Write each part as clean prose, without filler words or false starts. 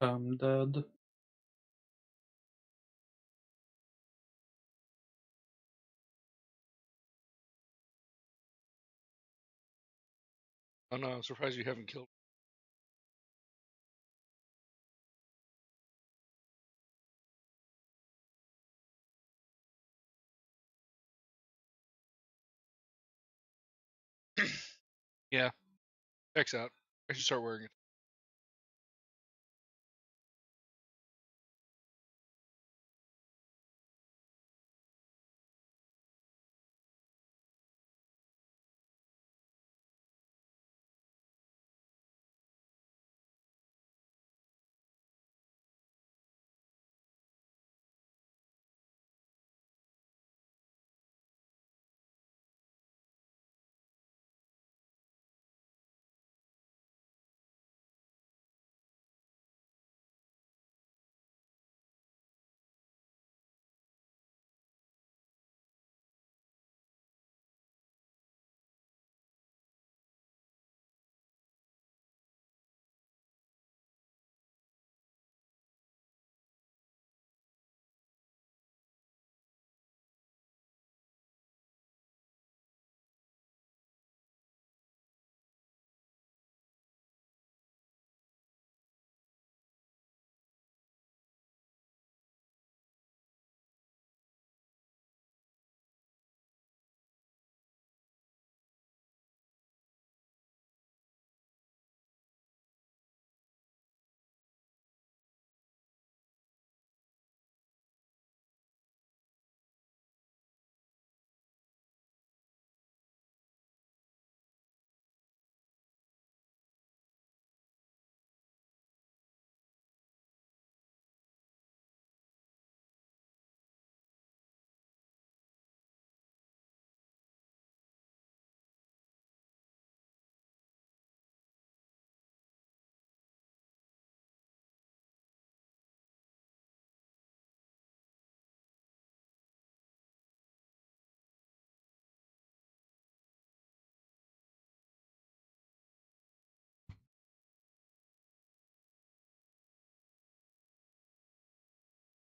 I'm dead. Oh no, I'm surprised you haven't killed. Yeah, checks out. I should start wearing it.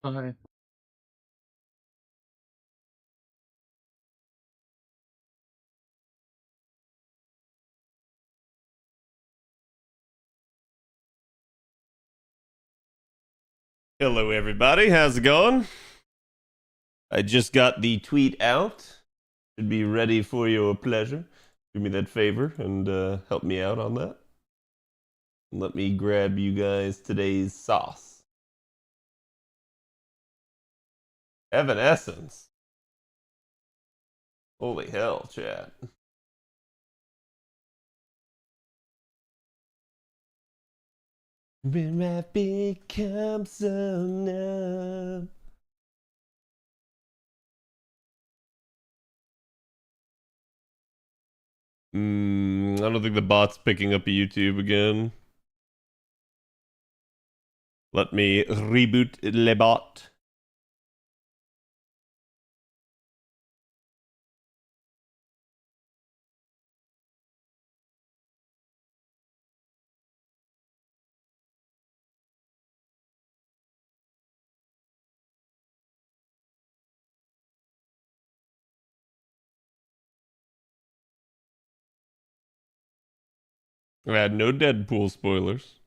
Hi. Hello, everybody. How's it going? I just got the tweet out. Should be ready for your pleasure. Do me that favor and help me out on that. Let me grab you guys today's sauce. Evanescence. Holy hell, chat. When I become so numb. I don't think the bot's picking up YouTube again. Let me reboot le bot. I had no Deadpool spoilers.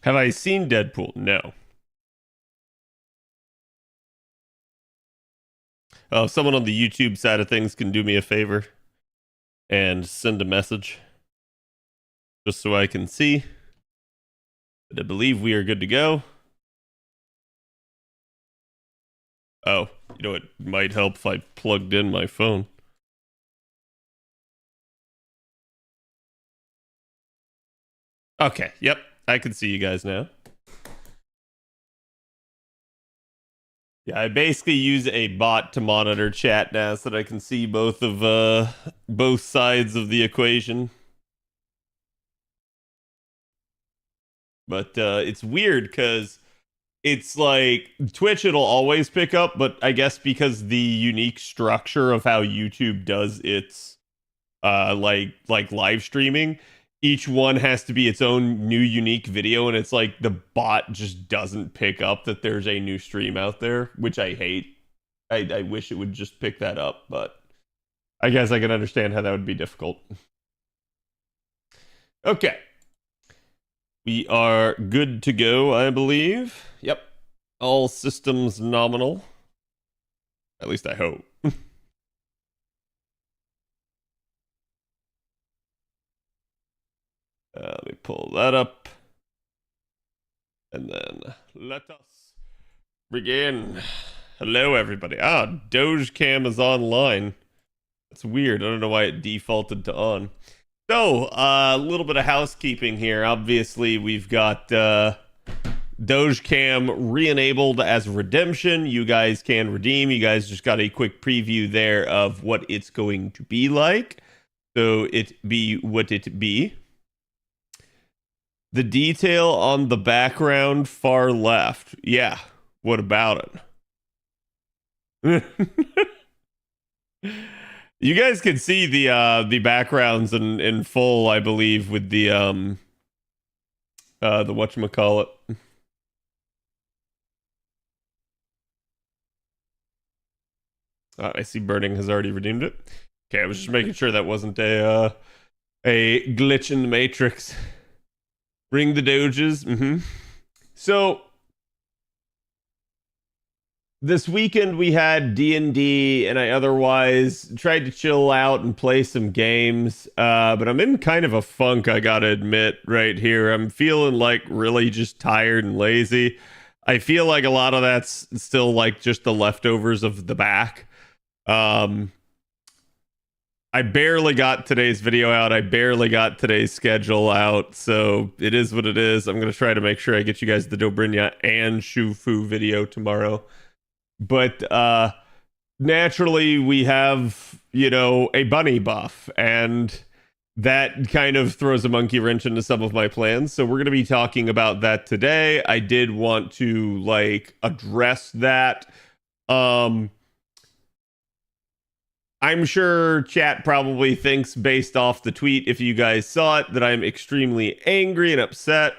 Have I seen Deadpool? No. If someone on the YouTube side of things can do me a favor and send a message just so I can see. But I believe we are good to go. Oh, you know, it might help if I plugged in my phone. Okay, yep, I can see you guys now. Yeah, I basically use a bot to monitor chat now so that I can see both sides of the equation. But it's weird because it's like Twitch it'll always pick up, but I guess because the unique structure of how YouTube does its like live streaming, each one has to be its own new unique video, and it's like the bot just doesn't pick up that there's a new stream out there, which I hate. I wish it would just pick that up, but I guess I can understand how that would be difficult. Okay. We are good to go, I believe. Yep. All systems nominal. At least I hope. Let me pull that up. And then let us begin. Hello, everybody. Doge Cam is online. That's weird. I don't know why it defaulted to on. So, a little bit of housekeeping here. Obviously, we've got Doge Cam re-enabled as redemption. You guys can redeem. You guys just got a quick preview there of what it's going to be like. So, it be what it be. The detail on the background far left. Yeah, what about it? You guys can see the backgrounds in full, I believe, with the whatchamacallit. I see Burning has already redeemed it. Okay, I was just making sure that wasn't a glitch in the matrix. Bring the doges. So this weekend we had D&D, and I otherwise tried to chill out and play some games. But I'm in kind of a funk, I gotta admit, right here. I'm feeling like really just tired and lazy. I feel like a lot of that's still like just the leftovers of the back. I barely got today's video out. I barely got today's schedule out. So it is what it is. I'm going to try to make sure I get you guys the Dobrynya and Shufu video tomorrow. But naturally, we have, a bunny buff. And that kind of throws a monkey wrench into some of my plans. So we're going to be talking about that today. I did want to, address that. I'm sure chat probably thinks, based off the tweet, if you guys saw it, that I'm extremely angry and upset.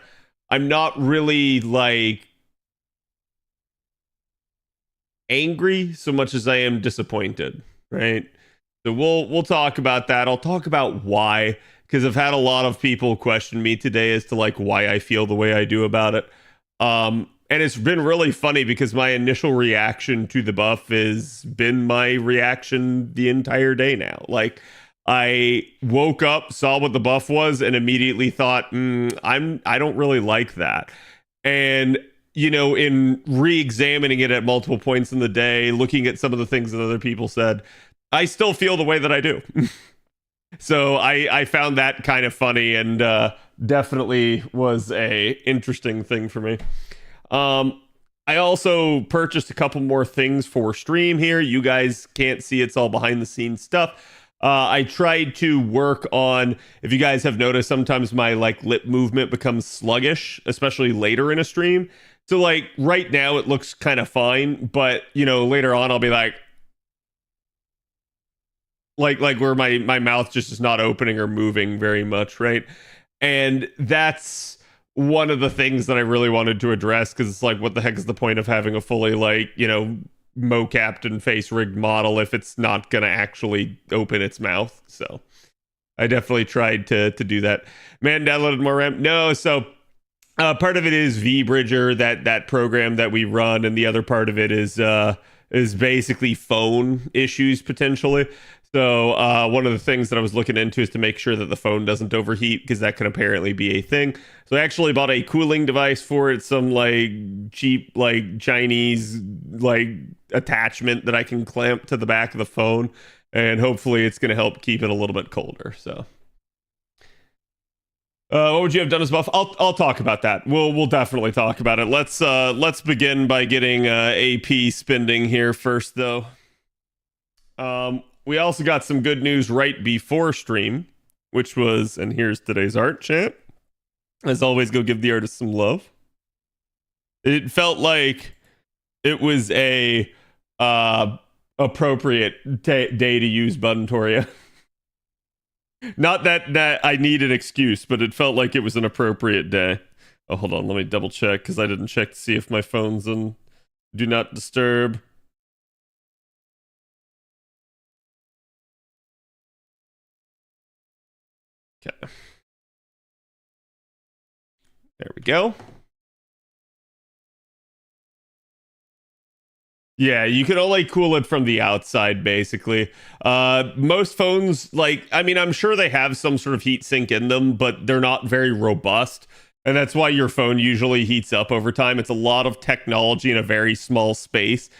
I'm not really angry so much as I am disappointed, right? So we'll talk about that. I'll talk about why, because I've had a lot of people question me today as to why I feel the way I do about it. And it's been really funny because my initial reaction to the buff has been my reaction the entire day now. I woke up, saw what the buff was, and immediately thought, I don't really like that. And, in re-examining it at multiple points in the day, looking at some of the things that other people said, I still feel the way that I do. So I found that kind of funny, and definitely was a interesting thing for me. I also purchased a couple more things for stream here. You guys can't see, it's all behind the scenes stuff. I tried to work on, if you guys have noticed, sometimes my lip movement becomes sluggish, especially later in a stream. So right now it looks kind of fine, but later on I'll be like where my mouth just is not opening or moving very much, right? And that's one of the things that I really wanted to address, because it's what the heck is the point of having a fully mocapped and face rigged model if it's not gonna actually open its mouth? So I definitely tried to do that. Man, downloaded more RAM. No, so Part of it is vBridger, that program that we run, and the other part of it is basically phone issues potentially. So one of the things that I was looking into is to make sure that the phone doesn't overheat, because that can apparently be a thing. So I actually bought a cooling device for it, some like cheap like Chinese like attachment that I can clamp to the back of the phone, and hopefully it's going to help keep it a little bit colder. So what would you have done as buff? I'll talk about that. We'll definitely talk about it. Let's begin by getting AP spending here first, though. We also got some good news right before stream, which was, and here's today's art chat. As always, go give the artist some love. It felt like it was a appropriate day to use Buttontoria. Not that I need an excuse, but it felt like it was an appropriate day. Oh, hold on. Let me double check, because I didn't check to see if my phone's in Do Not Disturb. Okay. There we go. Yeah, you can only cool it from the outside, basically. Most phones, like, I mean, I'm sure they have some sort of heat sink in them, but they're not very robust. And that's why your phone usually heats up over time. It's a lot of technology in a very small space.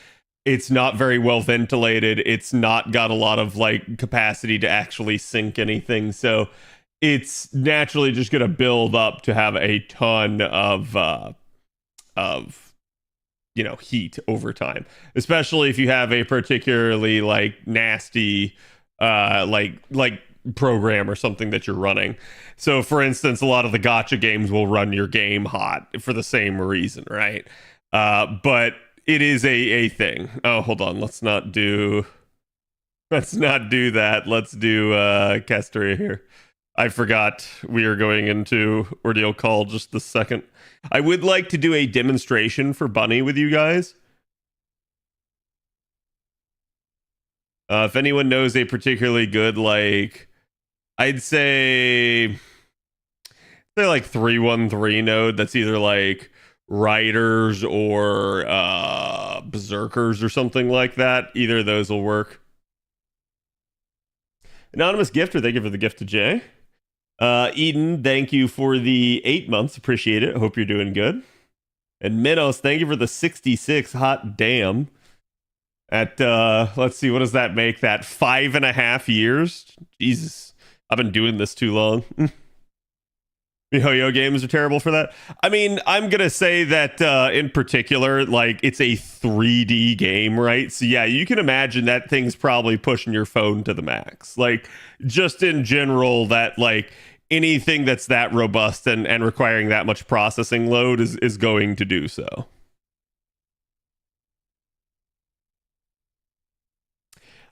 It's not very well ventilated. It's not got a lot of like capacity to actually sink anything. So it's naturally just going to build up to have a ton of heat over time, especially if you have a particularly like nasty like program or something that you're running. So for instance, a lot of the gotcha games will run your game hot for the same reason, right? But it is a thing. Oh, hold on, let's not do that. Let's do Castoria here. I forgot we are going into Ordeal Call just the second. I would like to do a demonstration for Bunny with you guys. If anyone knows a particularly good, like, I'd say like 313 node that's either like Riders or Berserkers or something like that. Either of those will work. Anonymous Gifter, thank you for the gift to Jay. Eden, thank you for the 8 months. Appreciate it. Hope you're doing good. And Minos, thank you for the 66. Hot damn. At let's see, what does that make that? 5.5 years? Jesus. I've been doing this too long. Yo games are terrible for that. I mean, I'm gonna say that in particular, like, it's a 3D game, right? So yeah, you can imagine that thing's probably pushing your phone to the max. Like, just in general, that like anything that's that robust and requiring that much processing load is going to do so.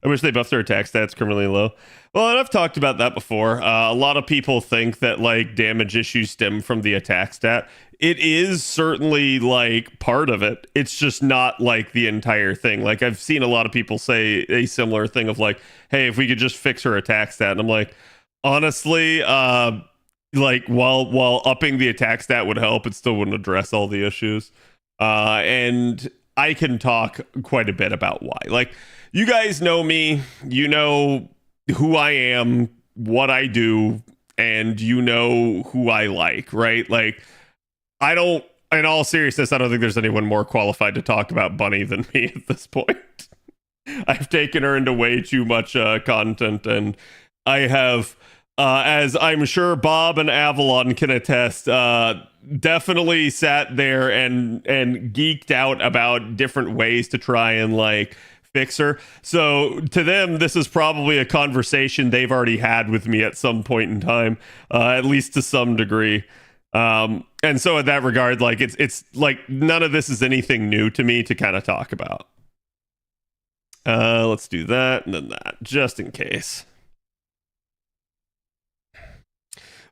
I wish they buffed their attack stats criminally low. Well, and I've talked about that before. A lot of people think that like damage issues stem from the attack stat. It is certainly like part of it. It's just not like the entire thing. Like, I've seen a lot of people say a similar thing of like, hey, if we could just fix her attack stat. And I'm like, honestly, like while upping the attack stat would help, it still wouldn't address all the issues. And I can talk quite a bit about why. Like, you guys know me, you know who I am, what I do, and you know who I like, right? Like, I don't, in all seriousness, I don't think there's anyone more qualified to talk about Bunny than me at this point. I've taken her into way too much content, and I have, as I'm sure Bob and Avalon can attest, definitely sat there and geeked out about different ways to try and like fix her. So to them, this is probably a conversation they've already had with me at some point in time, at least to some degree. And so in that regard, like, it's like none of this is anything new to me to kind of talk about. Let's do that and then that, just in case.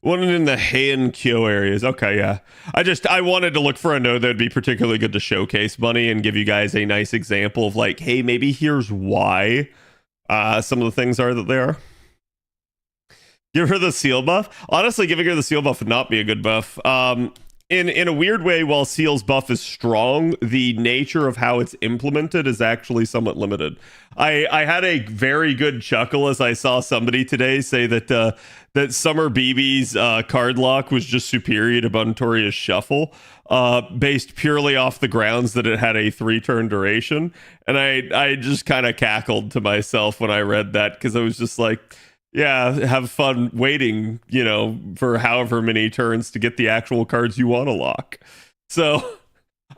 One in the Hay and Kyo areas. Okay, yeah. I wanted to look for a node that would be particularly good to showcase Bunny and give you guys a nice example of like, hey, maybe here's why some of the things are that they are. Give her the seal buff. Honestly, giving her the seal buff would not be a good buff. in a weird way, while Seal's buff is strong, the nature of how it's implemented is actually somewhat limited. I had a very good chuckle as I saw somebody today say that Summer BB's card lock was just superior to Buntoria's Shuffle, based purely off the grounds that it had a 3-turn duration, and I just kind of cackled to myself when I read that, because I was just like, yeah, have fun waiting, for however many turns to get the actual cards you want to lock. So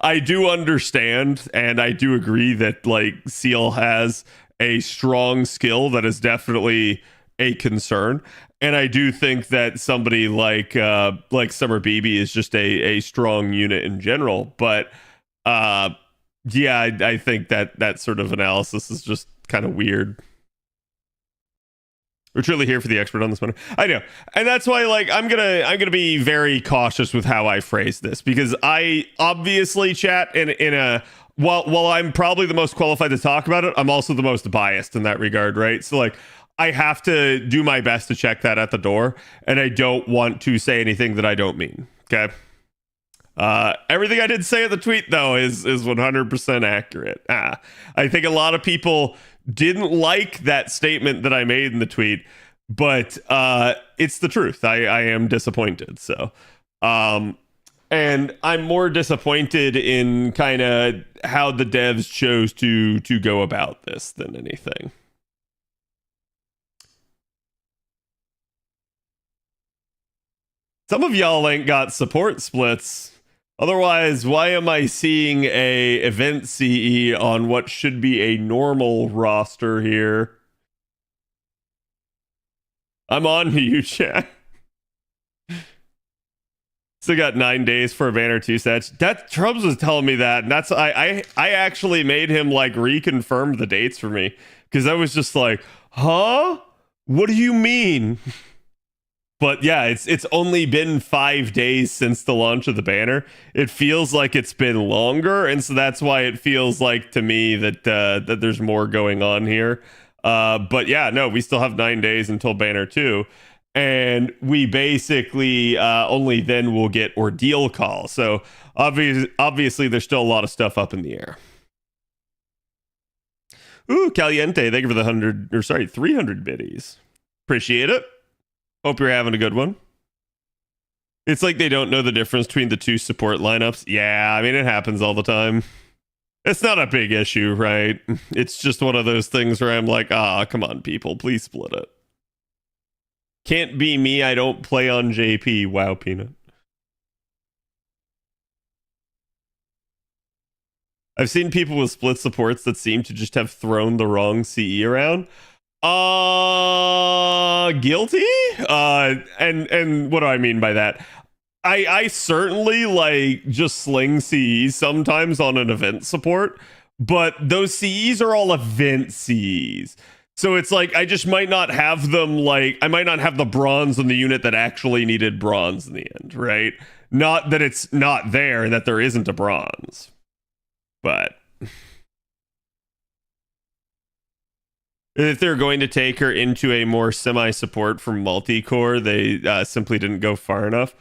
I do understand, and I do agree that like Seal has a strong skill that is definitely a concern. And I do think that somebody like Summer BB is just a strong unit in general. But yeah, I think that sort of analysis is just kind of weird. We're truly here for the expert on this matter. I know, and that's why, like, I'm gonna be very cautious with how I phrase this, because I obviously chat in a while I'm probably the most qualified to talk about it, I'm also the most biased in that regard, right? So like, I have to do my best to check that at the door, and I don't want to say anything that I don't mean. Okay. Everything I did say at the tweet though is 100% accurate. I think a lot of people didn't like that statement that I made in the tweet, but it's the truth. I am disappointed. So, and I'm more disappointed in kind of how the devs chose to go about this than anything. Some of y'all ain't got support splits. Otherwise, why am I seeing a event CE on what should be a normal roster here? I'm on to you, chat. Still got 9 days for a banner 2 sets. That Trubs was telling me that, and that's I actually made him like reconfirm the dates for me, because I was just like, huh? What do you mean? But yeah, it's only been 5 days since the launch of the banner. It feels like it's been longer, and so that's why it feels like to me that that there's more going on here. But yeah, no, we still have 9 days until banner 2, and we basically only then will get ordeal call. So obviously, there's still a lot of stuff up in the air. Ooh, Caliente, thank you for the 300 biddies. Appreciate it. Hope you're having a good one. It's like they don't know the difference between the 2 support lineups. Yeah, I mean, it happens all the time. It's not a big issue, right? It's just one of those things where I'm like, come on, people, please split it. Can't be me, I don't play on JP. Wow, Peanut. I've seen people with split supports that seem to just have thrown the wrong CE around. Guilty? And what do I mean by that? I certainly like just sling CEs sometimes on an event support, but those CEs are all event CEs. So it's like I just might not have them, like I might not have the bronze in the unit that actually needed bronze in the end, right? Not that it's not there and that there isn't a bronze. But if they're going to take her into a more semi-support for multi-core, they simply didn't go far enough.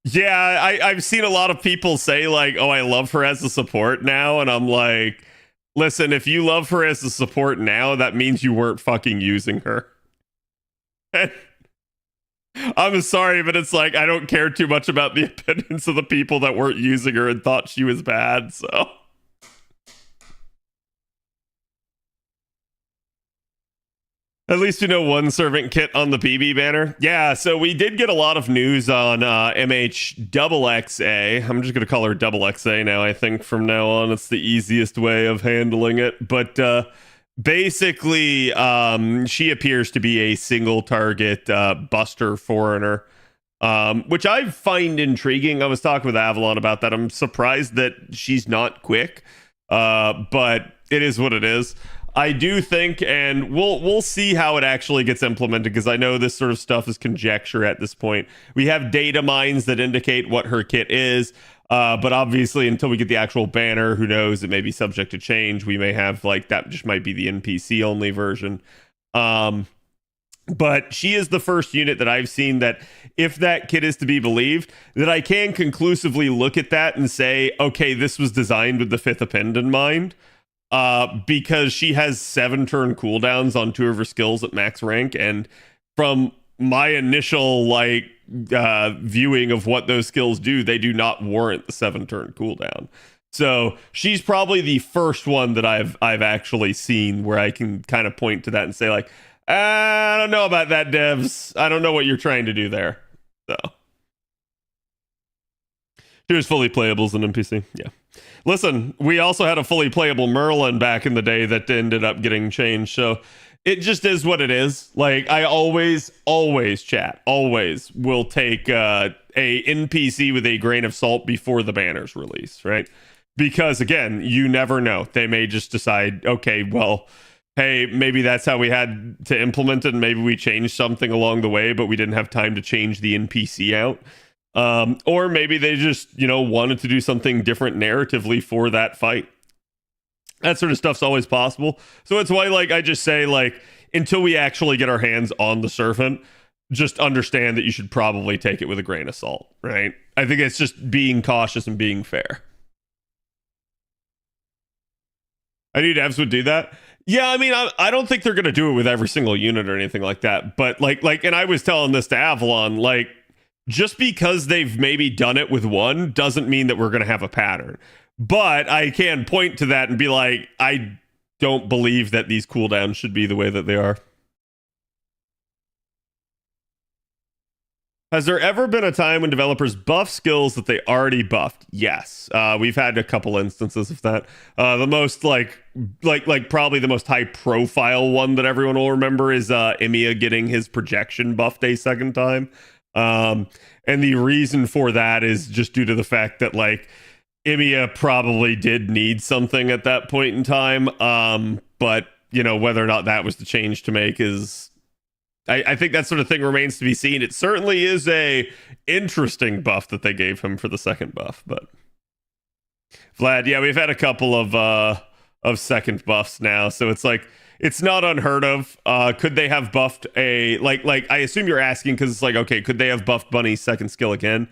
Yeah, I've seen a lot of people say, like, oh, I love her as a support now. And I'm like, listen, if you love her as a support now, that means you weren't fucking using her. I'm sorry, but it's like, I don't care too much about the opinions of the people that weren't using her and thought she was bad, so... At least you know one servant kit on the BB banner. Yeah, so we did get a lot of news on MH I'm just going to call her XXA now, I think, from now on. It's the easiest way of handling it. But basically, she appears to be a single target buster foreigner, which I find intriguing. I was talking with Avalon about that. I'm surprised that she's not quick, but it is what it is. I do think, and we'll see how it actually gets implemented, because I know this sort of stuff is conjecture at this point. We have data mines that indicate what her kit is, but obviously until we get the actual banner, who knows, it may be subject to change. We may have, like, that just might be the NPC only version. But she is the first unit that I've seen that, if that kit is to be believed, that I can conclusively look at that and say, okay, this was designed with the fifth append in mind. Because she has 7-turn cooldowns on 2 of her skills at max rank, and from my initial viewing of what those skills do, they do not warrant the 7-turn cooldown. So she's probably the first one that I've actually seen where I can kind of point to that and say, like, I don't know about that, devs. I don't know what you're trying to do there. So she was fully playable as an NPC. Yeah. Listen, we also had a fully playable Merlin back in the day that ended up getting changed. So it just is what it is. Like, I always chat, always will take a NPC with a grain of salt before the banner's release, right? Because again, you never know. They may just decide, okay, well, hey, maybe that's how we had to implement it, and maybe we changed something along the way, but we didn't have time to change the NPC out. Or maybe they just, wanted to do something different narratively for that fight. That sort of stuff's always possible. So it's why, I just say, until we actually get our hands on the Serpent, just understand that you should probably take it with a grain of salt, right? I think it's just being cautious and being fair. I knew devs would do that. Yeah, I mean, I don't think they're going to do it with every single unit or anything like that. But and I was telling this to Avalon, just because they've maybe done it with one doesn't mean that we're going to have a pattern. But I can point to that and be like, I don't believe that these cooldowns should be the way that they are. Has there ever been a time when developers buff skills that they already buffed? Yes. We've had a couple instances of that. The most probably the most high profile one that everyone will remember is Emiya getting his projection buffed a second time. And the reason for that is just due to the fact that Emiya probably did need something at that point in time. But whether or not that was the change to make is, I think that sort of thing remains to be seen. It certainly is a interesting buff that they gave him for the second buff. But Vlad, yeah, we've had a couple of second buffs now, so it's not unheard of. Could they have buffed a I assume you're asking because it's okay, could they have buffed Bunny's second skill again?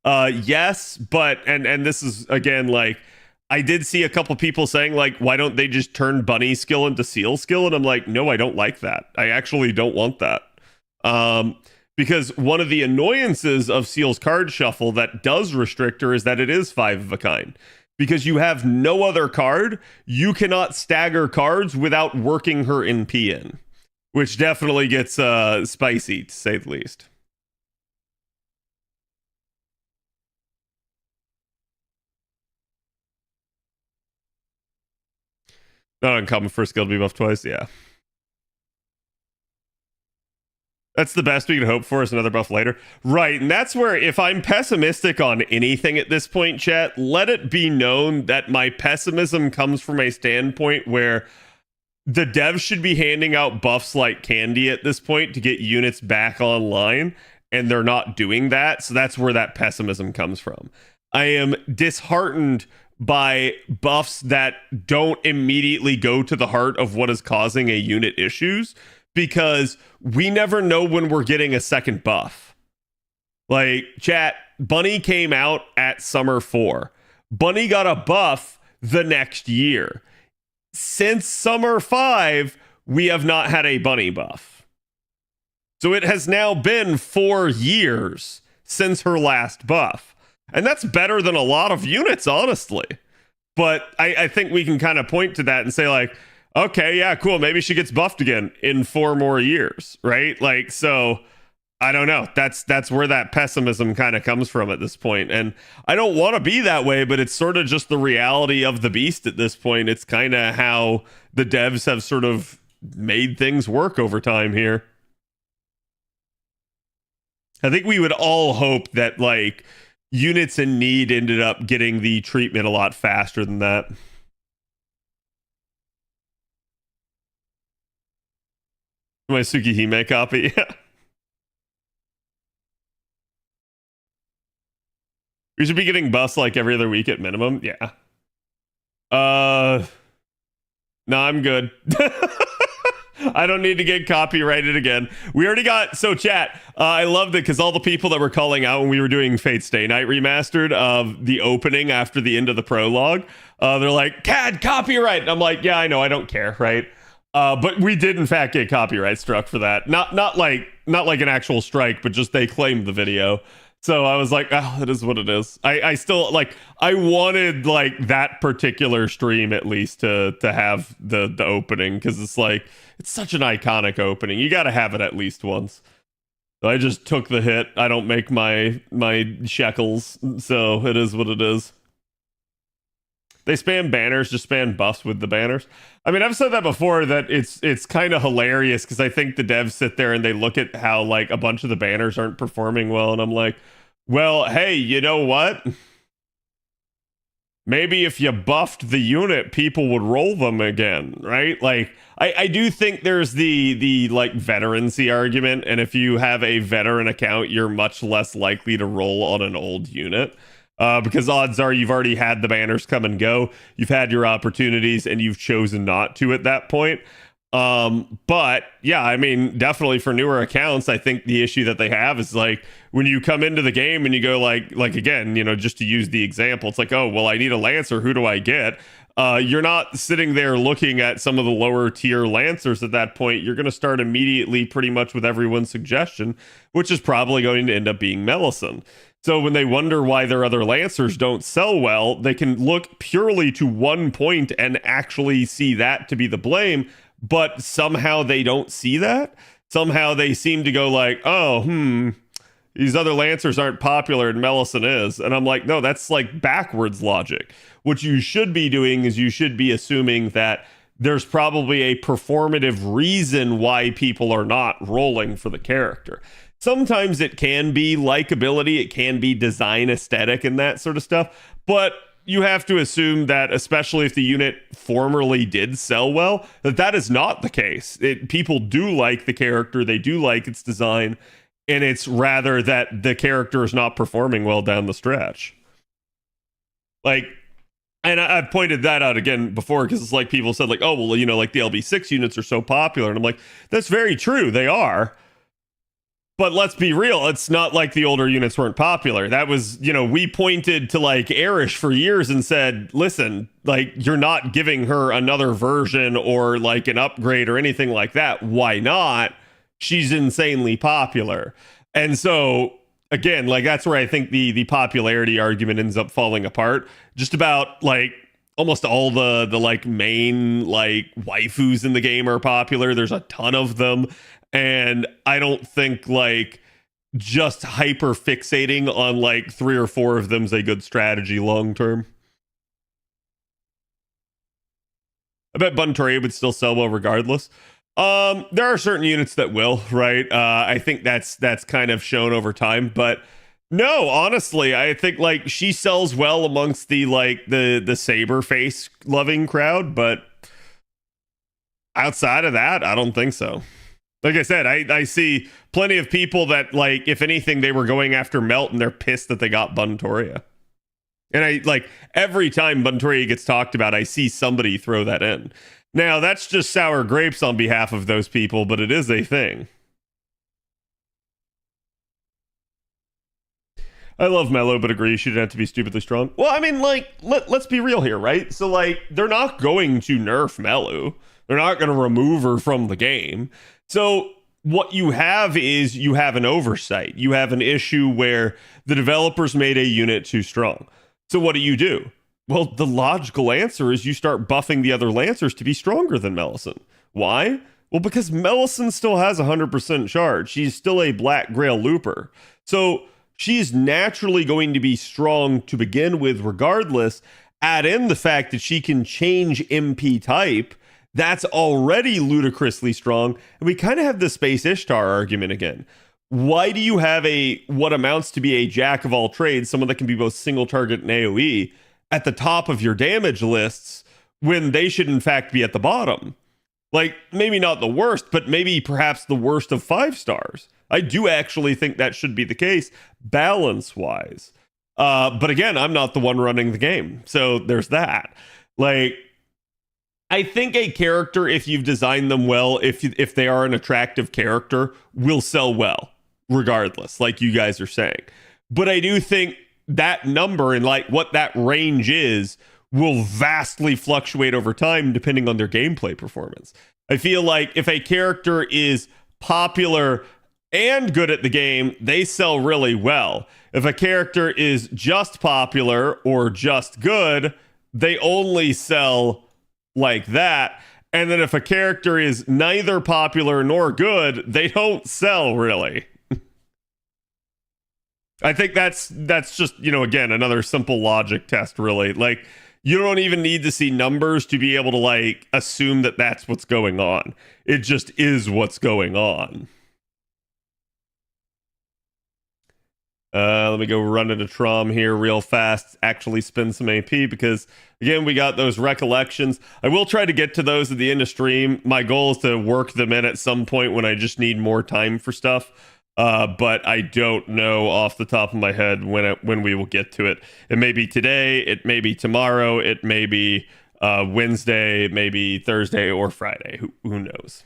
Yes, but and this is again I did see a couple people saying why don't they just turn Bunny skill into Seal skill? And I'm like, no, I don't like that. I actually don't want that. Because one of the annoyances of Seal's card shuffle that does restrict her is that it is 5 of a kind. Because you have no other card, you cannot stagger cards without working her NP in, which definitely gets spicy, to say the least. Not uncommon for a skill to be buffed twice, yeah. That's the best we can hope for, is another buff later. Right, and that's where, if I'm pessimistic on anything at this point, chat, let it be known that my pessimism comes from a standpoint where the devs should be handing out buffs like candy at this point to get units back online, and they're not doing that, so that's where that pessimism comes from. I am disheartened by buffs that don't immediately go to the heart of what is causing a unit issues, because we never know when we're getting a second buff. Chat, Bunny came out at Summer 4. Bunny got a buff the next year. Since Summer 5, we have not had a Bunny buff. So it has now been 4 years since her last buff. And that's better than a lot of units, honestly. But I think we can kind of point to that and say, okay, yeah, cool, maybe she gets buffed again in 4 more years, right? So I don't know. That's where that pessimism kind of comes from at this point. And I don't want to be that way, but it's sort of just the reality of the beast at this point. It's kind of how the devs have sort of made things work over time here. I think we would all hope that units in need ended up getting the treatment a lot faster than that. My Tsukihime copy. Yeah. We should be getting buffs every other week at minimum. Yeah. No, I'm good. I don't need to get copyrighted again. We already got, so chat, I loved it because all the people that were calling out when we were doing Fate Stay Night Remastered of the opening after the end of the prologue, they're like, CAD, copyright. And I'm like, yeah, I know, I don't care, right? But we did in fact get copyright struck for that. Not like an actual strike, but just they claimed the video. So I was like, oh, it is what it is. I still like, I wanted like that particular stream at least to have the opening, because it's like, it's such an iconic opening. You got to have it at least once. So I just took the hit. I don't make my shekels, so it is what it is. They spam banners, just spam buffs with the banners. I mean, I've said that before, that it's kind of hilarious because I think the devs sit there and they look at how like a bunch of the banners aren't performing well, and I'm like, well, hey, you know what? Maybe if you buffed the unit, people would roll them again, right? Like, I do think there's the like veterancy argument, and if you have a veteran account, you're much less likely to roll on an old unit. Because odds are you've already had the banners come and go, you've had your opportunities, and you've chosen not to at that point. But yeah, I mean, definitely for newer accounts, I think the issue that they have is like when you come into the game and you go like again, you know, just to use the example, it's like, oh, well, I need a Lancer. Who do I get? You're not sitting there looking at some of the lower tier Lancers at that point. You're going to start immediately pretty much with everyone's suggestion, which is probably going to end up being Melisson. So when they wonder why their other Lancers don't sell well, they can look purely to one point and actually see that to be the blame, but somehow they don't see that. Somehow they seem to go like, oh, these other Lancers aren't popular and Melisson is. And I'm like, no, that's like backwards logic. What you should be doing is you should be assuming that there's probably a performative reason why people are not rolling for the character. Sometimes it can be likability, it can be design aesthetic and that sort of stuff, but you have to assume that, especially if the unit formerly did sell well, that is not the case. People do like the character, they do like its design, and it's rather that the character is not performing well down the stretch. Like, and I've pointed that out again before, because it's like people said like, oh, well, you know, like the LB6 units are so popular, and I'm like, that's very true, they are. But let's be real, it's not like the older units weren't popular. That was, you know, we pointed to like Erish for years and said, listen, like, you're not giving her another version or like an upgrade or anything like that. Why not? She's insanely popular. And so, again, like, that's where I think the popularity argument ends up falling apart. Just about like almost all the like main like waifus in the game are popular. There's a ton of them. And I don't think like just hyper fixating on like 3 or 4 of them is a good strategy long term. I bet Buntoria would still sell well regardless. There are certain units that will, right? I think that's kind of shown over time, but no, honestly, I think like she sells well amongst the like the saber face loving crowd, but outside of that, I don't think so. Like I said, I see plenty of people that, like, if anything, they were going after Melt and they're pissed that they got Buntoria. And I, like, every time Buntoria gets talked about, I see somebody throw that in. Now, that's just sour grapes on behalf of those people, but it is a thing. I love Mello, but agree she didn't have to be stupidly strong. Well, I mean, like, let's be real here, right? So, like, they're not going to nerf Mello. They're not going to remove her from the game. So what you have is you have an oversight. You have an issue where the developers made a unit too strong. So what do? Well, the logical answer is you start buffing the other Lancers to be stronger than Melisson. Why? Well, because Melisson still has 100% charge. She's still a Black Grail looper. So she's naturally going to be strong to begin with regardless. Add in the fact that she can change MP type. That's already ludicrously strong. And we kind of have the Space Ishtar argument again. Why do you have what amounts to be a jack of all trades, someone that can be both single target and AoE, at the top of your damage lists when they should in fact be at the bottom? Like, maybe not the worst, but maybe perhaps the worst of 5 stars. I do actually think that should be the case, balance-wise. But again, I'm not the one running the game. So there's that. Like, I think a character, if you've designed them well, if they are an attractive character, will sell well, regardless, like you guys are saying. But I do think that number and like what that range is will vastly fluctuate over time depending on their gameplay performance. I feel like if a character is popular and good at the game, they sell really well. If a character is just popular or just good, they only sell like that. And then if a character is neither popular nor good, they don't sell really. I think that's just, again, another simple logic test really. Like you don't even need to see numbers to be able to like assume that that's what's going on. It just is what's going on. Let me go run into Trom here real fast, actually spend some AP because, again, we got those recollections. I will try to get to those at the end of stream. My goal is to work them in at some point when I just need more time for stuff. But I don't know off the top of my head when we will get to it. It may be today, it may be tomorrow, it may be Wednesday, maybe Thursday or Friday. Who knows?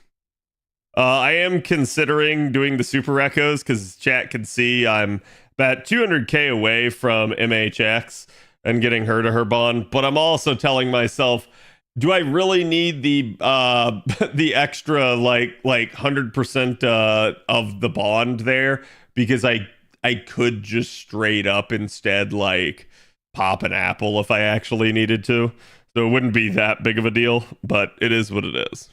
I am considering doing the super echoes because chat can see I'm about 200k away from MHX and getting her to her bond, but I'm also telling myself, do I really need the the extra like 100% of the bond there? Because I could just straight up instead like pop an apple if I actually needed to. So it wouldn't be that big of a deal, but it is what it is.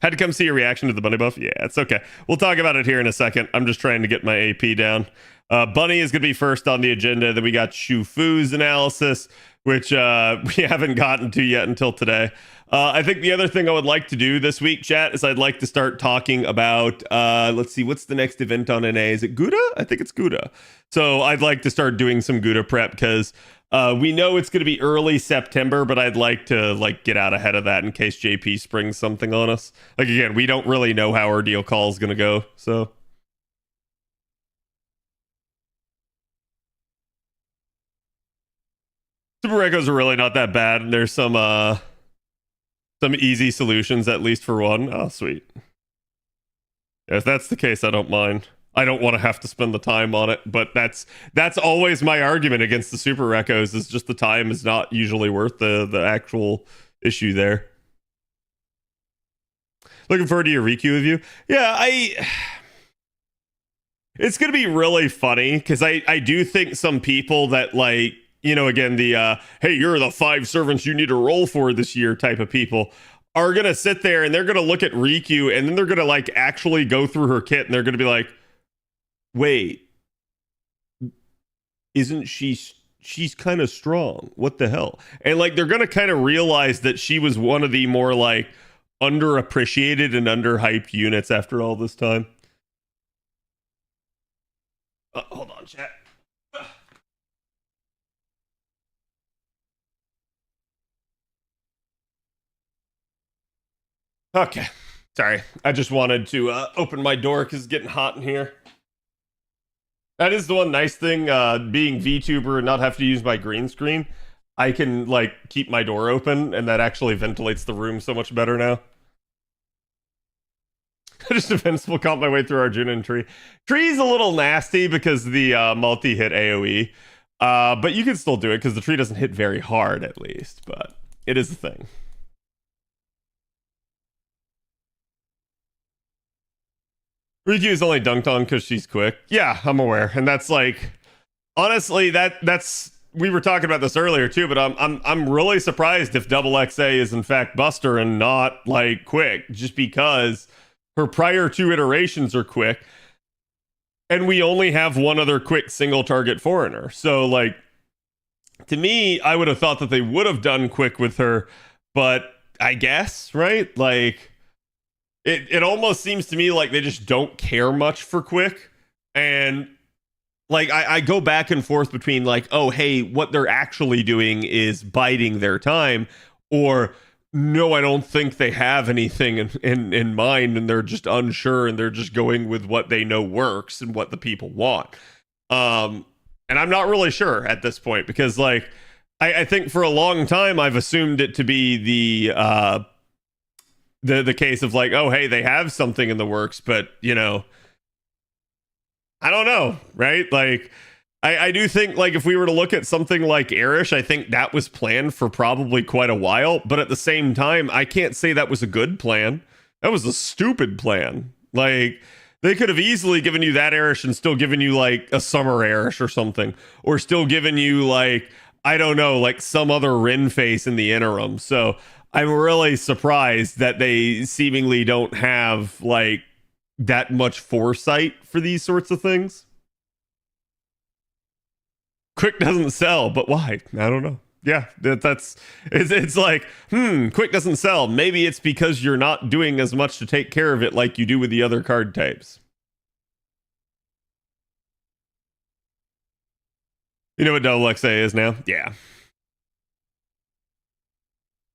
Had to come see your reaction to the bunny buff. Yeah, it's okay. We'll talk about it here in a second. I'm just trying to get my AP down. Bunny is going to be first on the agenda. Then we got Shufu's analysis, which we haven't gotten to yet until today. I think the other thing I would like to do this week, chat, is I'd like to start talking about, let's see, what's the next event on NA? Is it Gouda? I think it's Gouda. So I'd like to start doing some Gouda prep because we know it's going to be early September, but I'd like to like get out ahead of that in case JP springs something on us. Like, again, we don't really know how our deal call is going to go, so... Super Recos are really not that bad. There's some easy solutions, at least for one. Oh, sweet. Yeah, if that's the case, I don't mind. I don't want to have to spend the time on it, but that's always my argument against the Super Recos is just the time is not usually worth the actual issue there. Looking forward to your Riku review. Yeah, it's going to be really funny because I do think some people that like, again, the hey, you're the 5 servants you need to roll for this year type of people are going to sit there and they're going to look at Riku and then they're going to like actually go through her kit and they're going to be like, wait, isn't she's kind of strong? What the hell? And like they're going to kind of realize that she was one of the more like underappreciated and underhyped units after all this time. Hold on, chat. Okay. Sorry. I just wanted to open my door because it's getting hot in here. That is the one nice thing, being VTuber and not have to use my green screen. I can, like, keep my door open, and that actually ventilates the room so much better now. I just invincible comp my way through Arjuna and Tree. Tree's a little nasty because the multi-hit AoE. But you can still do it because the tree doesn't hit very hard, at least. But it is a thing. Riku is only dunked on because she's quick. Yeah, I'm aware, and that's like, honestly, that's we were talking about this earlier too. But I'm really surprised if Double XA is in fact Buster and not like quick, just because her prior 2 iterations are quick, and we only have one other quick single target foreigner. So like, to me, I would have thought that they would have done quick with her, but I guess right, like. It almost seems to me like they just don't care much for quick. And like I go back and forth between like, oh, hey, what they're actually doing is biding their time, or no, I don't think they have anything in mind and they're just unsure and they're just going with what they know works and what the people want. And I'm not really sure at this point because, like, I think for a long time I've assumed it to be the case of like, oh, hey, they have something in the works, but you know, I don't know, right? Like, I do think like if we were to look at something like Erish, I think that was planned for probably quite a while, but at the same time, I can't say that was a good plan. That was a stupid plan. Like, they could have easily given you that Erish and still given you like a summer Erish or something, or still given you like, I don't know, like some other Rin face in the interim. So I'm really surprised that they seemingly don't have like that much foresight for these sorts of things. Quick doesn't sell, but why? I don't know. Yeah, that's it's like, Quick doesn't sell. Maybe it's because you're not doing as much to take care of it like you do with the other card types. You know what Deluxe is now? Yeah.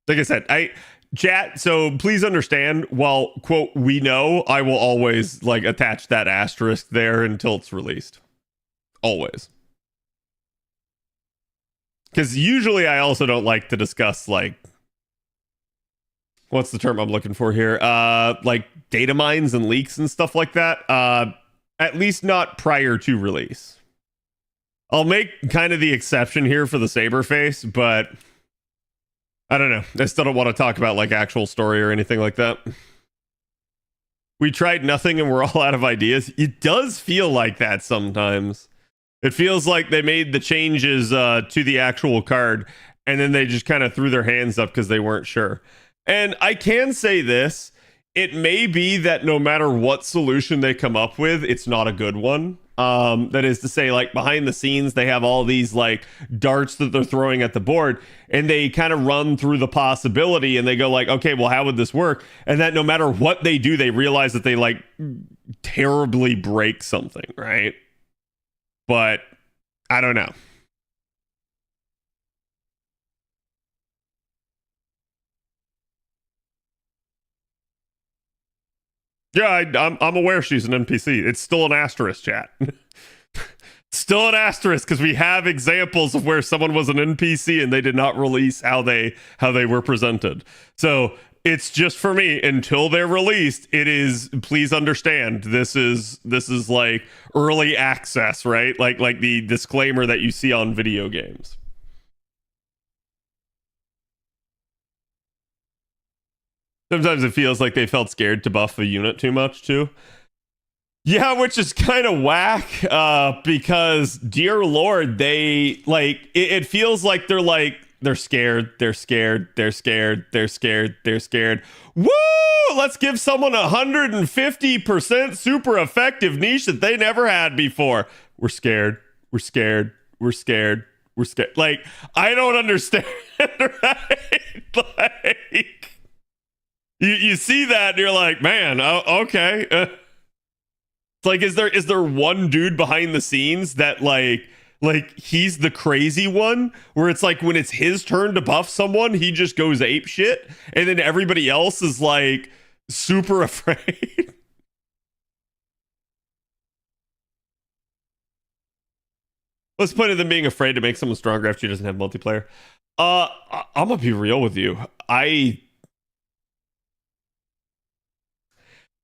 Like I said, chat, so please understand, while quote we know, I will always like attach that asterisk there until it's released. Always. Because usually I also don't like to discuss like, what's the term I'm looking for here? Like data mines and leaks and stuff like that. At least not prior to release. I'll make kind of the exception here for the Saberface, but I don't know. I still don't want to talk about like actual story or anything like that. We tried nothing and we're all out of ideas. It does feel like that sometimes. It feels like they made the changes to the actual card and then they just kind of threw their hands up because they weren't sure. And I can say this, it may be that no matter what solution they come up with, it's not a good one. That is to say, like behind the scenes, they have all these like darts that they're throwing at the board and they kind of run through the possibility and they go like, okay, well, how would this work? And that no matter what they do, they realize that they like terribly break something, right? But I don't know. Yeah, I'm aware she's an NPC. It's still an asterisk, chat. Still an asterisk because we have examples of where someone was an NPC and they did not release how they were presented. So it's just for me until they're released. It is, please understand, this is like early access, right? Like the disclaimer that you see on video games. Sometimes it feels like they felt scared to buff a unit too much too. Yeah, which is kind of whack, because dear Lord, they like it feels like they're scared, they're scared, they're scared, they're scared, they're scared. Woo! Let's give someone 150% super effective niche that they never had before. We're scared, we're scared, we're scared, we're scared. Like, I don't understand, right? Like, you see that and you're like, man, okay. It's like, is there one dude behind the scenes that like he's the crazy one where it's like when it's his turn to buff someone, he just goes ape shit, and then everybody else is like super afraid. What's the point of them being afraid to make someone stronger after she doesn't have multiplayer? I'm gonna be real with you.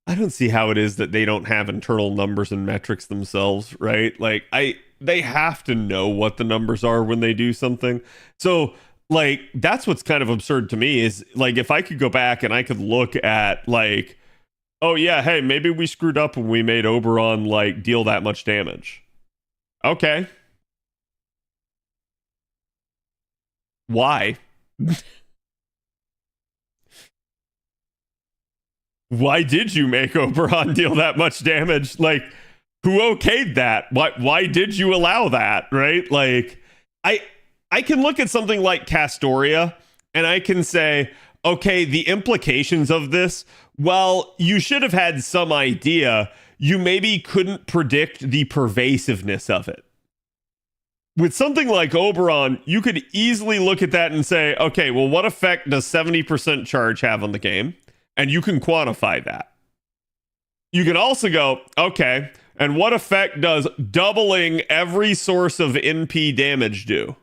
I don't see how it is that they don't have internal numbers and metrics themselves, right? Like they have to know what the numbers are when they do something. So like that's what's kind of absurd to me is like if I could go back and I could look at like, oh yeah, hey, maybe we screwed up when we made Oberon like deal that much damage. Okay. Why? Why did you make Oberon deal that much damage? Like, who okayed that? Why did you allow that? Right? Like, I can look at something like Castoria and I can say, okay, the implications of this, well, you should have had some idea. You maybe couldn't predict the pervasiveness of it. With something like Oberon, you could easily look at that and say, okay, well, what effect does 70% charge have on the game? And you can quantify that. You can also go, okay, And what effect does doubling every source of NP damage do?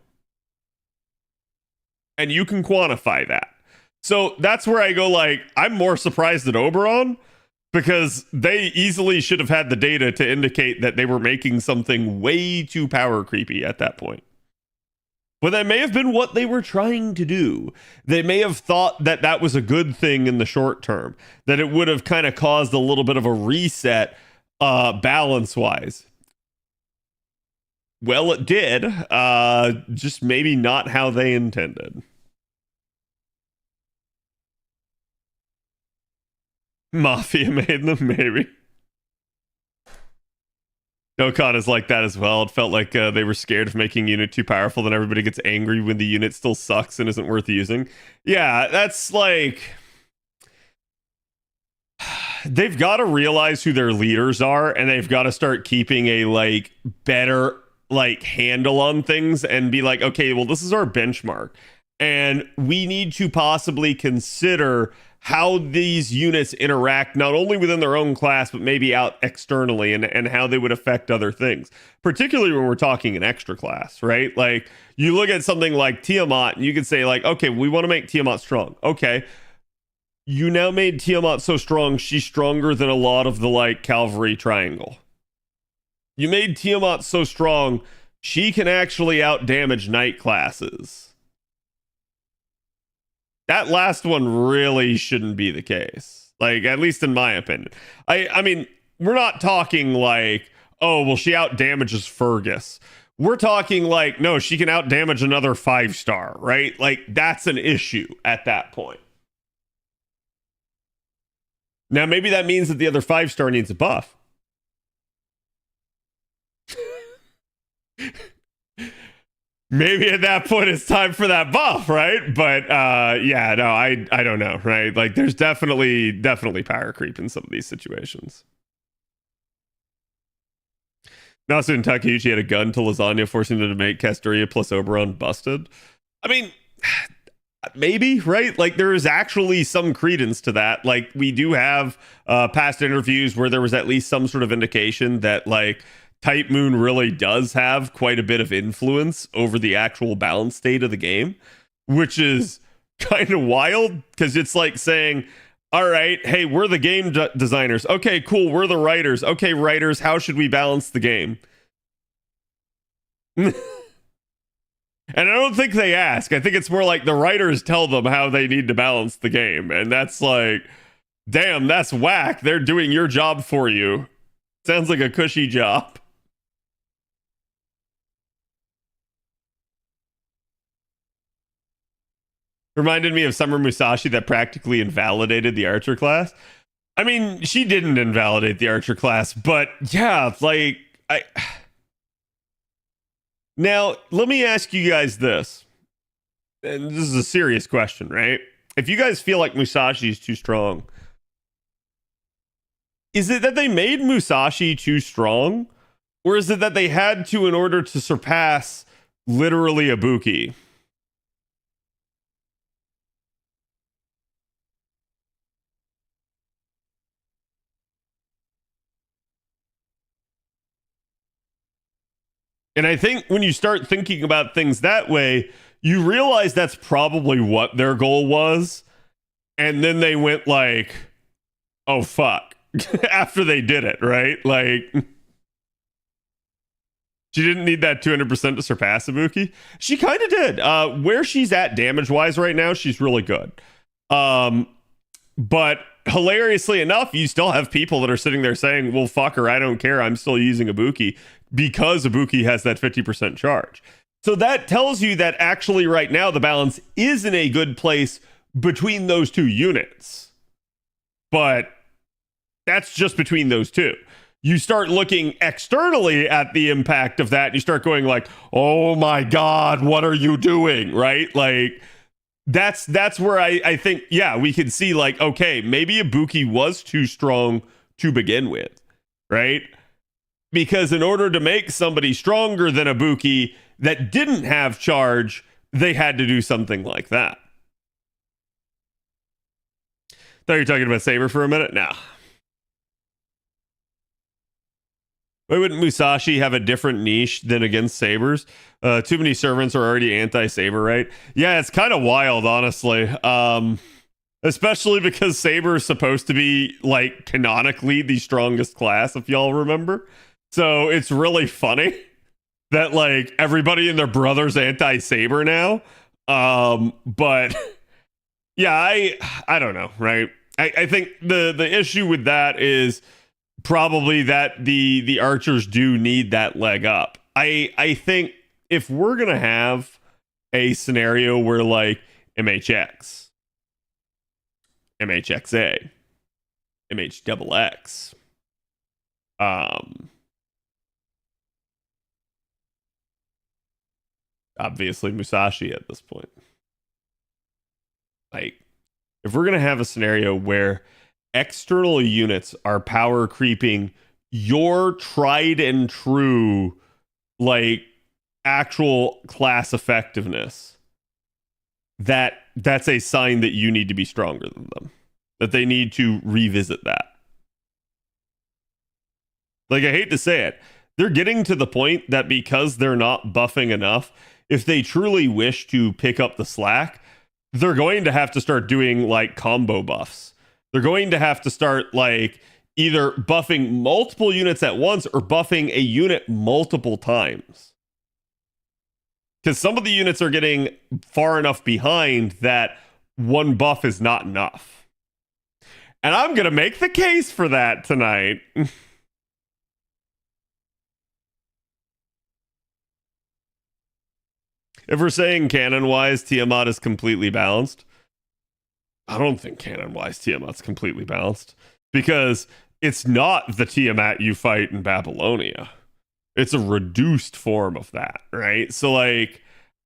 And you can quantify that. So that's where I go, like, I'm more surprised at Oberon because they easily should have had the data to indicate that they were making something way too power creepy at that point. But that may have been what they were trying to do. They may have thought that that was a good thing in the short term, that it would have kind of caused a little bit of a reset balance wise. Well, it did. Just maybe not how they intended. Mafia made them, maybe. Dokkan is like that as well. It felt like they were scared of making unit too powerful, then everybody gets angry when the unit still sucks and isn't worth using. Yeah, that's like... They've got to realize who their leaders are, and they've got to start keeping a like better like handle on things and be like, okay, well, this is our benchmark, and we need to possibly consider how these units interact not only within their own class but maybe out externally, and how they would affect other things, particularly when we're talking an extra class, right? Like you look at something like Tiamat and you could say like, okay, we want to make Tiamat strong. Okay, you now made Tiamat so strong she's stronger than a lot of the like cavalry triangle. You made Tiamat so strong she can actually out damage knight classes. That last one really shouldn't be the case. Like, at least in my opinion. I mean, we're not talking like, oh, well, she out damages Fergus. We're talking like, no, she can out damage another 5-star, right? Like, that's an issue at that point. Now, maybe that means that the other 5-star needs a buff. Maybe at that point it's time for that buff, right? But yeah, no, I don't know, right? Like there's definitely power creep in some of these situations. Nasu and Takeuchi had a gun to Lasagna, forcing them to make Castoria plus Oberon busted. I mean, maybe, right? Like there is actually some credence to that. Like we do have past interviews where there was at least some sort of indication that like Type Moon really does have quite a bit of influence over the actual balance state of the game, which is kind of wild because it's like saying, all right, hey, we're the game designers. Okay, cool. We're the writers. Okay, writers, how should we balance the game? And I don't think they ask. I think it's more like the writers tell them how they need to balance the game. And that's like, damn, that's whack. They're doing your job for you. Sounds like a cushy job. Reminded me of Summer Musashi that practically invalidated the archer class. I mean, she didn't invalidate the archer class, but yeah, like Now, let me ask you guys this. And this is a serious question, right? If you guys feel like Musashi is too strong, is it that they made Musashi too strong? Or is it that they had to in order to surpass literally Ibuki? And I think when you start thinking about things that way, you realize that's probably what their goal was. And then they went like, oh, fuck, after they did it, right? Like, she didn't need that 200% to surpass Ibuki. She kind of did. Where she's at damage-wise right now, she's really good. But hilariously enough, you still have people that are sitting there saying, well, fuck her, I don't care, I'm still using Ibuki, because Ibuki has that 50% charge. So that tells you that actually right now the balance is in a good place between those two units. But that's just between those two. You start looking externally at the impact of that, and you start going like, oh my God, what are you doing? Right? Like, that's where I think, yeah, we can see like, okay, maybe Ibuki was too strong to begin with, right? Because in order to make somebody stronger than Ibuki that didn't have charge, they had to do something like that. Thought you were talking about Saber for a minute? No. Why wouldn't Musashi have a different niche than against sabers? Too many servants are already anti-saber, right? Yeah, it's kind of wild, honestly. Especially because saber is supposed to be like canonically the strongest class, if y'all remember. So it's really funny that like everybody and their brother's anti-saber now. But yeah, I don't know, right? I think the issue with that is probably that the archers do need that leg up. I think if we're gonna have a scenario where like MHX, MHXA, MHXX, obviously Musashi at this point. Like, if we're gonna have a scenario where external units are power creeping your tried and true like actual class effectiveness, that's a sign that you need to be stronger than them, that they need to revisit that. Like, I hate to say it, they're getting to the point that because they're not buffing enough, if they truly wish to pick up the slack, they're going to have to start doing like combo buffs. They're going to have to start like either buffing multiple units at once or buffing a unit multiple times. Because some of the units are getting far enough behind that one buff is not enough. And I'm going to make the case for that tonight. If we're saying canon-wise, Tiamat is completely balanced, I don't think canon-wise Tiamat's completely balanced. Because it's not the Tiamat you fight in Babylonia. It's a reduced form of that, right? So, like,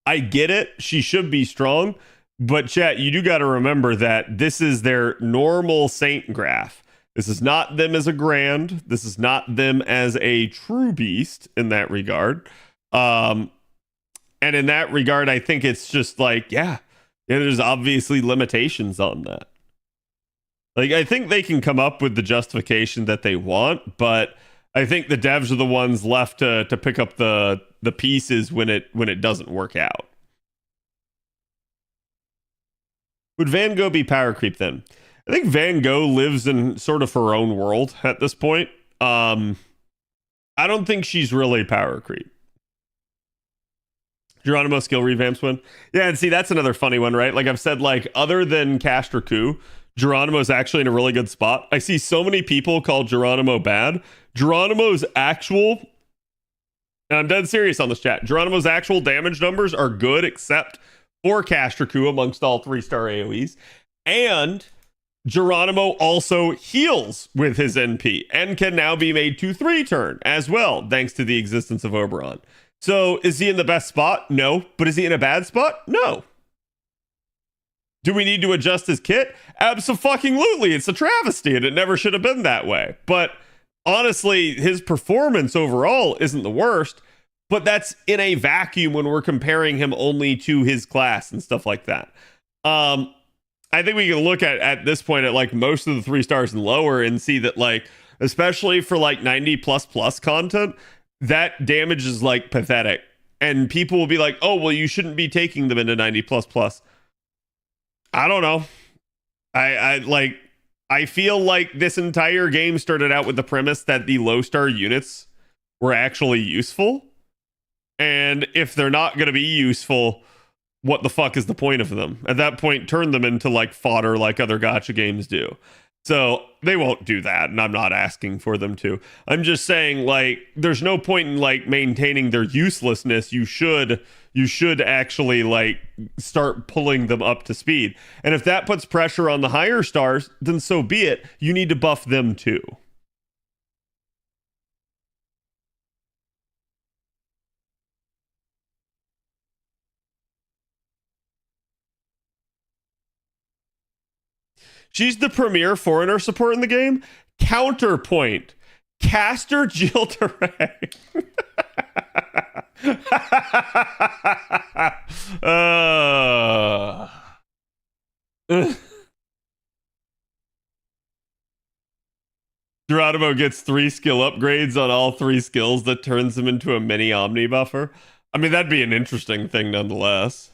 I get it. She should be strong. But, chat, you do got to remember that this is their normal Saint graph. This is not them as a grand. This is not them as a true beast in that regard. And in that regard, I think it's just like, yeah, there's obviously limitations on that. Like, I think they can come up with the justification that they want, but I think the devs are the ones left to pick up the pieces when it doesn't work out. Would Van Gogh be power creep then? I think Van Gogh lives in sort of her own world at this point. I don't think she's really power creep. Geronimo skill revamps win. Yeah, and see, that's another funny one, right? Like I've said, like other than Castor Coup, Geronimo's actually in a really good spot. I see so many people call Geronimo bad. Geronimo's actual, and I'm dead serious on this chat, Geronimo's actual damage numbers are good except for Castor Coup amongst all 3-star AoEs. And Geronimo also heals with his NP and can now be made to 3-turn as well, thanks to the existence of Oberon. So is he in the best spot? No. But is he in a bad spot? No. Do we need to adjust his kit? Absolutely. It's a travesty and it never should have been that way. But honestly, his performance overall isn't the worst, but that's in a vacuum when we're comparing him only to his class and stuff like that. I think we can look at this point at like most of the 3 stars and lower and see that like, especially for like 90++ content, that damage is like pathetic. And people will be like, oh, well, you shouldn't be taking them into 90++. I don't know. I feel like this entire game started out with the premise that the low star units were actually useful. And if they're not going to be useful, what the fuck is the point of them? At that point, turn them into like fodder like other gacha games do. So they won't do that, and I'm not asking for them to. I'm just saying, like, there's no point in like maintaining their uselessness. You should actually like start pulling them up to speed. And if that puts pressure on the higher stars, then so be it. You need to buff them too. She's the premier foreigner support in the game. Counterpoint. Caster Gilderay. Geronimo gets 3 skill upgrades on all 3 skills that turns him into a mini Omni buffer. I mean, that'd be an interesting thing nonetheless.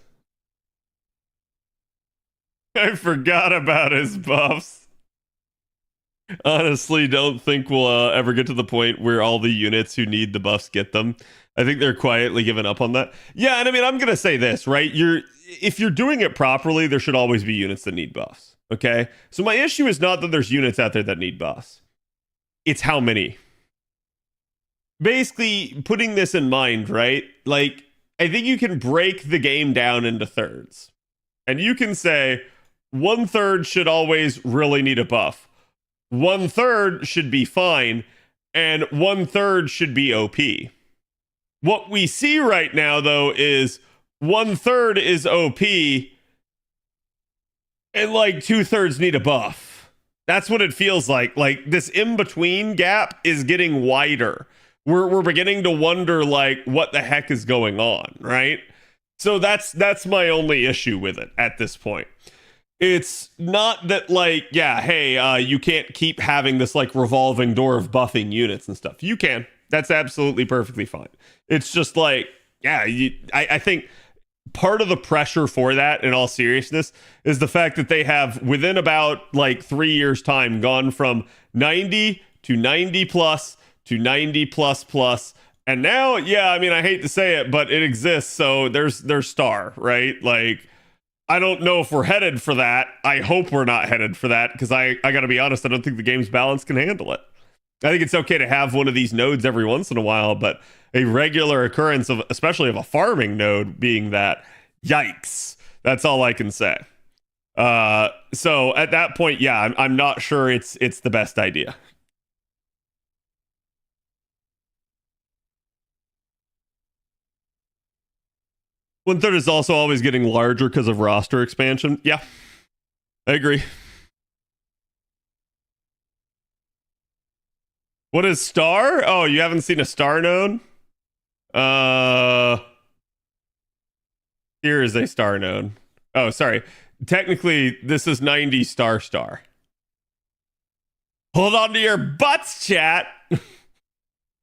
I forgot about his buffs. Honestly, don't think we'll ever get to the point where all the units who need the buffs get them. I think they're quietly giving up on that. Yeah, and I mean, I'm gonna say this, right? If you're doing it properly, there should always be units that need buffs. Okay, so my issue is not that there's units out there that need buffs; it's how many. Basically, putting this in mind, right? Like, I think you can break the game down into thirds, and you can say 1/3 should always really need a buff. 1/3 should be fine, and 1/3 should be OP. What we see right now, though, is 1/3 is OP, and like 2/3 need a buff. That's what it feels like. Like this in between gap is getting wider. We're beginning to wonder like what the heck is going on, right? So that's my only issue with it at this point. It's not that like, yeah, hey, you can't keep having this like revolving door of buffing units and stuff. You can. That's absolutely perfectly fine. It's just like, yeah, I think part of the pressure for that, in all seriousness, is the fact that they have within about like 3 years' time gone from 90 to 90 plus to 90 plus plus. And now, yeah, I mean, I hate to say it, but it exists. So there's star, right? Like, I don't know if we're headed for that. I hope we're not headed for that because I got to be honest, I don't think the game's balance can handle it. I think it's okay to have one of these nodes every once in a while, but a regular occurrence of, especially of a farming node being that, yikes. That's all I can say. So at that point, yeah, I'm not sure it's the best idea. One third is also always getting larger because of roster expansion. Yeah, I agree. What is star? Oh, you haven't seen a star node? Here is a star node. Oh, sorry. Technically, this is 90 star star. Hold on to your butts, chat.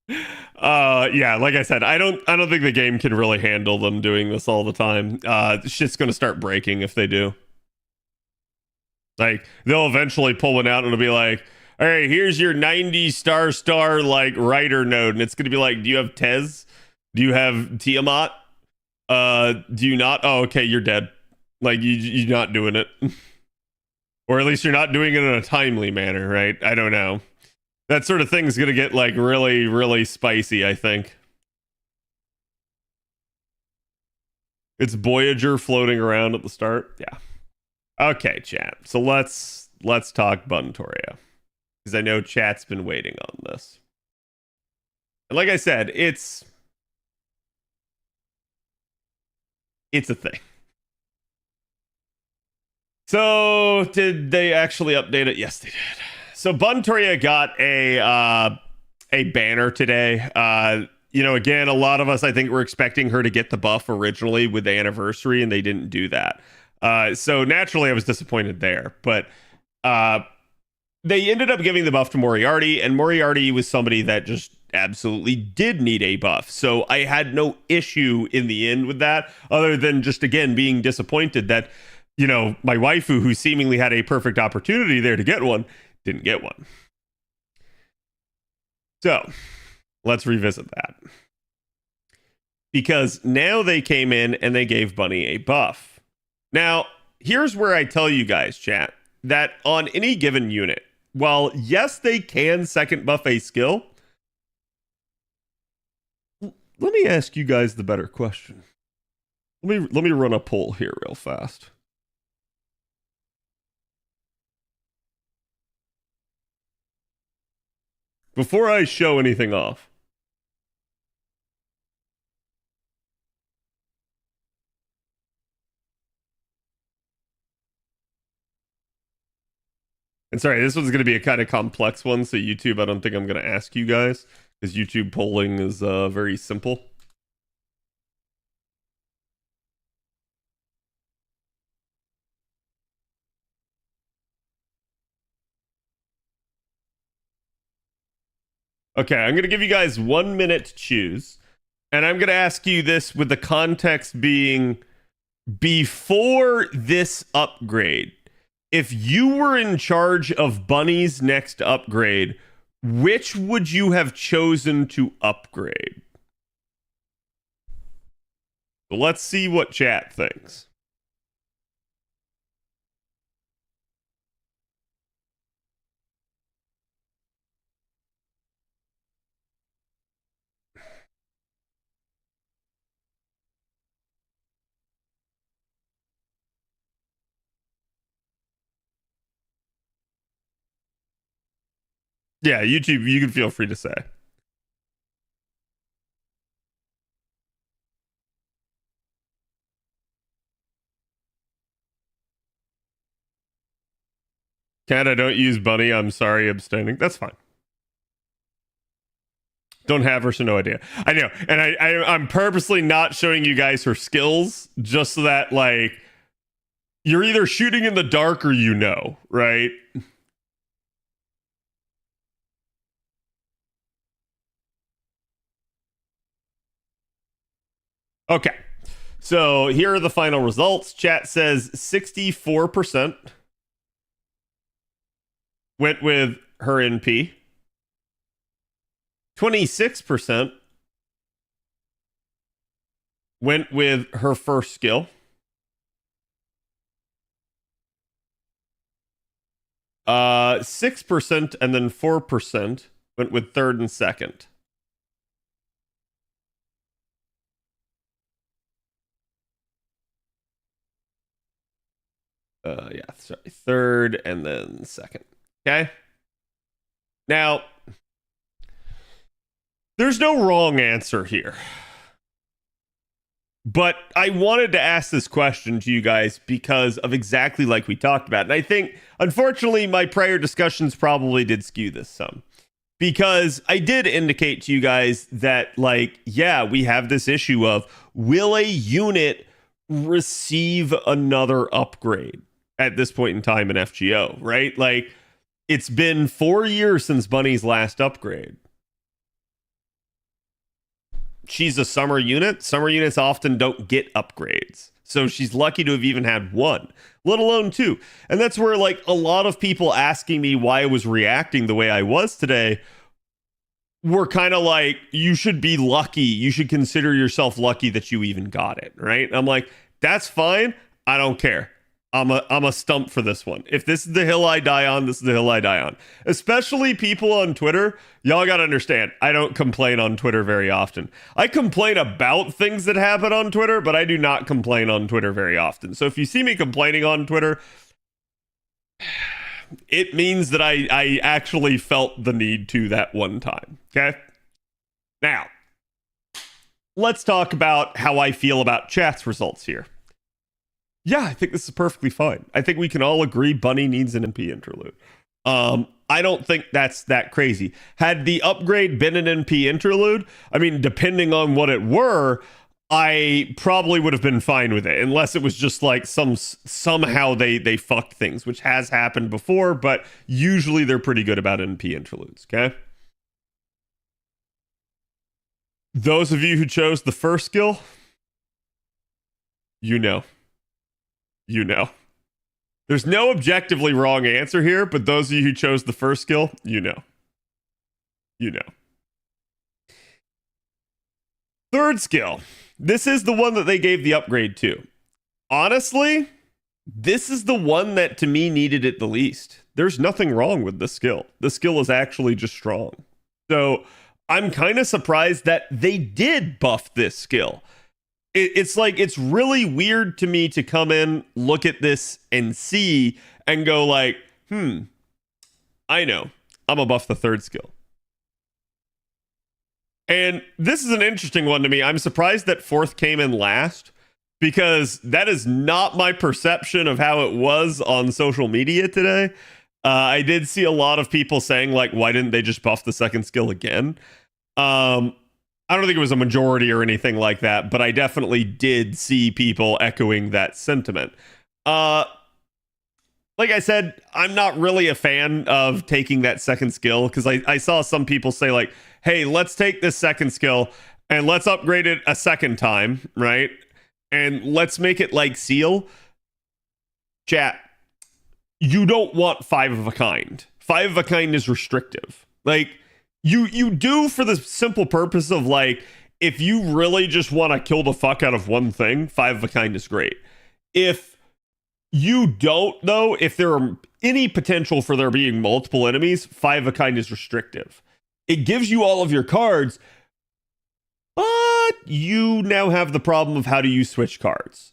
Yeah, like I said, I don't think the game can really handle them doing this all the time. Shit's gonna start breaking if they do. Like, they'll eventually pull one out and it'll be like, all right, here's your 90 star star like writer node, and it's gonna be like, do you have Tez? Do you have Tiamat? Do you not? Oh, okay, you're dead. Like you're not doing it, or at least you're not doing it in a timely manner, right? I don't know. That sort of thing's gonna get like really, really spicy. I think it's Voyager floating around at the start. Yeah. Okay, chat. So let's talk Buntoria because I know chat's been waiting on this. And like I said, it's a thing. So did they actually update it? Yes, they did. So Buntoria got a banner today. Again, a lot of us I think were expecting her to get the buff originally with the anniversary, and they didn't do that. So naturally, I was disappointed there. But they ended up giving the buff to Moriarty, and Moriarty was somebody that just absolutely did need a buff. So I had no issue in the end with that, other than just again being disappointed that my waifu, who seemingly had a perfect opportunity there to get one, didn't get one. So let's revisit that. Because now they came in and they gave Bunny a buff. Now, here's where I tell you guys, chat, that on any given unit, while yes, they can second buff a skill, let me ask you guys the better question. Let me run a poll here real fast. Before I show anything off. And sorry, this one's going to be a kind of complex one, so YouTube, I don't think I'm going to ask you guys, because YouTube polling is very simple. Okay, I'm going to give you guys 1 minute to choose. And I'm going to ask you this with the context being before this upgrade. If you were in charge of Bunny's next upgrade, which would you have chosen to upgrade? So let's see what chat thinks. Yeah, YouTube, you can feel free to say. Cat, I don't use Bunny. I'm sorry, abstaining. That's fine. Don't have her, so no idea. I know, and I'm purposely not showing you guys her skills just so that like you're either shooting in the dark or you know, right? Okay, so here are the final results. Chat says 64% went with her NP. 26% went with her first skill. 6% and then 4% went with third and second. Yeah, sorry, third and then second. Okay. Now, there's no wrong answer here. But I wanted to ask this question to you guys because of exactly like we talked about. And I think, unfortunately, my prior discussions probably did skew this some. Because I did indicate to you guys that, like, yeah, we have this issue of will a unit receive another upgrade at this point in time in FGO, right? Like, it's been 4 years since Bunny's last upgrade. She's a summer unit. Summer units often don't get upgrades. So she's lucky to have even had one, let alone two. And that's where, like, a lot of people asking me why I was reacting the way I was today were kind of like, you should be lucky. You should consider yourself lucky that you even got it, right? I'm like, that's fine. I don't care. I'm a stump for this one. If this is the hill I die on, this is the hill I die on. Especially people on Twitter. Y'all got to understand, I don't complain on Twitter very often. I complain about things that happen on Twitter, but I do not complain on Twitter very often. So if you see me complaining on Twitter, it means that I actually felt the need to that one time. Okay? Now, let's talk about how I feel about chat's results here. Yeah, I think this is perfectly fine. I think we can all agree Bunny needs an NP interlude. I don't think that's that crazy. Had the upgrade been an NP interlude, I mean, depending on what it were, I probably would have been fine with it, unless it was just like somehow they fucked things, which has happened before, but usually they're pretty good about NP interludes, okay? Those of you who chose the first skill, you know. You know. There's no objectively wrong answer here, but those of you who chose the first skill, you know. You know. Third skill. This is the one that they gave the upgrade to. Honestly, this is the one that to me needed it the least. There's nothing wrong with the skill. The skill is actually just strong. So I'm kind of surprised that they did buff this skill. It's like, it's really weird to me to come in, look at this and see and go like, I know, I'm gonna buff the third skill. And this is an interesting one to me. I'm surprised that fourth came in last because that is not my perception of how it was on social media today. I did see a lot of people saying like, why didn't they just buff the second skill again? I don't think it was a majority or anything like that, but I definitely did see people echoing that sentiment. like I said, I'm not really a fan of taking that second skill because I saw some people say, like, hey, let's take this second skill and let's upgrade it a second time, right? And let's make it like Seal. Chat, you don't want five of a kind. Five of a kind is restrictive. Like, you do for the simple purpose of, like, if you really just want to kill the fuck out of one thing, five of a kind is great. If you don't, though, if there are any potential for there being multiple enemies, five of a kind is restrictive. It gives you all of your cards, but you now have the problem of how do you switch cards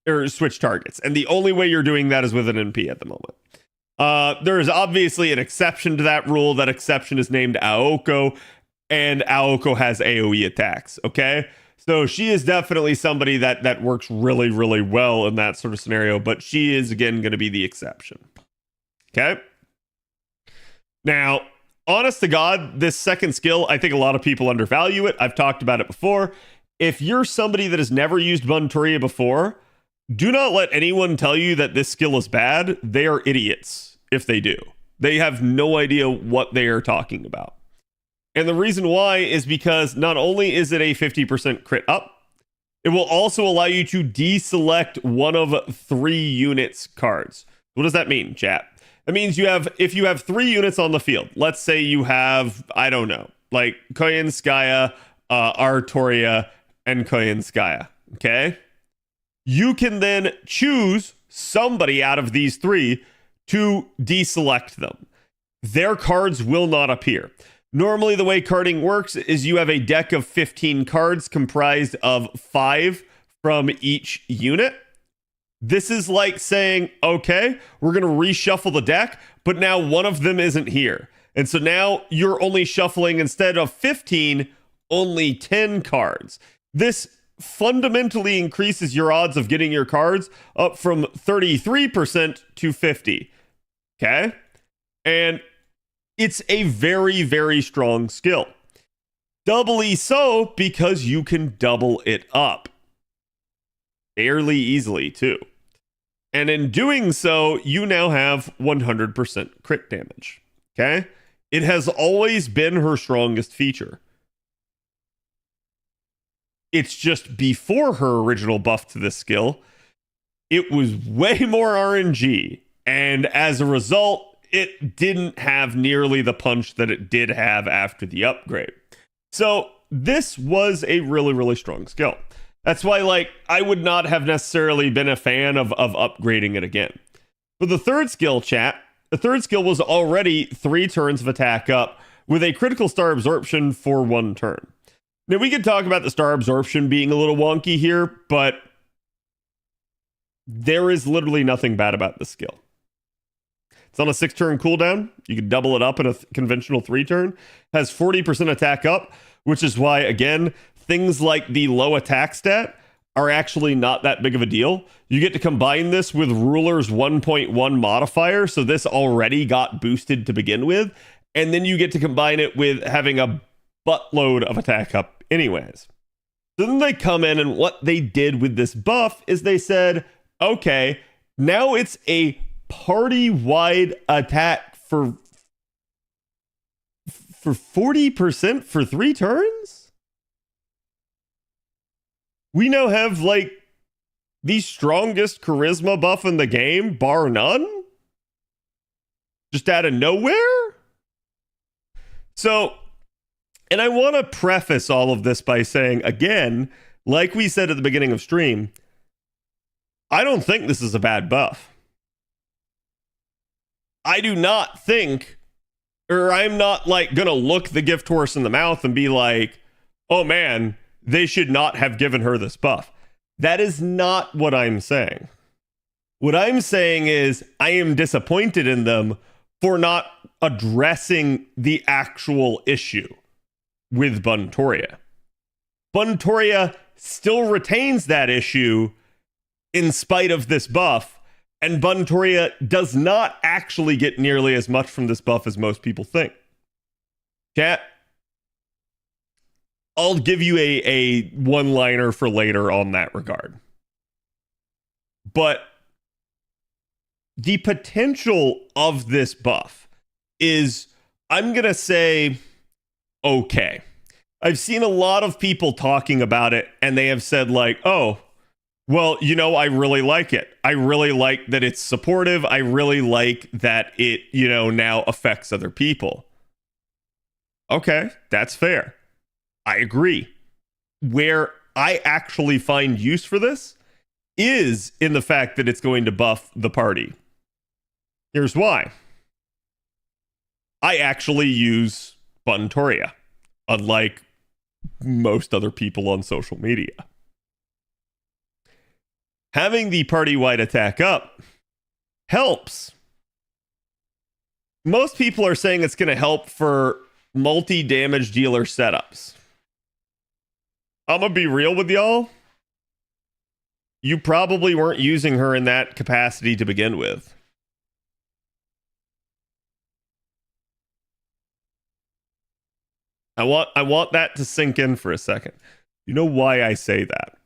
or switch targets. And the only way you're doing that is with an NP at the moment. There is obviously an exception to that rule. That exception is named Aoko, and Aoko has AoE attacks, okay? So she is definitely somebody that works really, really well in that sort of scenario, but she is, again, going to be the exception. Okay? Now, honest to God, this second skill, I think a lot of people undervalue it. I've talked about it before. If you're somebody that has never used Bunturia before, do not let anyone tell you that this skill is bad. They are idiots if they do. They have no idea what they are talking about. And the reason why is because not only is it a 50% crit up, it will also allow you to deselect one of 3 units cards. What does that mean, chat? That means if you have 3 units on the field, let's say you have, I don't know, like Koyenskaya, Artoria, and Koyenskaya, okay? You can then choose somebody out of these 3 to deselect them. Their cards will not appear. Normally, the way carding works is you have a deck of 15 cards comprised of 5 from each unit. This is like saying, okay, we're going to reshuffle the deck, but now one of them isn't here. And so now you're only shuffling, instead of 15, only 10 cards. This fundamentally increases your odds of getting your cards up from 33% to 50. Okay? And it's a very, very strong skill. Doubly so because you can double it up fairly easily too. And in doing so, you now have 100% crit damage. Okay? It has always been her strongest feature. It's just before her original buff to this skill, it was way more RNG. And as a result, it didn't have nearly the punch that it did have after the upgrade. So this was a really, really strong skill. That's why, like, I would not have necessarily been a fan of upgrading it again. For the third skill, chat, the third skill was already 3 turns of attack up with a critical star absorption for 1 turn. Now, we could talk about the star absorption being a little wonky here, but there is literally nothing bad about this skill. It's on a 6-turn cooldown. You can double it up in a conventional 3-turn. Has 40% attack up, which is why, again, things like the low attack stat are actually not that big of a deal. You get to combine this with Ruler's 1.1 modifier, so this already got boosted to begin with, and then you get to combine it with having a buttload of attack up anyways. So then they come in, and what they did with this buff is they said, okay, now it's a party-wide attack for 40% for 3 turns? We now have, like, the strongest charisma buff in the game, bar none? Just out of nowhere? So, and I want to preface all of this by saying, again, like we said at the beginning of stream, I don't think this is a bad buff. I do not think, or I'm not, like, gonna look the gift horse in the mouth and be like, oh man, they should not have given her this buff. That is not what I'm saying. What I'm saying is I am disappointed in them for not addressing the actual issue with Bunturia. Bunturia still retains that issue in spite of this buff, and Bunturia does not actually get nearly as much from this buff as most people think. Chat, I'll give you a one-liner for later on that regard. But the potential of this buff is, I'm going to say, okay. I've seen a lot of people talking about it, and they have said, like, oh, well, I really like it. I really like that it's supportive. I really like that it, now affects other people. Okay, that's fair. I agree. Where I actually find use for this is in the fact that it's going to buff the party. Here's why. I actually use Button Toria, unlike most other people on social media. Having the party-wide attack up helps. Most people are saying it's going to help for multi-damage dealer setups. I'm going to be real with y'all. You probably weren't using her in that capacity to begin with. I want that to sink in for a second. You know why I say that?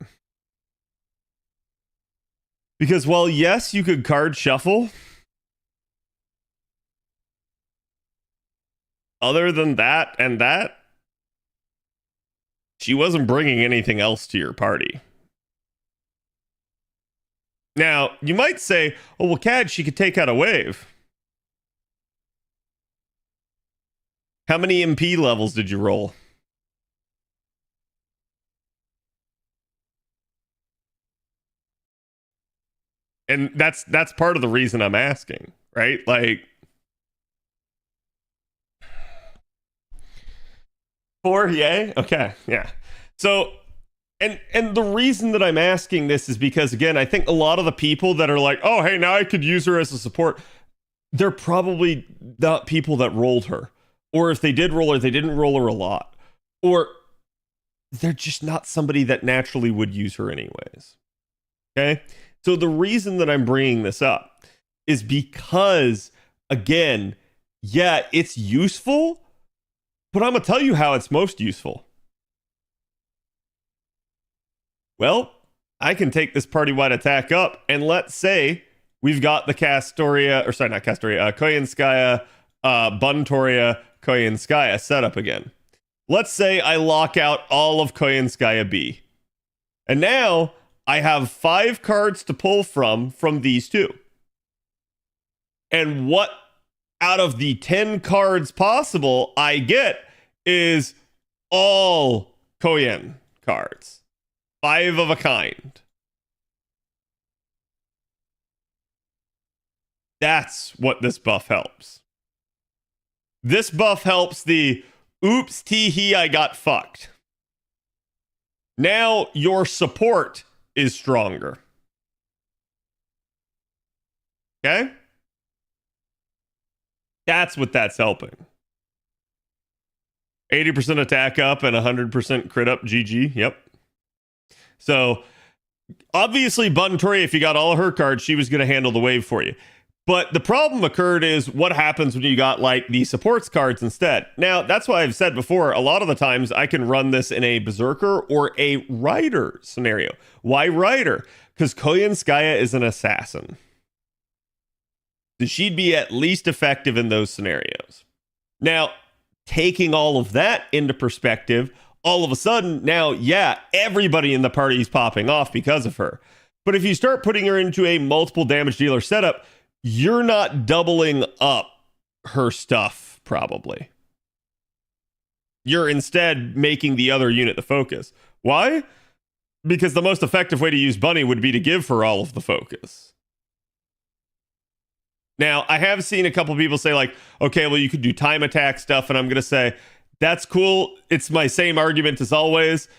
Because while yes, you could card shuffle, other than that and that, she wasn't bringing anything else to your party. Now, you might say, oh, well, Cad, she could take out a wave. How many MP levels did you roll? And that's part of the reason I'm asking, right? Like, 4, yay? Okay, yeah. So, and the reason that I'm asking this is because, again, I think a lot of the people that are like, oh, hey, now I could use her as a support, they're probably not people that rolled her. Or if they did roll her, they didn't roll her a lot. Or they're just not somebody that naturally would use her anyways. Okay? So the reason that I'm bringing this up is because, again, yeah, it's useful, but I'm going to tell you how it's most useful. Well, I can take this party-wide attack up, and let's say we've got the Koyanskaya, Buntoria, Koyanskaya set up again. Let's say I lock out all of Koyanskaya B. And now I have 5 cards to pull from these two. And what out of the 10 cards possible I get is all Koyan cards. 5 of a kind. That's what this buff helps. This buff helps the oops, tee-hee, I got fucked. Now your support is stronger. Okay? That's what that's helping. 80% attack up and 100% crit up, GG. Yep. So, obviously, Button Toria, if you got all of her cards, she was going to handle the wave for you. But the problem occurred is what happens when you got like the supports cards instead. Now, that's why I've said before, a lot of the times I can run this in a Berserker or a Rider scenario. Why Rider? Because Koyanskaya is an assassin. So she'd be at least effective in those scenarios. Now, taking all of that into perspective, all of a sudden, now, yeah, everybody in the party is popping off because of her. But if you start putting her into a multiple damage dealer setup, you're not doubling up her stuff, probably. You're instead making the other unit the focus. Why? Because the most effective way to use Bunny would be to give her all of the focus. Now, I have seen a couple people say like, okay, well, you could do time attack stuff, and I'm going to say, that's cool. It's my same argument as always.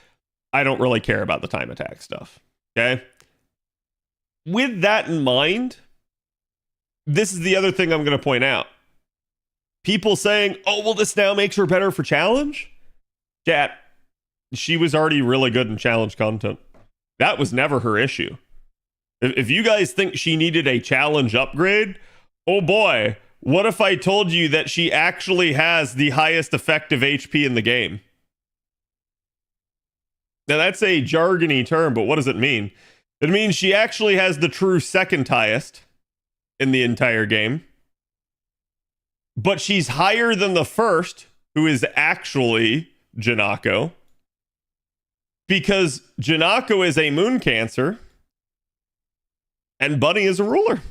I don't really care about the time attack stuff. Okay? With that in mind, this is the other thing I'm going to point out. People saying, oh, well, this now makes her better for challenge? Chat, she was already really good in challenge content. That was never her issue. If you guys think she needed a challenge upgrade, oh boy, what if I told you that she actually has the highest effective HP in the game? Now, that's a jargony term, but what does it mean? It means she actually has the true second highest in the entire game. But she's higher than the first, who is actually Janako. Because Janako is a moon cancer and Bunny is a ruler.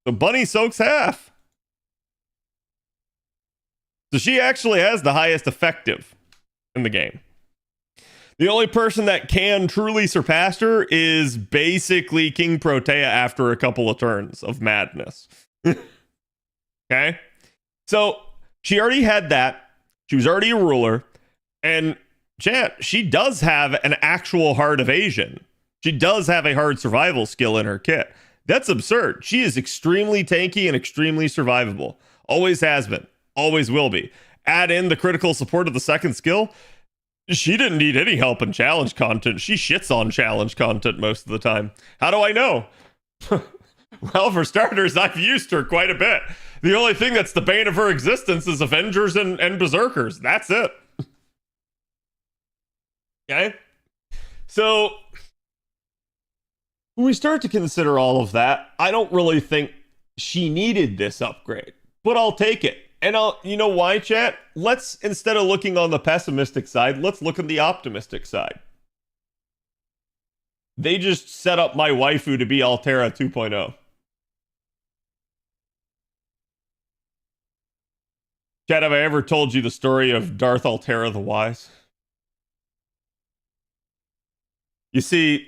So Bunny soaks half. So she actually has the highest effective in the game. The only person that can truly surpass her is basically King Protea after a couple of turns of madness. Okay? So she already had that. She was already a ruler. And chat, she does have an actual hard evasion. She does have a hard survival skill in her kit. That's absurd. She is extremely tanky and extremely survivable. Always has been. Always will be. Add in the critical support of the second skill. She didn't need any help in challenge content. She shits on challenge content most of the time. How do I know? Well, for starters, I've used her quite a bit. The only thing that's the bane of her existence is Avengers and Berserkers. That's it. Okay? So, when we start to consider all of that, I don't really think she needed this upgrade. But I'll take it. And you know why, chat? Let's, instead of looking on the pessimistic side, let's look on the optimistic side. They just set up my waifu to be Altera 2.0. Chat, have I ever told you the story of Darth Altera the Wise? You see,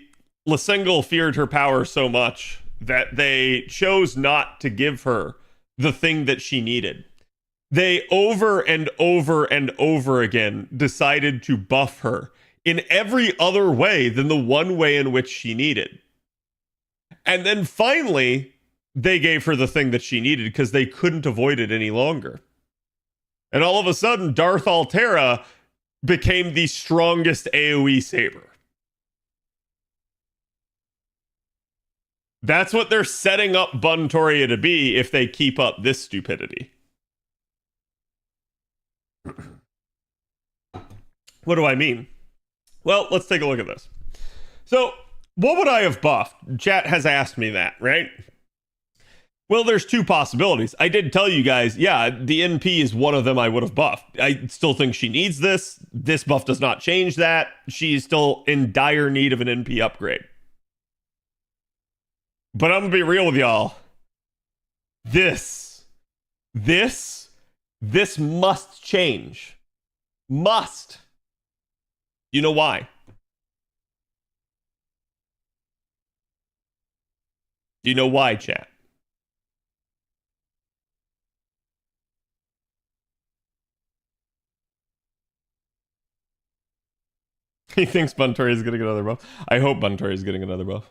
Lysingle feared her power so much that they chose not to give her the thing that she needed. They over and over and over again decided to buff her in every other way than the one way in which she needed. And then finally, they gave her the thing that she needed because they couldn't avoid it any longer. And all of a sudden, Darth Altera became the strongest AoE saber. That's what they're setting up Buntoria to be if they keep up this stupidity. What do I mean? Well, let's take a look at this. So, what would I have buffed? Chat has asked me that, right? Well, there's two possibilities. I did tell you guys, yeah, the NP is one of them I would have buffed. I still think she needs this. This buff does not change that. She's still in dire need of an NP upgrade. But I'm going to be real with y'all. This must change. Must. You know why? Do you know why, chat? He thinks Buntoria is getting another buff. I hope Buntoria is getting another buff.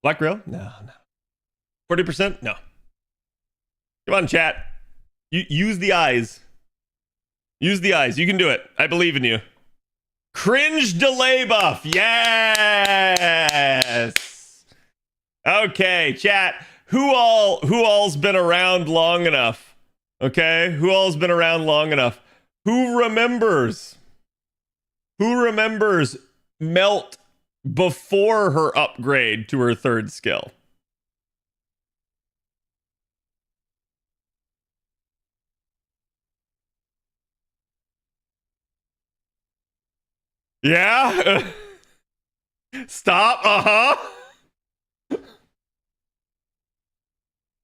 Black Rail? No. 40%? No. Come on, chat. Use the eyes. Use the eyes. You can do it. I believe in you. Cringe delay buff. Yes. Okay, chat. Who all's been around long enough? Okay? Who all's been around long enough? Who remembers? Who remembers Melt before her upgrade to her third skill? Yeah? Stop. Uh-huh.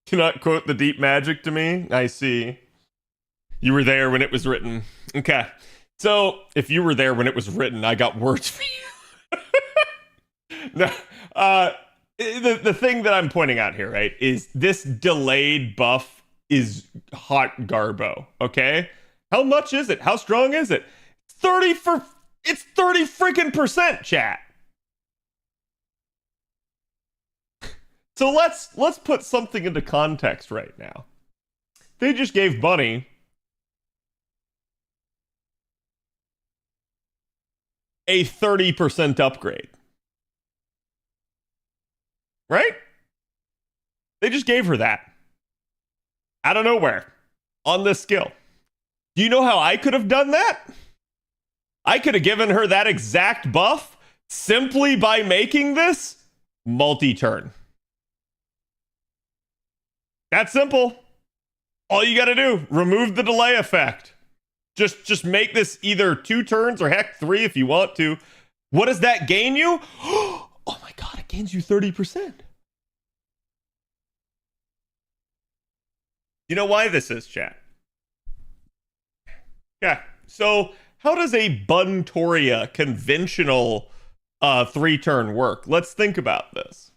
Cannot quote the deep magic to me. I see. You were there when it was written. Okay. So, if you were there when it was written, I got words for you. No, the thing that I'm pointing out here, right, is this delayed buff is hot garbo, okay? How much is it? How strong is it? It's 30 freaking percent, chat. So let's put something into context right now. They just gave Bunny a 30% upgrade. Right? They just gave her that. Out of nowhere. On this skill. Do you know how I could have done that? I could have given her that exact buff simply by making this multi-turn. That's simple. All you got to do, remove the delay effect. Just make this either 2 turns or heck 3 if you want to. What does that gain you? Oh my god, it gains you 30%. You know why this is, chat? Yeah. So how does a Buntoria conventional 3-turn work? Let's think about this.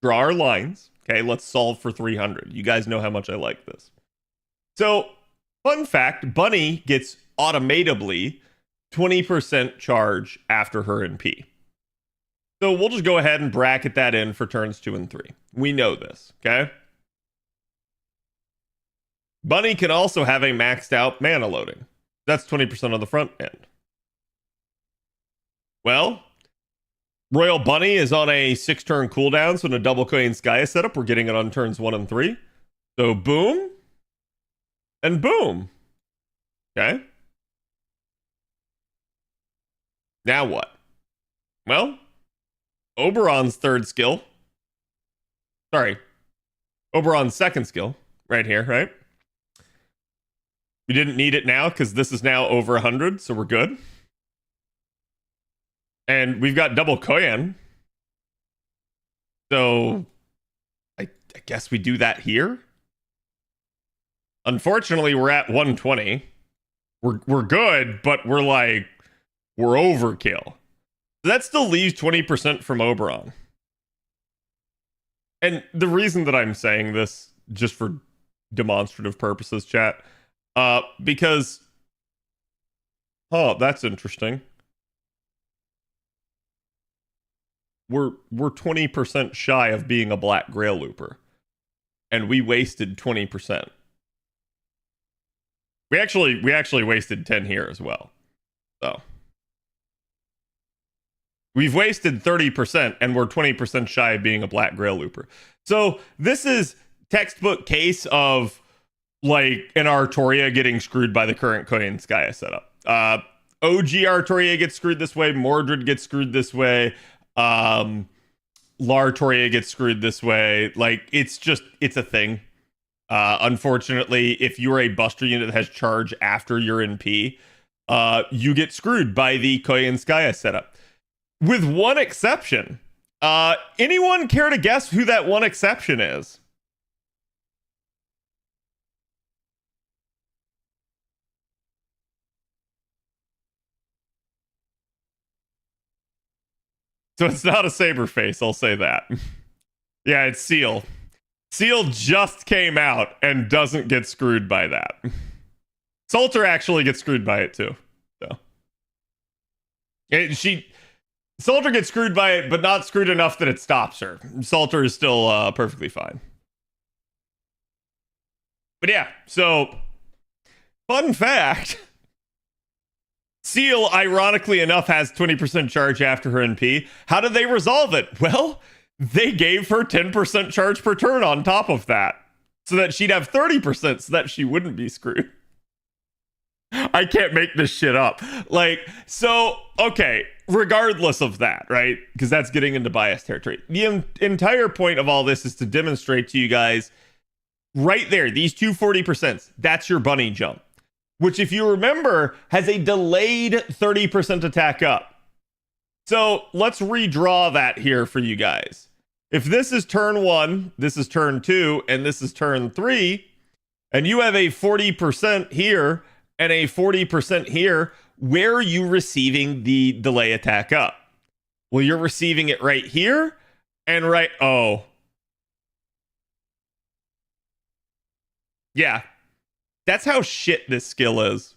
Draw our lines. Okay, let's solve for 300. You guys know how much I like this. So, fun fact, Bunny gets automatably 20% charge after her NP. So we'll just go ahead and bracket that in for turns 2 and 3. We know this, okay? Bunny can also have a maxed out mana loading. That's 20% on the front end. Well, Royal Bunny is on a 6-turn cooldown, so in a double Koyan Skya setup, we're getting it on turns 1 and 3. So boom, and boom. Okay. Now what? Well, Oberon's 3rd skill. Sorry. Oberon's 2nd skill. Right here, right? We didn't need it now because this is now over 100, so we're good. And we've got double Koyan. So I guess we do that here. Unfortunately, we're at 120. We're good, but we're overkill. So that still leaves 20% from Oberon. And the reason that I'm saying this, just for demonstrative purposes, chat, because that's interesting. We're 20% shy of being a Black Grail Looper, and we wasted 20%. We actually wasted 10 here as well. So we've wasted 30%, and we're 20% shy of being a Black Grail Looper. So this is textbook case of like an Artoria getting screwed by the current Koyan Skya setup. OG Artoria gets screwed this way. Mordred gets screwed this way. Lartoria gets screwed this way. Like, it's a thing. Unfortunately, if you're a buster unit that has charge after your NP, you get screwed by the Koyan Skya setup. With one exception. Anyone care to guess who that one exception is? So it's not a Saberface, I'll say that. Yeah, it's Seal. Seal just came out and doesn't get screwed by that. Salter actually gets screwed by it too. So Salter gets screwed by it, but not screwed enough that it stops her. Salter is still perfectly fine. But yeah, so fun fact. Seal, ironically enough, has 20% charge after her NP. How did they resolve it? Well, they gave her 10% charge per turn on top of that, so that she'd have 30% so that she wouldn't be screwed. I can't make this shit up. So, okay, regardless of that, right? Because that's getting into bias territory. The entire point of all this is to demonstrate to you guys, right there, these 240%, that's your bunny jump. Which, if you remember, has a delayed 30% attack up. So let's redraw that here for you guys. If this is turn 1, this is turn 2, and this is turn 3, and you have a 40% here and a 40% here, where are you receiving the delay attack up? Well, you're receiving it right here and right... Oh. Yeah. That's how shit this skill is.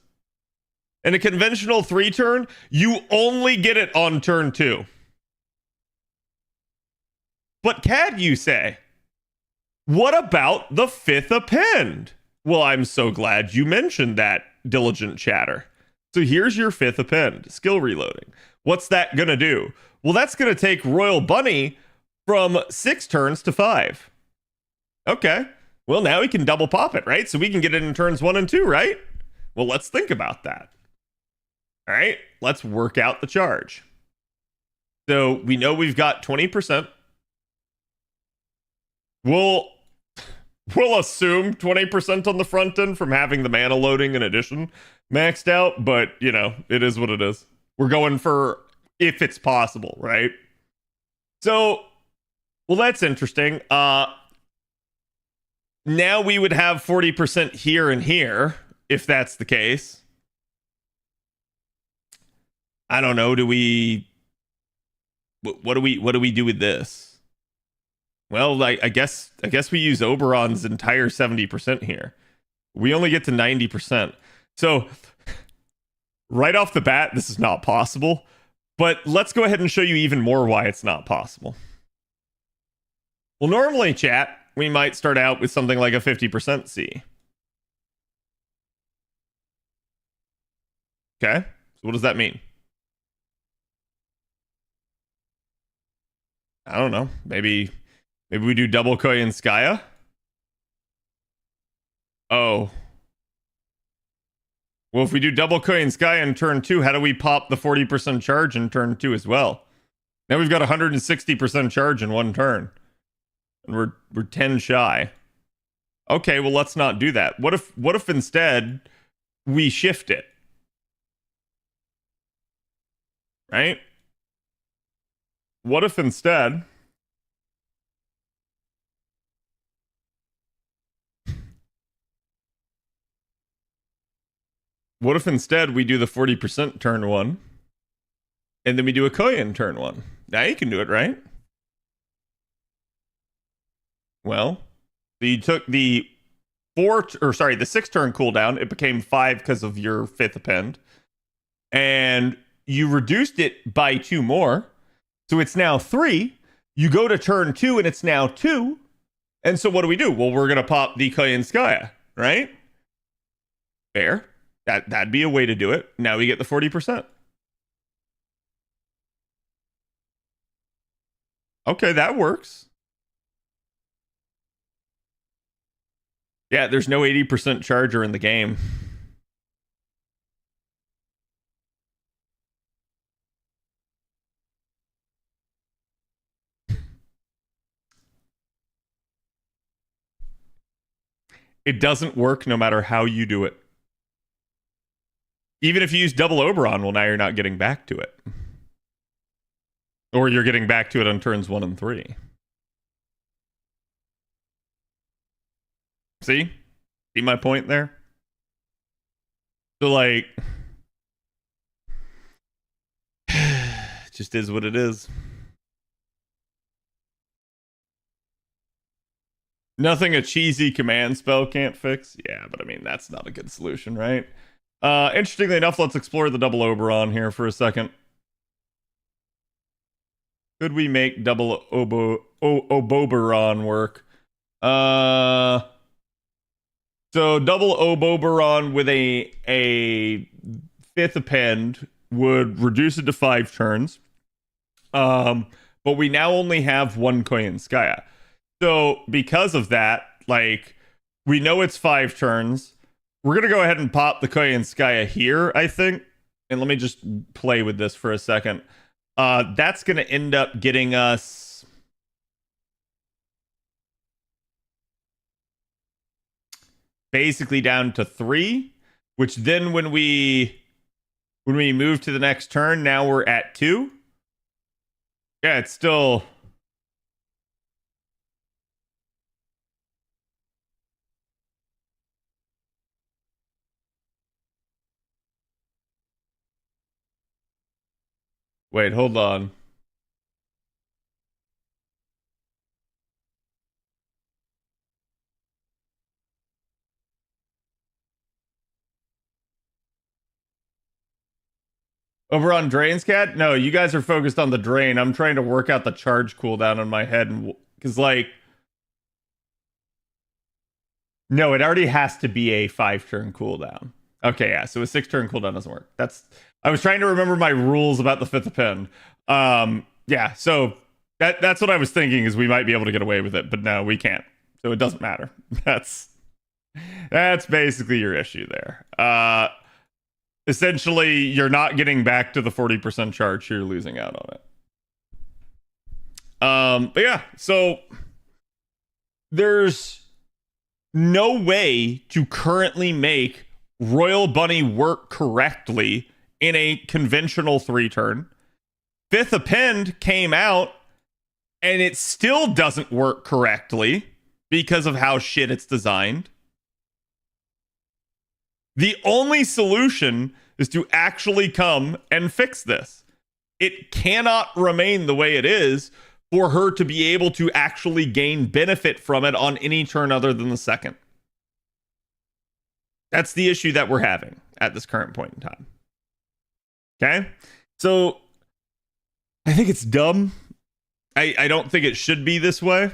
In a conventional 3-turn, you only get it on turn 2. But Cad, you say, what about the 5th append? Well, I'm so glad you mentioned that, diligent chatter. So here's your 5th append, skill reloading. What's that gonna do? Well, that's gonna take Royal Bunny from 6 turns to 5. Okay. Well, now we can double pop it, right? So we can get it in turns 1 and 2, right? Well, let's think about that. All right, let's work out the charge. So we know we've got 20%. Well, we'll assume 20% on the front end from having the mana loading in addition maxed out, but you know, it is what it is. We're going for if it's possible, right? So, well, that's interesting. Now we would have 40% here and here, if that's the case. I don't know. Do we what do we do with this? Well, like I guess we use Oberon's entire 70% here. We only get to 90%. So right off the bat, this is not possible. But let's go ahead and show you even more why it's not possible. Well, normally, chat, we might start out with something like a 50% C. Okay, so what does that mean? I don't know. Maybe we do double Koyan Skya? Oh. Well, if we do double Koyan Skya in turn 2, how do we pop the 40% charge in turn 2 as well? Now we've got 160% charge in one turn. And we're 10 shy. Okay, well let's not do that. What if instead we shift it? Right? What if instead we do the 40% turn 1 and then we do a Koyan turn 1? Now you can do it, right? Well, you took the 6 turn cooldown. It became 5 because of your 5th append. And you reduced it by 2 more. So it's now 3. You go to turn 2 and it's now 2. And so what do we do? Well, we're going to pop the Koyan Skya, right? Fair. That'd be a way to do it. Now we get the 40%. Okay, that works. Yeah, there's no 80% charger in the game. It doesn't work no matter how you do it. Even if you use double Oberon, well, now you're not getting back to it. Or you're getting back to it on turns 1 and 3. See? See my point there? So, like, it just is what it is. Nothing a cheesy command spell can't fix? Yeah, but I mean, that's not a good solution, right? Interestingly enough, let's explore the double Oberon here for a second. Could we make double Oboberon work? So double Oboberon with a 5th append would reduce it to 5 turns. But we now only have 1 Koyan Skya. So because of that, like, we know it's 5 turns. We're going to go ahead and pop the Koyan Skya here, I think. And let me just play with this for a second. That's going to end up getting us basically down to 3, which then when we move to the next turn, now we're at 2. Yeah, it's still... Wait, hold on. Over on Drain's Cat? No, you guys are focused on the Drain. I'm trying to work out the charge cooldown in my head. Because, like... No, it already has to be a 5-turn cooldown. Okay, yeah, so a 6-turn cooldown doesn't work. I was trying to remember my rules about the 5th append. Yeah, so that's what I was thinking, is we might be able to get away with it, but no, we can't. So it doesn't matter. That's basically your issue there. Essentially, you're not getting back to the 40% charge, you're losing out on it. But yeah, so there's no way to currently make Royal Bunny work correctly in a conventional 3-turn. Fifth Append came out and it still doesn't work correctly because of how shit it's designed. The only solution is to actually come and fix this. It cannot remain the way it is for her to be able to actually gain benefit from it on any turn other than the second. That's the issue that we're having at this current point in time. Okay? So I think it's dumb. I don't think it should be this way.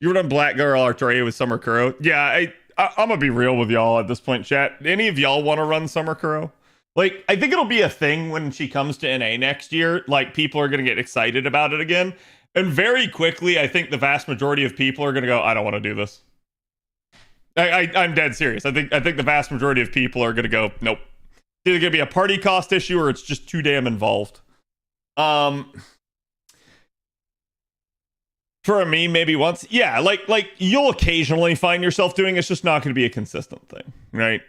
You run Black Girl Artoria with Summer Kuro? Yeah, I'm gonna be real with y'all at this point, chat. Any of y'all want to run Summer Kuro? Like, I think it'll be a thing when she comes to NA next year. Like, people are gonna get excited about it again. And very quickly, I think the vast majority of people are gonna go, I don't want to do this. I'm dead serious. I think the vast majority of people are gonna go, nope. It's either gonna be a party cost issue or it's just too damn involved. For me, maybe once. Yeah, like you'll occasionally find yourself doing it. It's just not going to be a consistent thing, right?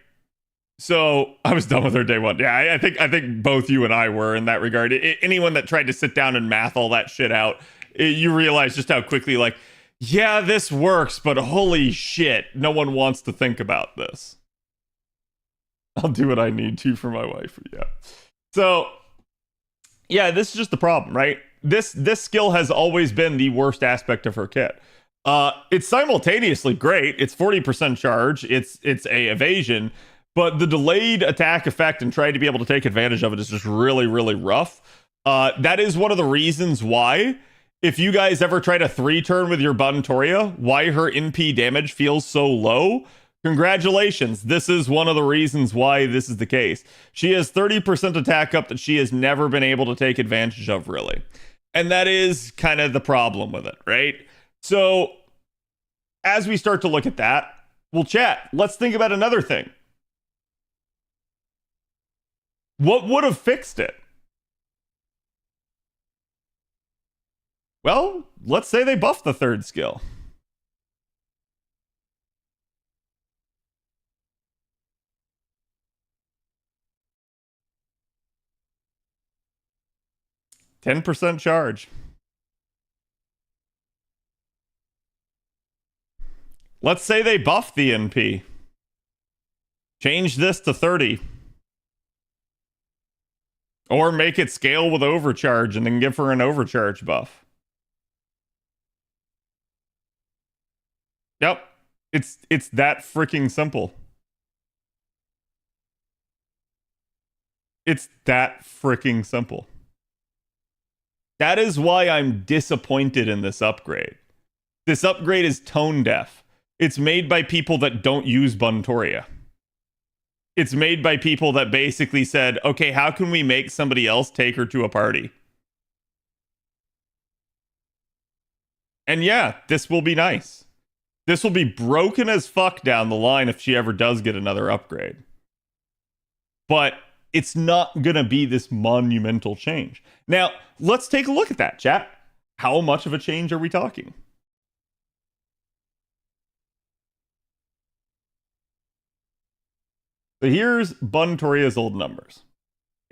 So I was done with her day one. Yeah, I think both you and I were in that regard. Anyone that tried to sit down and math all that shit out, you realize just how quickly, like, yeah, this works, but holy shit, no one wants to think about this. I'll do what I need to for my wife. Yeah. So, yeah, this is just the problem, right? This skill has always been the worst aspect of her kit. It's simultaneously great. It's 40% charge. It's a evasion, but the delayed attack effect and trying to be able to take advantage of it is just really, really rough. That is one of the reasons why, if you guys ever try to 3-turn with your Buntoria, why her NP damage feels so low. Congratulations. This is one of the reasons why this is the case. She has 30% attack up that she has never been able to take advantage of, really. And that is kind of the problem with it, right? So as we start to look at that, we'll chat. Let's think about another thing. What would have fixed it? Well, let's say they buffed the third skill. %10 charge. Let's say they buff the NP. Change this to 30. Or make it scale with overcharge and then give her an overcharge buff. Yep. It's that freaking simple. It's that freaking simple. That is why I'm disappointed in this upgrade. This upgrade is tone deaf. It's made by people that don't use Buntoria. It's made by people that basically said, okay, how can we make somebody else take her to a party? And yeah, this will be nice. This will be broken as fuck down the line if she ever does get another upgrade. But it's not going to be this monumental change. Now, let's take a look at that, chat. How much of a change are we talking? So here's Buntoria's old numbers.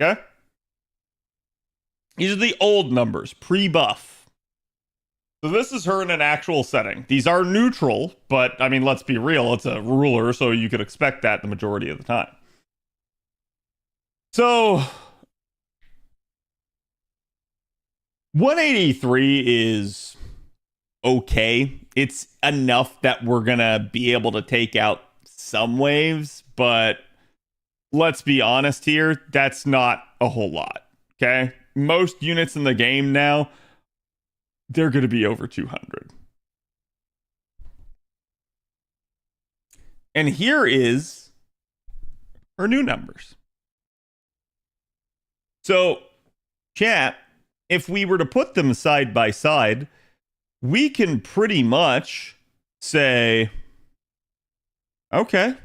Okay? These are the old numbers, pre-buff. So this is her in an actual setting. These are neutral, but I mean, let's be real. It's a ruler, so you could expect that the majority of the time. So 183 is okay. It's enough that we're gonna be able to take out some waves, but let's be honest here, that's not a whole lot. Okay? Most units in the game now, they're gonna be over 200. And here is her new numbers. So, chat, if we were to put them side by side, we can pretty much say, okay,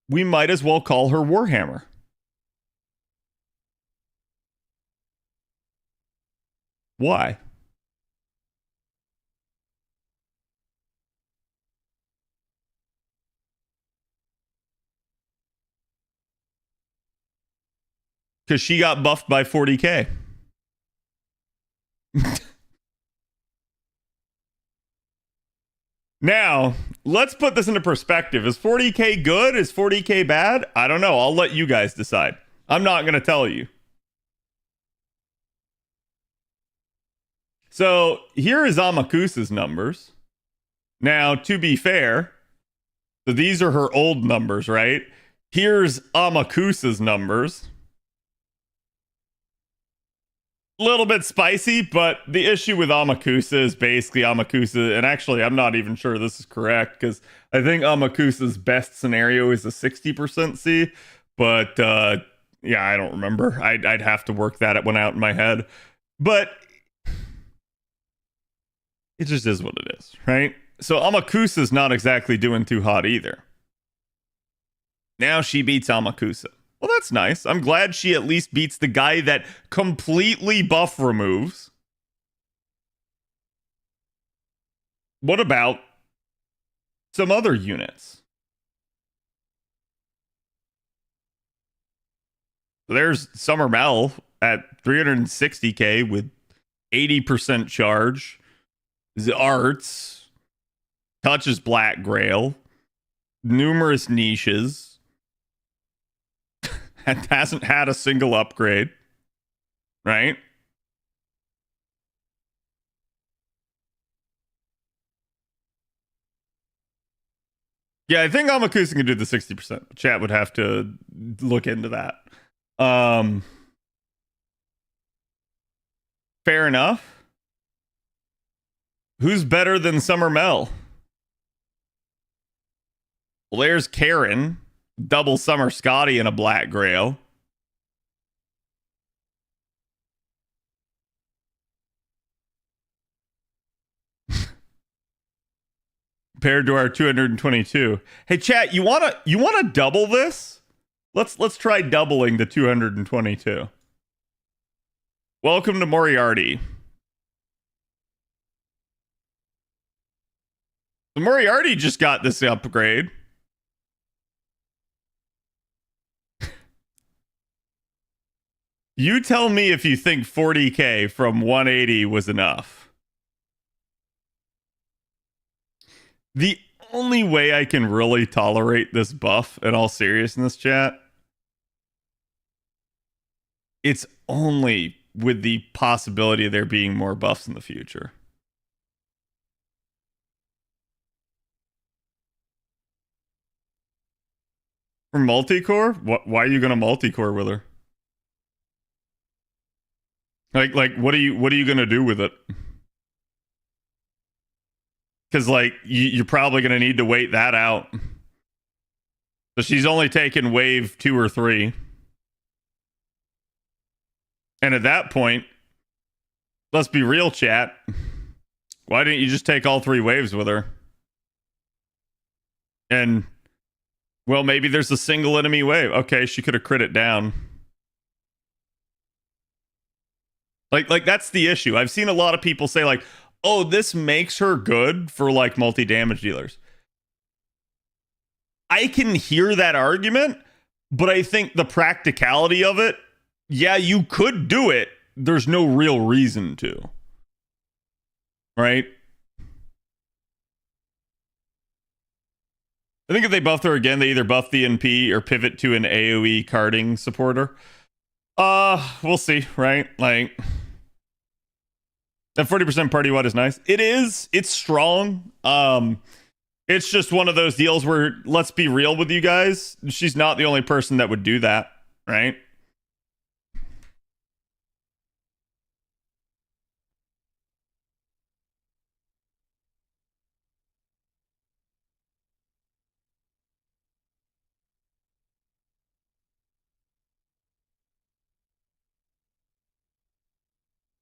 we might as well call her Warhammer. Why? because she got buffed by 40k. Now, let's put this into perspective. Is 40k good? Is 40k bad? I don't know. I'll let you guys decide. I'm not going to tell you. So here is Amakusa's numbers. Now, to be fair, so these are her old numbers, right? Here's Amakusa's numbers. A little bit spicy, but the issue with Amakusa is basically Amakusa, and actually, I'm not even sure this is correct because I think Amakusa's best scenario is a 60% C, but yeah, I don't remember. I'd have to work that one out in my head, but it just is what it is, right? So Amakusa's not exactly doing too hot either. Now she beats Amakusa. Well, that's nice. I'm glad she at least beats the guy that completely buff removes. What about some other units? There's Summer Mel at 360k with 80% charge. The arts touches Black Grail, numerous niches. And hasn't had a single upgrade, right? Yeah, I think Amakusa can do the 60%. Chat would have to look into that. Fair enough. Who's better than Summer Mel? Well, there's Karen, double Summer Scotty and a Black Grail. Compared to our 222. Hey chat, you wanna double this? Let's try doubling the 222. Welcome to Moriarty. So Moriarty just got this upgrade. You tell me if you think 40k from 180 was enough. The only way I can really tolerate this buff, in all seriousness, chat, it's only with the possibility of there being more buffs in the future. For multi-core? Why are you going to multi-core with her? Like what are you going to do with it? Because like you're probably going to need to wait that out. So she's only taken wave 2 or 3. And at that point, let's be real, chat. Why didn't you just take all 3 waves with her? And, well, maybe there's a single enemy wave. Okay, she could have crit it down. Like that's the issue. I've seen a lot of people say like, oh, this makes her good for like multi-damage dealers. I can hear that argument, but I think the practicality of it, yeah, you could do it. There's no real reason to. Right? I think if they buffed her again, they either buff the NP or pivot to an AoE carding supporter. We'll see, right? Like, that 40% party wide is nice. It is. It's strong. It's just one of those deals where, let's be real with you guys, she's not the only person that would do that, right?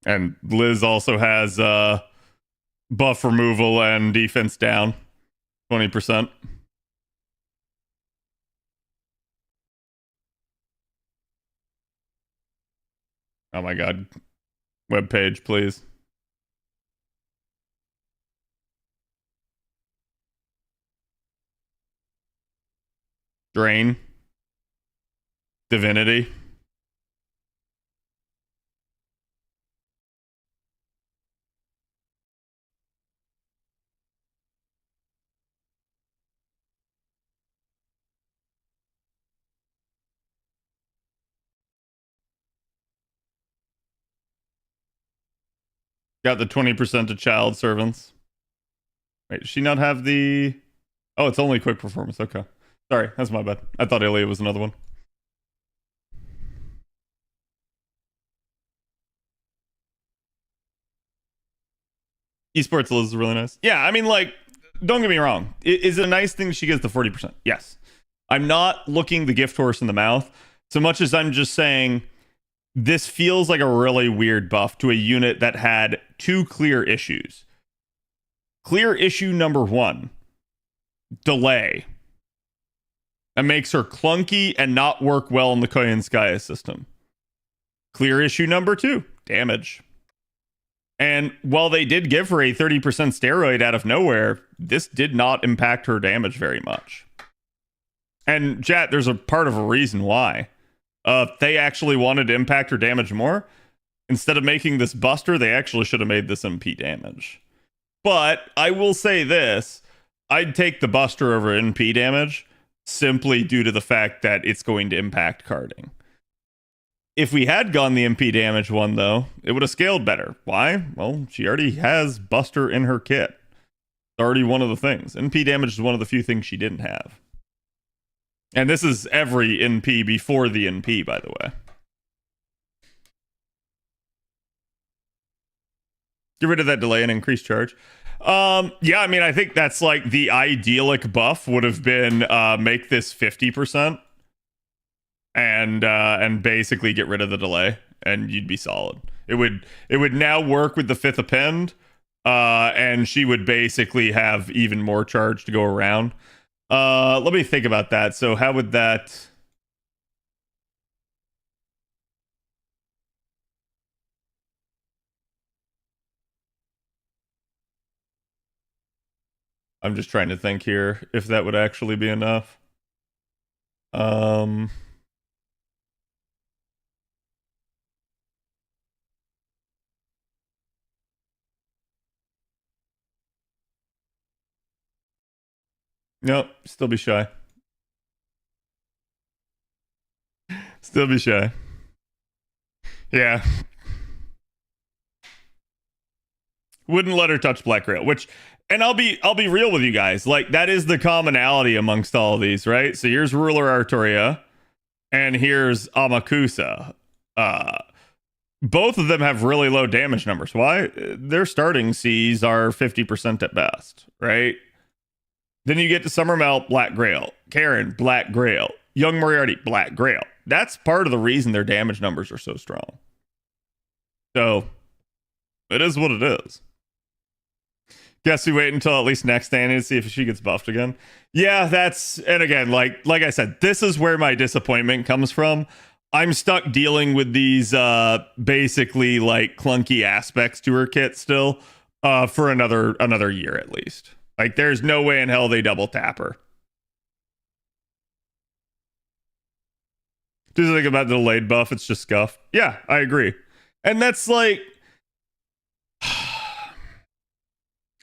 And Liz also has buff removal and defense down 20%. Oh my god. Web page, please. Drain. Divinity. Got the 20% to child servants. Wait, does she not have the... Oh, it's only quick performance. Okay. Sorry, that's my bad. I thought Ilya was another one. Esports Liz is really nice. Yeah, I mean, like, don't get me wrong. Is it a nice thing she gets the 40%? Yes. I'm not looking the gift horse in the mouth so much as I'm just saying this feels like a really weird buff to a unit that had two clear issues. Clear issue number one, delay. That makes her clunky and not work well in the Koyanskaya system. Clear issue number two, damage. And while they did give her a 30% steroid out of nowhere, this did not impact her damage very much. And chat, there's a part of a reason why. They actually wanted to impact her damage more. Instead of making this buster, they actually should have made this MP damage. But I will say this, I'd take the buster over NP damage simply due to the fact that it's going to impact carding. If we had gone the MP damage one, though, it would have scaled better. Why? Well, she already has buster in her kit. It's already one of the things. NP damage is one of the few things she didn't have. And this is every NP before the NP, by the way. Get rid of that delay and increase charge. Yeah, I mean, I think that's like the idyllic buff would have been make this 50% and basically get rid of the delay, and you'd be solid. It would now work with the fifth append, and she would basically have even more charge to go around. Let me think about that. So how would that... I'm just trying to think here if that would actually be enough. No, still be shy. Still be shy. Yeah. Wouldn't let her touch Black Grail, which... And I'll be real with you guys. Like, that is the commonality amongst all of these, right? So here's Ruler Arturia, and here's Amakusa. Both of them have really low damage numbers. Why? Their starting Cs are 50% at best, right? Then you get to Summer Melt, Black Grail. Karen, Black Grail. Young Moriarty, Black Grail. That's part of the reason their damage numbers are so strong. So, it is what it is. Guess we wait until at least next standing to see if she gets buffed again. Yeah, that's... And again, like I said, this is where my disappointment comes from. I'm stuck dealing with these basically like clunky aspects to her kit still for another year at least. Like, there's no way in hell they double tap her. Just think about the delayed buff, it's just scuffed. Yeah, I agree. And that's like...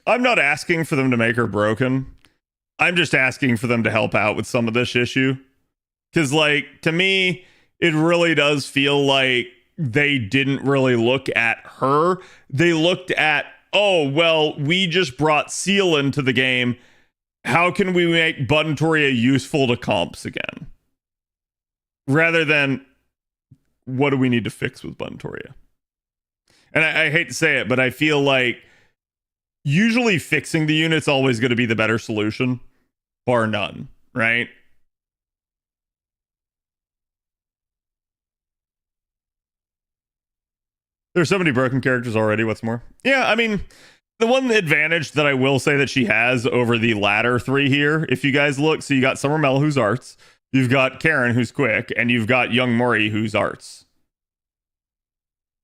I'm not asking for them to make her broken. I'm just asking for them to help out with some of this issue. Because, like, to me, it really does feel like they didn't really look at her. They looked at, oh, well, we just brought Seal into the game. How can we make Buntoria useful to comps again? Rather than, what do we need to fix with Buntoria? And I hate to say it, but I feel like usually fixing the unit's always going to be the better solution, bar none, right? There's so many broken characters already, what's more? Yeah, I mean, the one advantage that I will say that she has over the latter three here, if you guys look, so you got Summer Mel, who's arts, you've got Karen, who's quick, and you've got Young Mori, who's arts.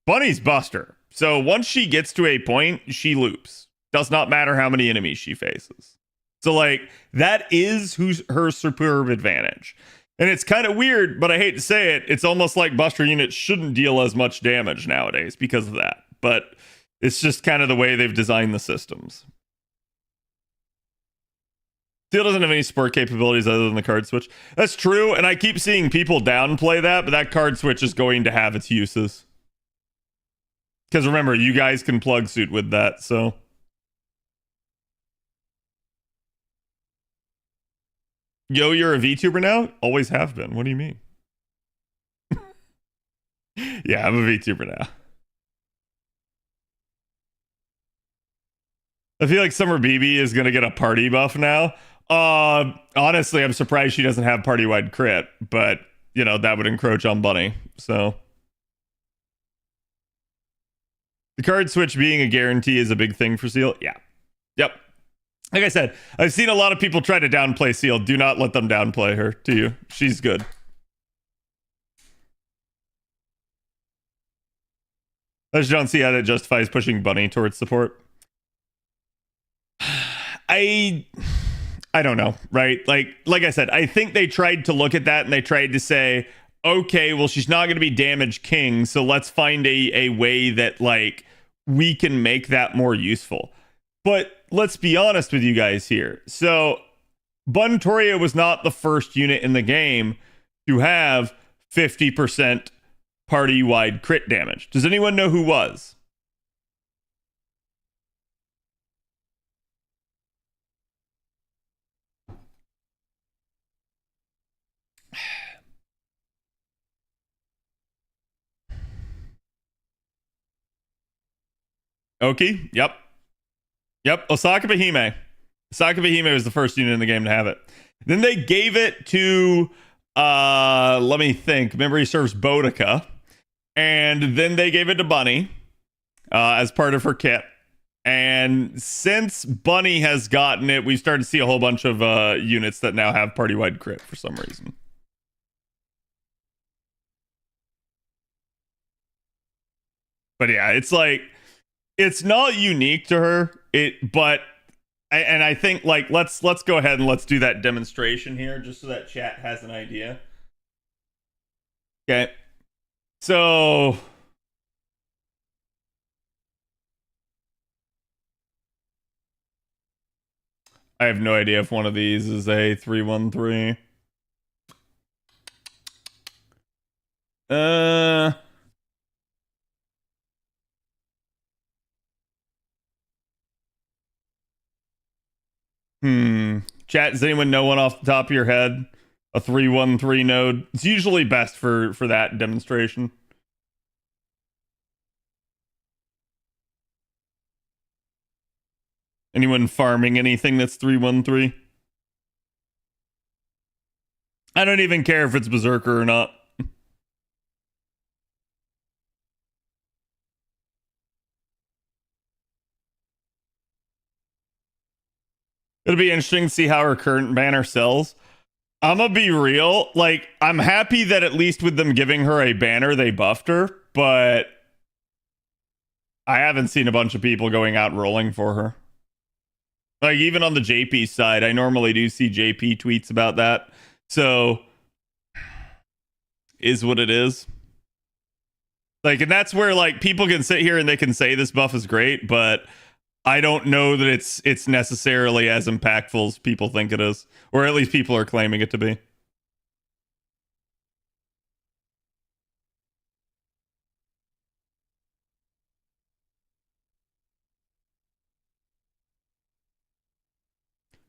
Bunny's Buster. So once she gets to a point, she loops. Does not matter how many enemies she faces. So, like, that is her superb advantage. And it's kind of weird, but I hate to say it, it's almost like Buster units shouldn't deal as much damage nowadays because of that. But it's just kind of the way they've designed the systems. Steel doesn't have any support capabilities other than the card switch. That's true, and I keep seeing people downplay that, but that card switch is going to have its uses. Because remember, you guys can plug suit with that, so. Yo, you're a VTuber now? Always have been. What do you mean? Yeah, I'm a VTuber now. I feel like Summer BB is gonna get a party buff now. Honestly, I'm surprised she doesn't have party wide crit, but you know that would encroach on Bunny. So the card switch being a guarantee is a big thing for Seal. Yeah. Yep. Like I said, I've seen a lot of people try to downplay Seal. Do not let them downplay her to you. She's good. I just don't see how that justifies pushing Bunny towards support. I don't know, right? Like I said, I think they tried to look at that and they tried to say, okay, well, she's not going to be damage king, so let's find a way that like we can make that more useful. But let's be honest with you guys here. So Buntoria was not the first unit in the game to have 50% party-wide crit damage. Does anyone know who was? Oki? Yep. Osaka Bahime. Osaka Bahime was the first unit in the game to have it. Then they gave it to let me think. Memory serves Boudica. And then they gave it to Bunny as part of her kit. And since Bunny has gotten it, we've started to see a whole bunch of units that now have party-wide crit for some reason. But yeah, it's like it's not unique to her. I think like let's go ahead and let's do that demonstration here just so that chat has an idea. Okay. So I have no idea if one of these is a 313. Chat, does anyone know one off the top of your head? A 313 node? It's usually best for that demonstration. Anyone farming anything that's 313? I don't even care if it's Berserker or not. It'll be interesting to see how her current banner sells. I'm gonna be real. Like, I'm happy that at least with them giving her a banner, they buffed her, but I haven't seen a bunch of people going out rolling for her. Like, even on the JP side, I normally do see JP tweets about that. So, is what it is. Like, and that's where, like, people can sit here and they can say this buff is great, but I don't know that it's necessarily as impactful as people think it is. Or at least people are claiming it to be.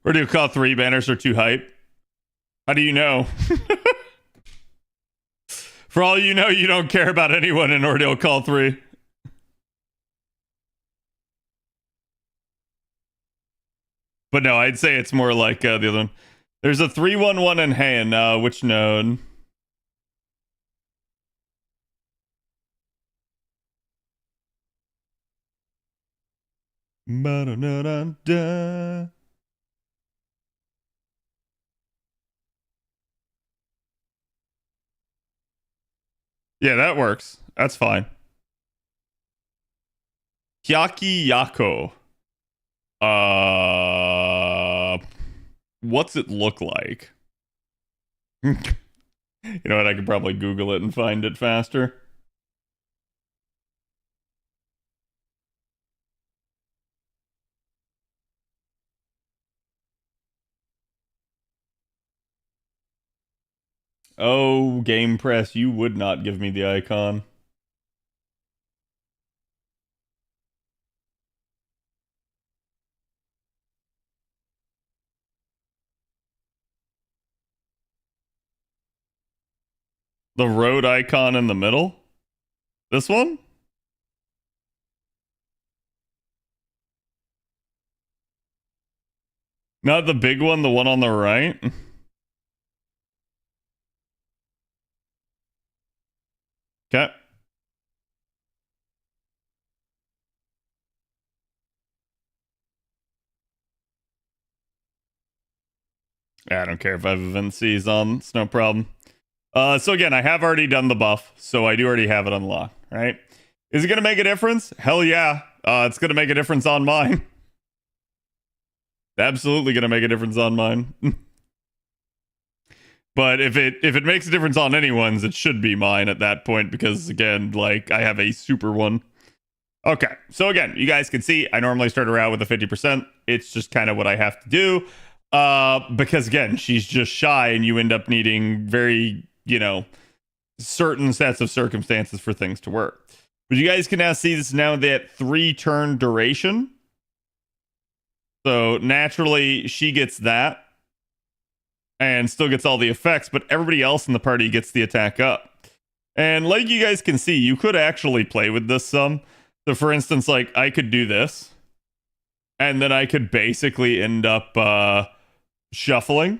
Or do you call 3 banners are too hype? How do you know? For all you know, you don't care about anyone in Ordeal Call 3. But no, I'd say it's more like the other one. There's a 311 in Heian. Which node? Ba-da-da-da-da. Yeah, that works. That's fine. Hyaki Yako. What's it look like? You know what? I could probably Google it and find it faster. Oh, Game Press, you would not give me the icon. The road icon in the middle? This one? Not the big one, the one on the right? Okay. I don't care if I have event C's on. It's no problem. So again, I have already done the buff, so I do already have it unlocked, right? Is it going to make a difference? Hell yeah. It's going to make a difference on mine. Absolutely going to make a difference on mine. But if it makes a difference on anyone's, it should be mine at that point because, again, like, I have a super one. Okay, so again, you guys can see I normally start her out with a 50%. It's just kind of what I have to do. Because, again, she's just shy and you end up needing very, certain sets of circumstances for things to work. But you guys can now see this now that 3-turn duration. So naturally, she gets that and still gets all the effects, but everybody else in the party gets the attack up. And like you guys can see, you could actually play with this some. So for instance, like I could do this and then I could basically end up shuffling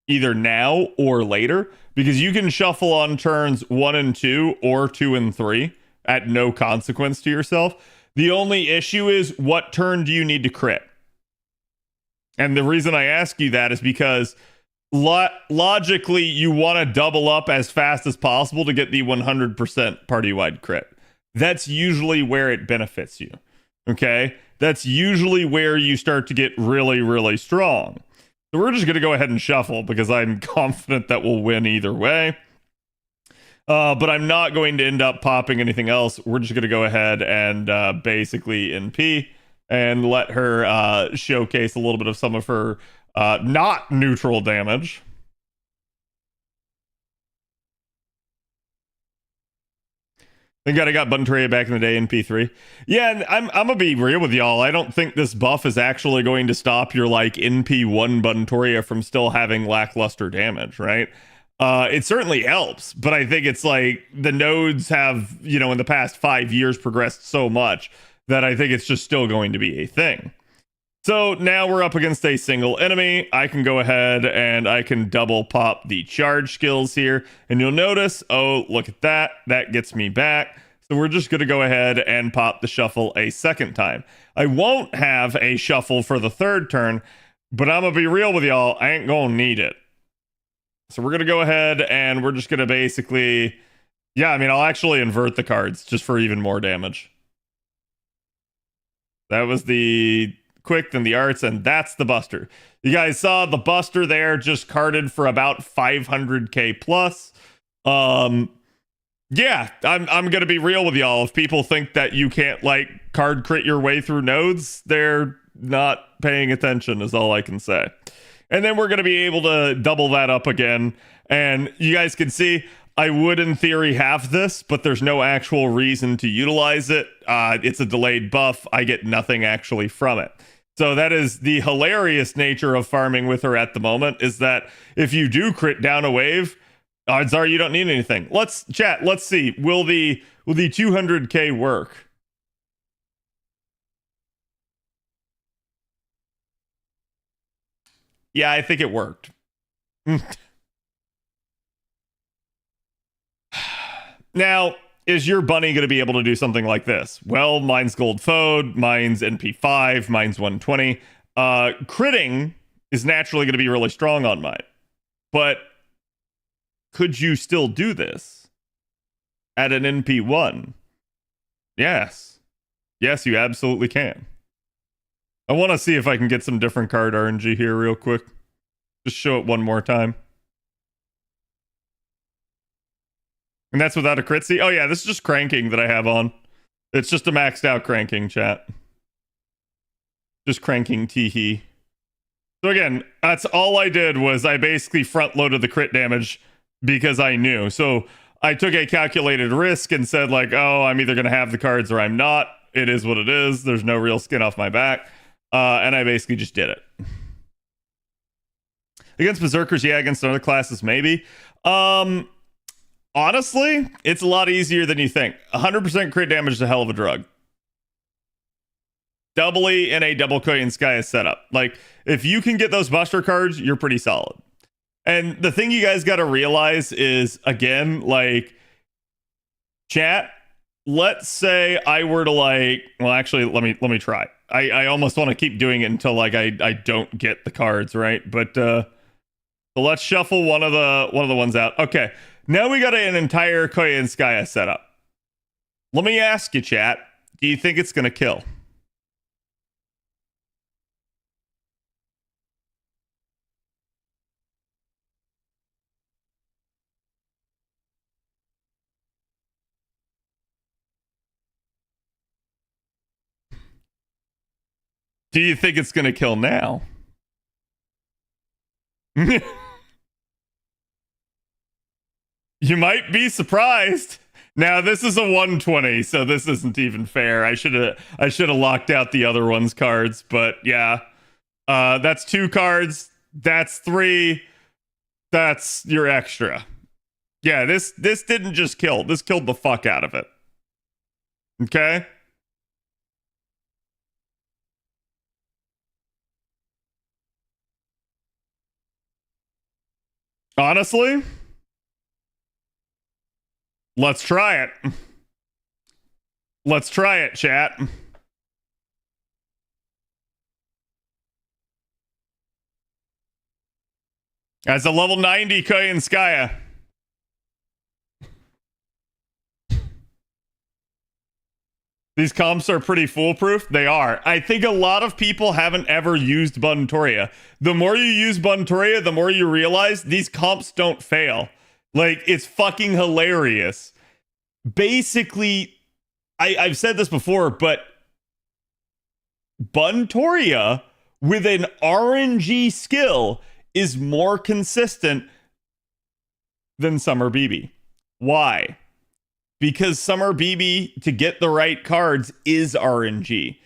either now or later, because you can shuffle on turns 1 and 2 or 2 and 3 at no consequence to yourself. The only issue is, what turn do you need to crit? And the reason I ask you that is because logically, you want to double up as fast as possible to get the 100% party-wide crit. That's usually where it benefits you. Okay? That's usually where you start to get really, really strong. So we're just going to go ahead and shuffle because I'm confident that we'll win either way. But I'm not going to end up popping anything else. We're just going to go ahead and basically NP and let her showcase a little bit of some of her not neutral damage. Thank God I got Button Terraria back in the day in P3. Yeah, and I'm gonna be real with y'all. I don't think this buff is actually going to stop your like NP1 Button Terraria from still having lackluster damage, right? It certainly helps, but I think it's like the nodes have, in the past 5 years progressed so much that I think it's just still going to be a thing. So now we're up against a single enemy. I can go ahead and I can double pop the charge skills here. And you'll notice, oh, look at that. That gets me back. So we're just going to go ahead and pop the shuffle a second time. I won't have a shuffle for the third turn, but I'm going to be real with y'all. I ain't going to need it. So we're going to go ahead and we're just going to basically... Yeah, I mean, I'll actually invert the cards just for even more damage. That was the... quick than the arts, and that's the buster. You guys saw the buster there just carded for about 500k plus. Yeah, I'm gonna be real with y'all. If people think that you can't like card crit your way through nodes, they're not paying attention is all I can say. And then we're gonna be able to double that up again, and you guys can see I would, in theory, have this, but there's no actual reason to utilize it. It's a delayed buff. I get nothing actually from it. So that is the hilarious nature of farming with her at the moment, is that if you do crit down a wave, odds are you don't need anything. Let's chat. Let's see. Will the 200k work? Yeah, I think it worked. Now, is your bunny going to be able to do something like this? Well, mine's gold fode, mine's NP5, mine's 120. Critting is naturally going to be really strong on mine. But could you still do this at an NP1? Yes. Yes, you absolutely can. I want to see if I can get some different card RNG here real quick. Just show it one more time. And that's without a crit C? Oh yeah, this is just cranking that I have on. It's just a maxed out cranking, chat. Just cranking teehee. So again, that's all I did was I basically front loaded the crit damage because I knew. So I took a calculated risk and said like, oh, I'm either going to have the cards or I'm not. It is what it is. There's no real skin off my back. And I basically just did it. Against Berserkers, yeah. Against other classes, maybe. Honestly, it's a lot easier than you think. 100% crit damage is a hell of a drug. Doubly in a double Koyan Sky setup. Like, if you can get those Buster cards, you're pretty solid. And the thing you guys got to realize is, again, like, chat, let's say I were to like, well, actually, let me try. I almost want to keep doing it until like I don't get the cards, right? But so let's shuffle one of the ones out. Okay, now we got an entire Koya and Skya setup. Let me ask you, chat, do you think it's gonna kill? Do you think it's gonna kill now? You might be surprised. Now this is a 120, so this isn't even fair. I should have locked out the other one's cards, but yeah. That's 2 cards. That's 3. That's your extra. Yeah, this didn't just kill. This killed the fuck out of it. Okay? Honestly, let's try it. Let's try it, chat. As a level 90 Koyan Skya. These comps are pretty foolproof. They are. I think a lot of people haven't ever used Buntoria. The more you use Buntoria, the more you realize these comps don't fail. Like, it's fucking hilarious. Basically, I've said this before, but Buntoria with an RNG skill is more consistent than Summer BB. Why? Because Summer BB, to get the right cards, is RNG.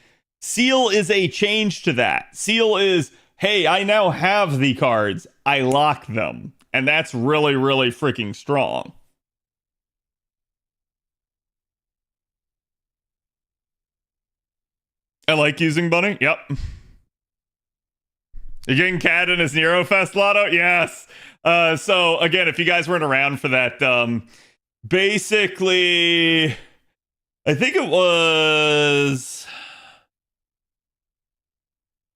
Seal is a change to that. Seal is, hey, I now have the cards. I lock them. And that's really, really freaking strong. I like using Bunny. Yep. You're getting Cad in his Nero Fest Lotto? Yes. So, again, if you guys weren't around for that, basically, I think it was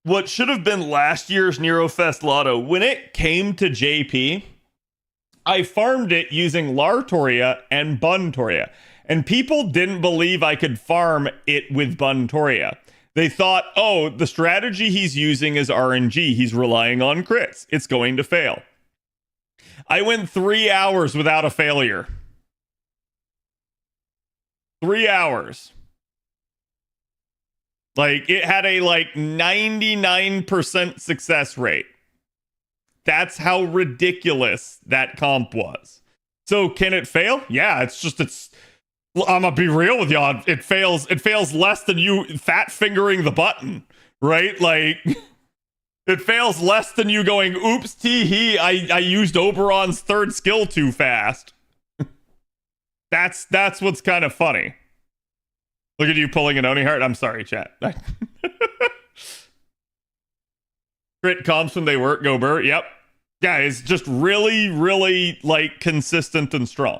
what should have been last year's Nero Fest Lotto. When it came to JP, I farmed it using Lartoria and Buntoria. And people didn't believe I could farm it with Buntoria. They thought, oh, the strategy he's using is RNG. He's relying on crits. It's going to fail. I went 3 hours without a failure. 3 hours. Like, it had a 99% success rate. That's how ridiculous that comp was. So can it fail? Yeah, it's I'm gonna be real with y'all. It fails less than you fat fingering the button, right? Like, it fails less than you going, oops, tee-hee, I used Oberon's third skill too fast. That's what's kind of funny. Look at you pulling an Oni heart. I'm sorry, chat. Crit comps when they work, go Burr. Yep. Yeah, it's just really, really consistent and strong.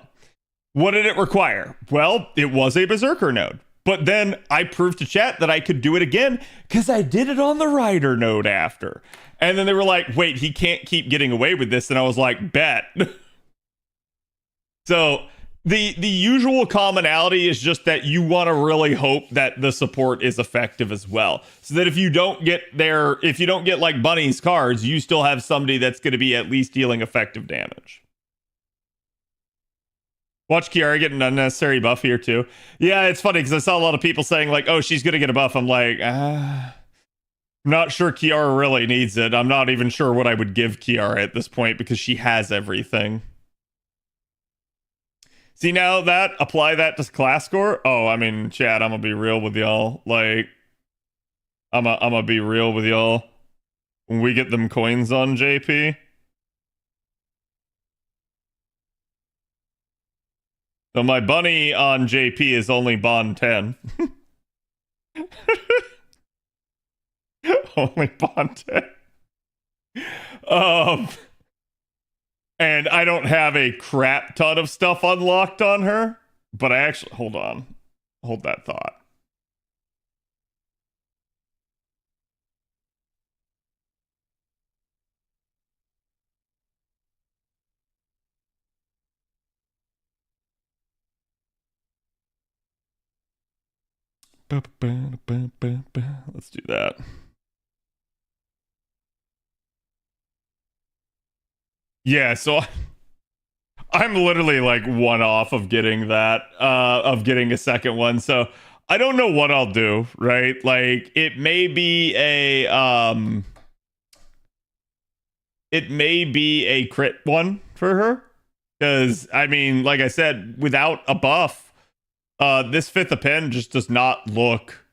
What did it require? Well, it was a Berserker node. But then I proved to chat that I could do it again because I did it on the Rider node after. And then they were like, wait, he can't keep getting away with this. And I was like, bet. So the usual commonality is just that you want to really hope that the support is effective as well. So that if you don't get like Bunny's cards, you still have somebody that's going to be at least dealing effective damage. Watch Kiara get an unnecessary buff here too. Yeah, it's funny because I saw a lot of people saying like, oh, she's going to get a buff. I'm like, I'm not sure Kiara really needs it. I'm not even sure what I would give Kiara at this point because she has everything. See, now that, apply that to class score. Oh, I mean, chat, I'm going to be real with y'all. Like, I'm going to be real with y'all. When we get them coins on JP, So my bunny on JP is only bond 10. Only bond 10. And I don't have a crap ton of stuff unlocked on her, but I actually, hold on. Hold that thought. Let's do that. Yeah, so I'm literally like one off of getting that, of getting a second one. So I don't know what I'll do, right? Like it may be a crit one for her. Because I mean, like I said, without a buff, this fifth of pen just does not look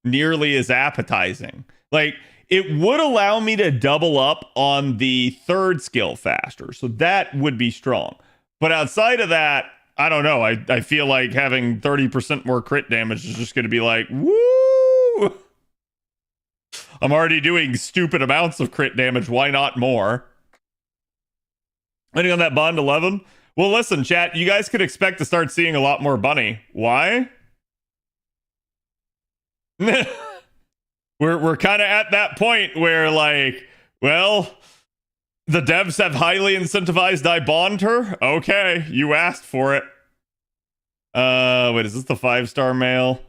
nearly as appetizing. Like it would allow me to double up on the third skill faster, so that would be strong. But outside of that, I don't know. I feel like having 30% more crit damage is just going to be like, woo! I'm already doing stupid amounts of crit damage. Why not more? Ending on that bond 11. Well, listen, chat, you guys could expect to start seeing a lot more bunny. Why? we're kind of at that point where, like, well, the devs have highly incentivized I bond her. Okay, you asked for it. Wait, is this the 5-star mail?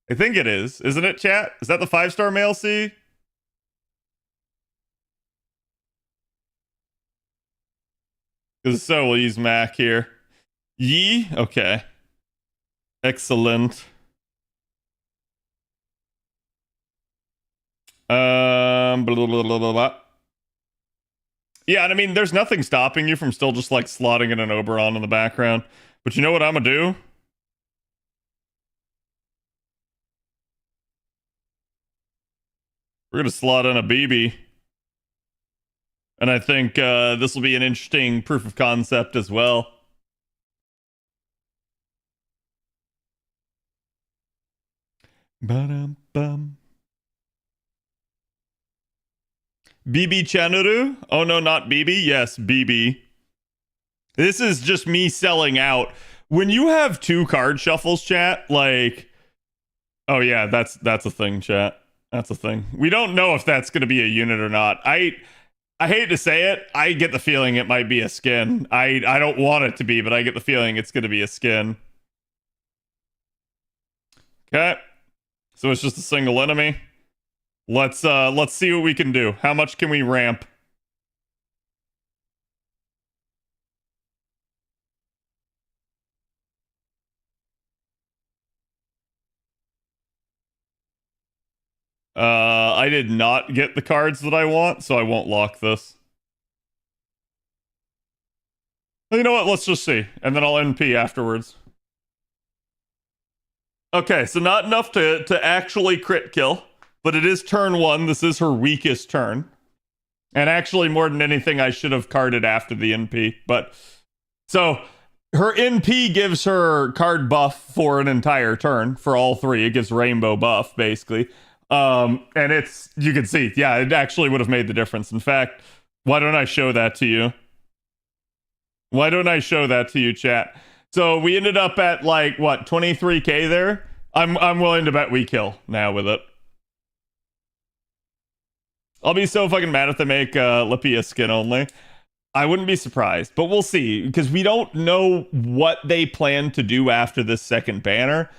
I think it is. Isn't it, chat? Is that the 5-star mail, C? Because so we'll use Mac here. Yee? Okay. Excellent. Blah, blah, blah, blah, blah. Yeah, and I mean, there's nothing stopping you from still just like slotting in an Oberon in the background. But you know what I'm gonna do? We're gonna slot in a BB. And I think this will be an interesting proof of concept as well. Ba-dum-bum. BB Chanuru? Oh no, not BB. Yes, BB. This is just me selling out. When you have 2 card shuffles, chat, like, oh yeah, that's a thing, chat. That's a thing. We don't know if that's going to be a unit or not. I hate to say it. I get the feeling it might be a skin. I don't want it to be, but I get the feeling it's going to be a skin. Okay. So it's just a single enemy. Let's see what we can do. How much can we ramp? I did not get the cards that I want, so I won't lock this. You know what? Let's just see. And then I'll NP afterwards. Okay, so not enough to actually crit kill, but it is turn 1. This is her weakest turn. And actually, more than anything, I should have carded after the NP. But so her NP gives her card buff for an entire turn for all 3. It gives rainbow buff, basically. And it's, you can see, yeah, it actually would have made the difference. In fact, why don't I show that to you? Why don't I show that to you, chat? So we ended up at like what, 23k there. I'm willing to bet we kill now with it. I'll be so fucking mad if they make Lippy a skin only. I wouldn't be surprised, but we'll see, because we don't know what they plan to do after this second banner.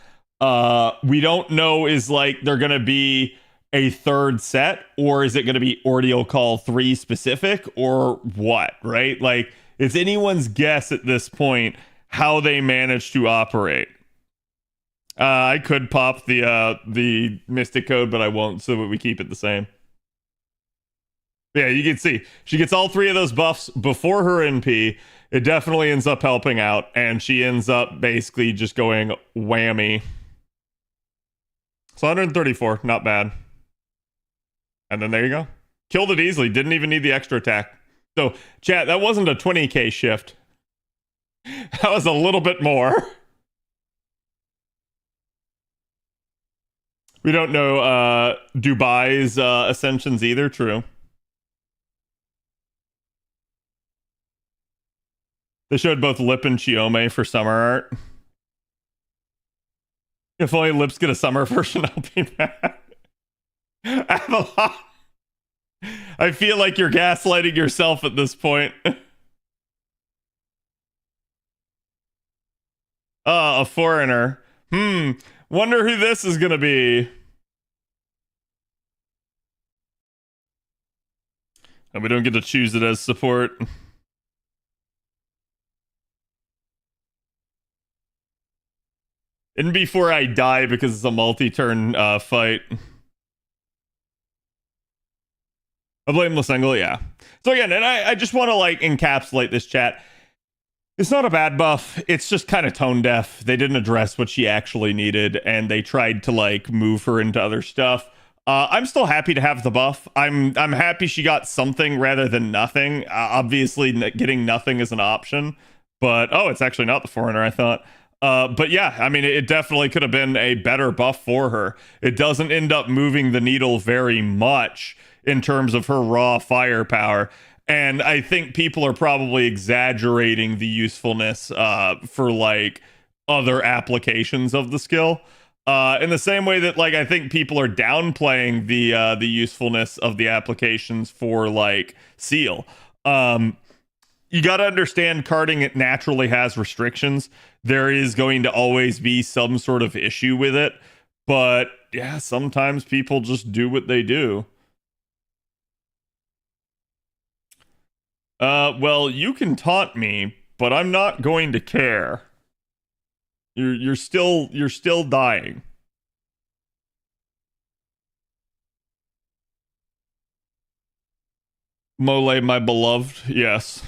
We don't know, is like they're gonna be a third set, or is it gonna be Ordeal Call 3 specific, or what, right? Like, it's anyone's guess at this point how they manage to operate. I could pop the Mystic Code, but I won't, so that we keep it the same. Yeah, you can see she gets all 3 of those buffs before her NP. It definitely ends up helping out, and she ends up basically just going whammy. So 134, not bad. And then there you go. Killed it easily. Didn't even need the extra attack. So, chat, that wasn't a 20k shift. That was a little bit more. We don't know Dubai's ascensions either. True. They showed both Lip and Chiome for summer art. If only Lips get a summer version, I'll be mad. Avalon. I feel like you're gaslighting yourself at this point. A foreigner. Wonder who this is gonna be. And we don't get to choose it as support. And before I die because it's a multi-turn fight. A blameless angle, yeah. So again, and I just want to like encapsulate this chat. It's not a bad buff. It's just kind of tone deaf. They didn't address what she actually needed, and they tried to like move her into other stuff. I'm still happy to have the buff. I'm happy she got something rather than nothing. Obviously, getting nothing is an option, but oh, it's actually not the foreigner I thought. But yeah, I mean, it definitely could have been a better buff for her. It doesn't end up moving the needle very much in terms of her raw firepower. And I think people are probably exaggerating the usefulness for like other applications of the skill. In the same way that like I think people are downplaying the usefulness of the applications for like Seal. You got to understand carding it naturally has restrictions. There is going to always be some sort of issue with it. But yeah, sometimes people just do what they do. Well, you can taunt me, but I'm not going to care. You're still dying. Mole, my beloved, yes.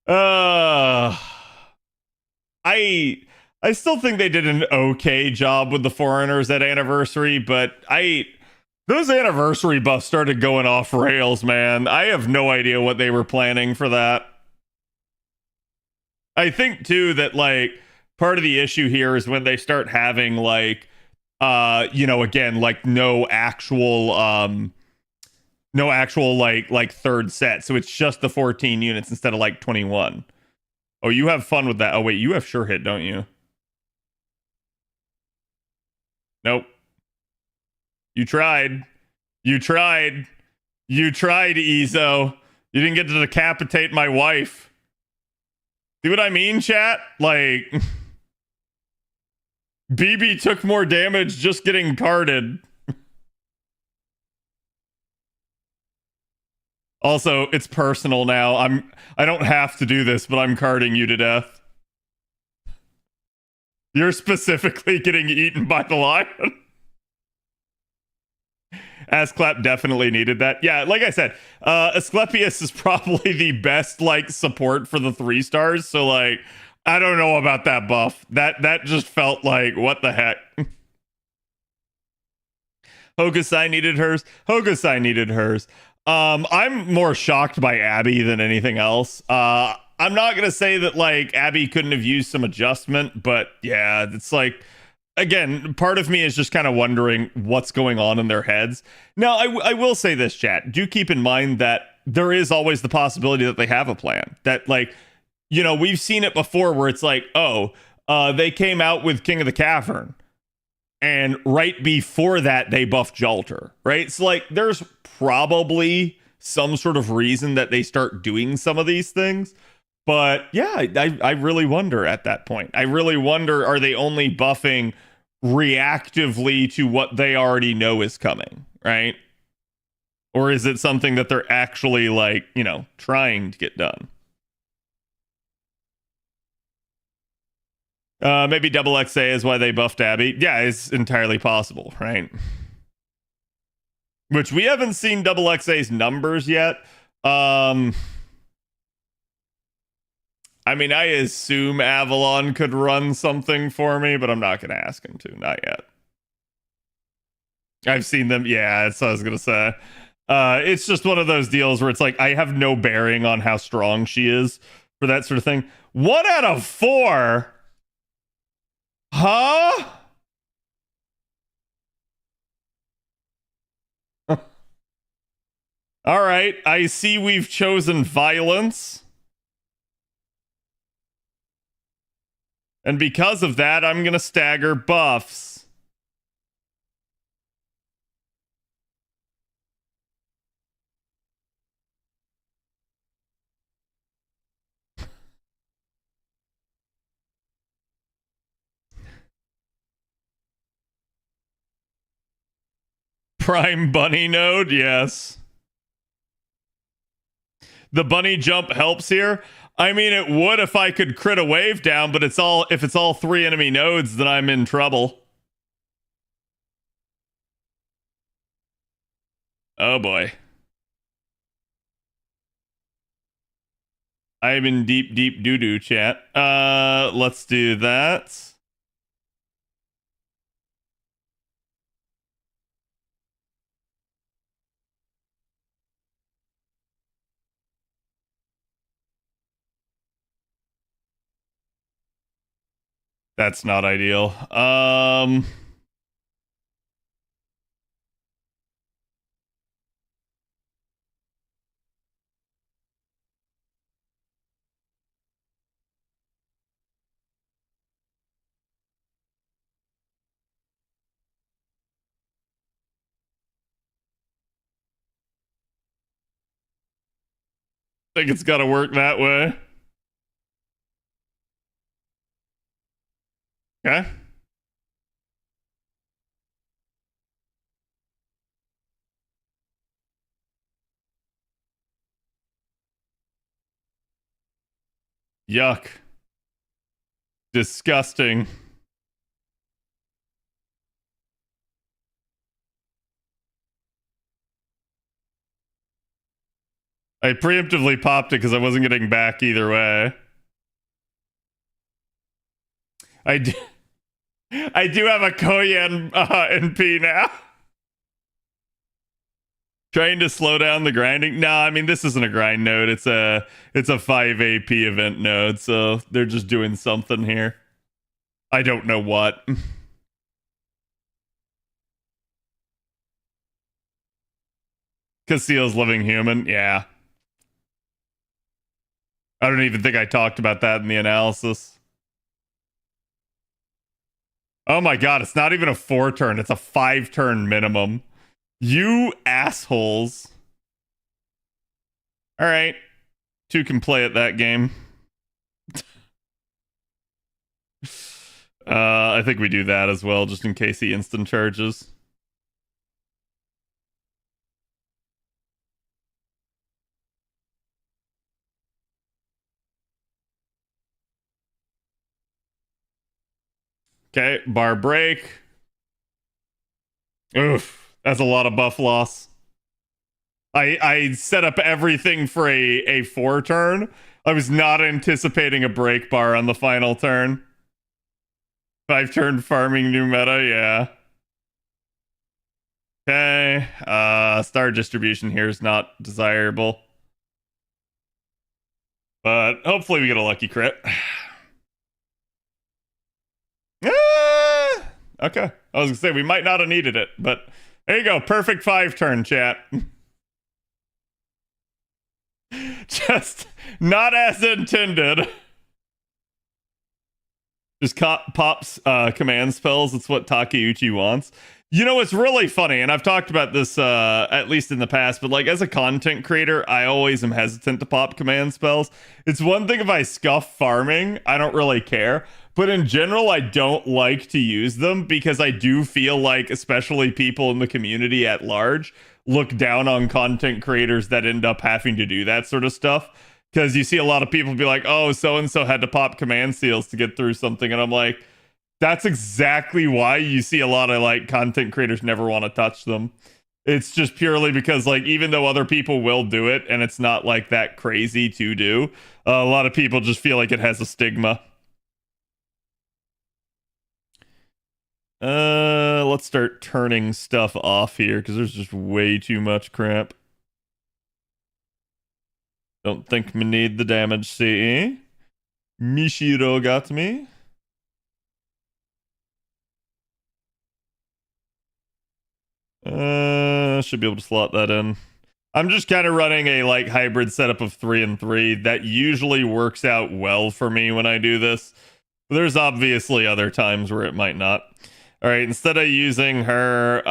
I still think they did an okay job with the foreigners at anniversary, but those anniversary buffs started going off rails, man. I have no idea what they were planning for that. I think too that like part of the issue here is when they start having like again, like no actual like third set. So it's just the 14 units instead of like 21. Oh, you have fun with that. Oh wait, you have sure hit, don't you? Nope. You tried. You tried. You tried, Ezo. You didn't get to decapitate my wife. See what I mean, chat? Like, BB took more damage just getting carded. Also, it's personal now. I don't have to do this, but I'm carding you to death. You're specifically getting eaten by the lion. Asclap definitely needed that. Yeah, like I said, Asclepius is probably the best like support for the 3 stars. So like, I don't know about that buff. That just felt like what the heck. Hokusai needed hers. Hokusai needed hers. I'm more shocked by Abby than anything else. I'm not gonna say that like Abby couldn't have used some adjustment, but yeah, it's like. Again, part of me is just kind of wondering what's going on in their heads. Now, I will say this, chat. Do keep in mind that there is always the possibility that they have a plan. That, like, we've seen it before where it's like, they came out with King of the Cavern. And right before that, they buffed Jalter, right? So, like, there's probably some sort of reason that they start doing some of these things. But, yeah, I really wonder at that point. I really wonder, are they only buffing reactively to what they already know is coming, right? Or is it something that they're actually like, trying to get done? Maybe double XA is why they buffed Abby. Yeah, it's entirely possible, right? Which we haven't seen double XA's numbers yet. I mean, I assume Avalon could run something for me, but I'm not going to ask him to. Not yet. I've seen them. Yeah, that's what I was going to say. It's just one of those deals where it's like, I have no bearing on how strong she is. for that sort of thing. 1 out of 4? Huh? All right, I see we've chosen violence. And because of that, I'm going to stagger buffs. Prime bunny node, yes. The bunny jump helps here. I mean, it would if I could crit a wave down, but if it's all 3 enemy nodes, then I'm in trouble. Oh boy. I'm in deep doo-doo chat. Let's do that. That's not ideal. Think it's got to work that way. Okay. Yuck. Disgusting. I preemptively popped it because I wasn't getting back either way. I do have a Koyan NP now. Trying to slow down the grinding. No, I mean this isn't a grind node. It's a 5 AP event node, so they're just doing something here. I don't know what. Casil's living human. Yeah. I don't even think I talked about that in the analysis. Oh my god, it's not even a 4 turn, it's a 5 turn minimum. You assholes. All right. 2 can play at that game. I think we do that as well, just in case he instant charges. Okay, bar break. Oof, that's a lot of buff loss. I set up everything for a 4 turn. I was not anticipating a break bar on the final turn. 5 turn farming new meta, yeah. Okay, star distribution here is not desirable. But hopefully we get a lucky crit. Okay, I was gonna say we might not have needed it, but there you go. Perfect 5 turn, chat. Just not as intended. Just pops command spells. It's what Takeuchi wants. You know, it's really funny, and I've talked about this at least in the past, but like as a content creator, I always am hesitant to pop command spells. It's one thing if I scuff farming, I don't really care. But in general, I don't like to use them because I do feel like, especially people in the community at large, look down on content creators that end up having to do that sort of stuff. Because you see a lot of people be like, oh, so-and-so had to pop command seals to get through something. And I'm like, that's exactly why you see a lot of like content creators never want to touch them. It's just purely because like, even though other people will do it and it's not like that crazy to do, a lot of people just feel like it has a stigma. Let's start turning stuff off here because there's just way too much crap. Don't think me need the damage CE. Mishiro got me. Should be able to slot that in. I'm just kind of running a like hybrid setup of 3 and 3. That usually works out well for me when I do this. There's obviously other times where it might not. All right, instead of using her,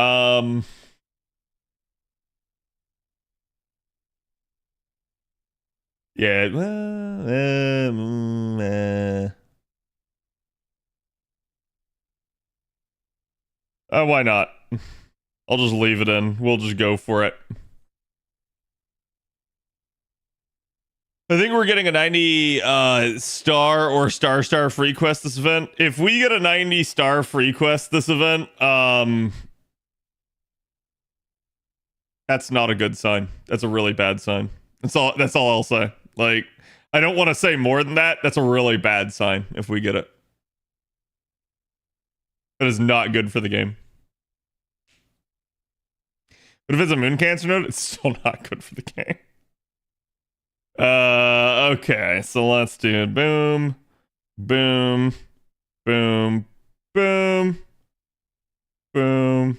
yeah, why not? I'll just leave it in. We'll just go for it. I think we're getting a 90 star or star free quest this event. If we get a 90 star free quest this event, that's not a good sign. That's a really bad sign. That's all I'll say. Like, I don't want to say more than that. That's a really bad sign if we get it. That is not good for the game. But if it's a moon cancer node, it's still not good for the game. Okay, so let's do it. Boom, boom, boom, boom, boom,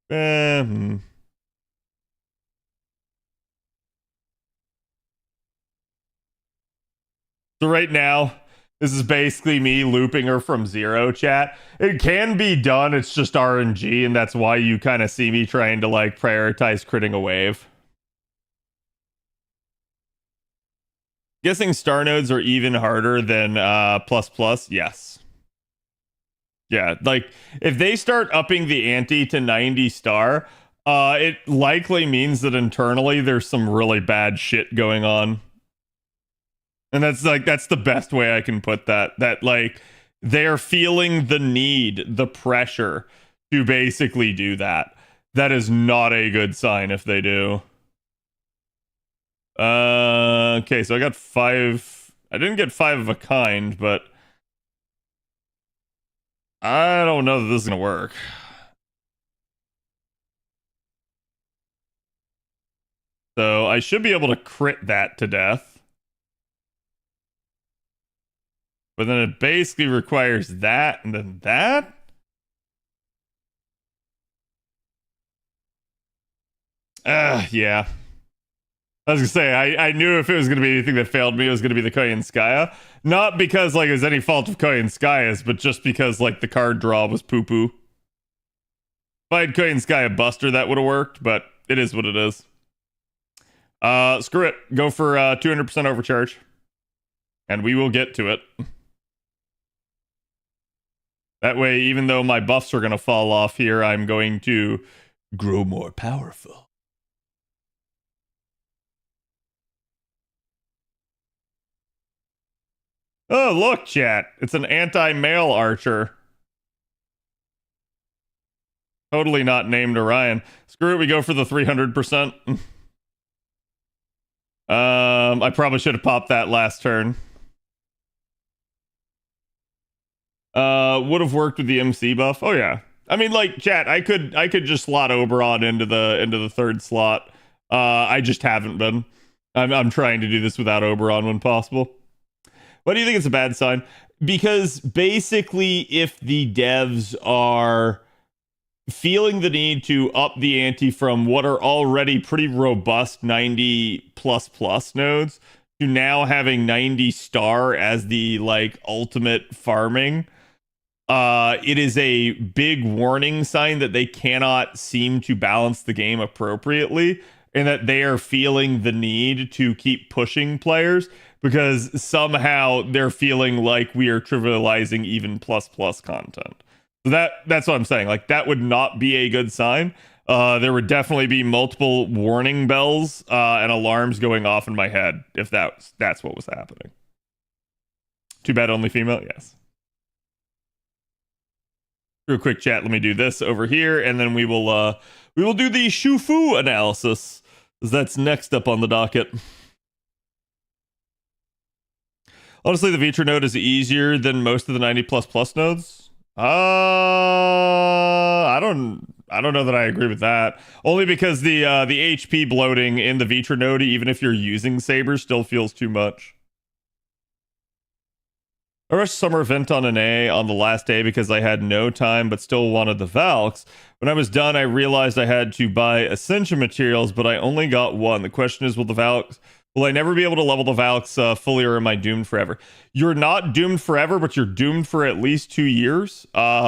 boom. So right now, this is basically me looping her from 0, chat. It can be done, it's just RNG, and that's why you kind of see me trying to like prioritize critting a wave. Guessing star nodes are even harder than plus plus. Yes. Yeah, like if they start upping the ante to 90 star, it likely means that internally there's some really bad shit going on. And that's the best way I can put that. That like they're feeling the need, the pressure to basically do that. That is not a good sign if they do. Okay, so I got 5. I didn't get 5 of a kind, but I don't know that this is gonna work. So I should be able to crit that to death. But then it basically requires that and then that. Yeah. I was gonna say, I knew if it was gonna be anything that failed me, it was gonna be the Koyanskaya. Not because like it was any fault of Koyanskaya's, but just because like the card draw was poo-poo. If I had Koyanskaya Buster, that would have worked, but it is what it is. Screw it. Go for 200% overcharge. And we will get to it. That way, even though my buffs are gonna fall off here, I'm going to grow more powerful. Oh, look, chat. It's an anti-male archer. Totally not named Orion. Screw it, we go for the 300%. I probably should have popped that last turn. Would have worked with the MC buff. Oh yeah. I mean, like, chat, I could just slot Oberon into the third slot. I just haven't been. I'm trying to do this without Oberon when possible. Why do you think it's a bad sign? Because basically, if the devs are feeling the need to up the ante from what are already pretty robust 90 plus plus nodes to now having 90 star as the like ultimate farming, it is a big warning sign that they cannot seem to balance the game appropriately and that they are feeling the need to keep pushing players because somehow they're feeling like we are trivializing even plus plus content. So that's what I'm saying. Like, that would not be a good sign. There would definitely be multiple warning bells and alarms going off in my head if that's what was happening. Too bad only female. Yes. Real quick chat. Let me do this over here, and then we will do the Shufu analysis. That's next up on the docket. Honestly, the Vitra node is easier than most of the 90 plus plus nodes. I don't I don't know that I agree with that. Only because the HP bloating in the Vitra node, even if you're using Saber, still feels too much. I rushed summer event on an A on the last day because I had no time but still wanted the Valks. When I was done, I realized I had to buy Ascension materials, but I only got one. The question is, will I never be able to level the Valks fully, or am I doomed forever? You're not doomed forever, but you're doomed for at least 2 years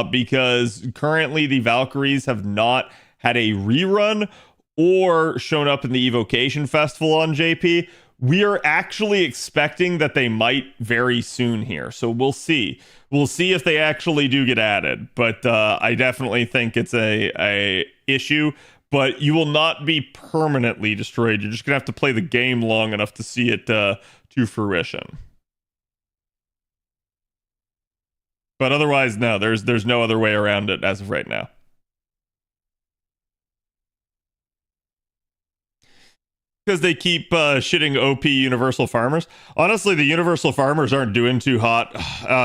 because currently the Valkyries have not had a rerun or shown up in the Evocation Festival on JP. We are actually expecting that they might very soon here. So we'll see. We'll see if they actually do get added. But I definitely think it's a issue. But you will not be permanently destroyed. You're just going to have to play the game long enough to see it to fruition. But otherwise, no, there's no other way around it as of right now. Because they keep shitting OP Universal Farmers. Honestly, the Universal Farmers aren't doing too hot.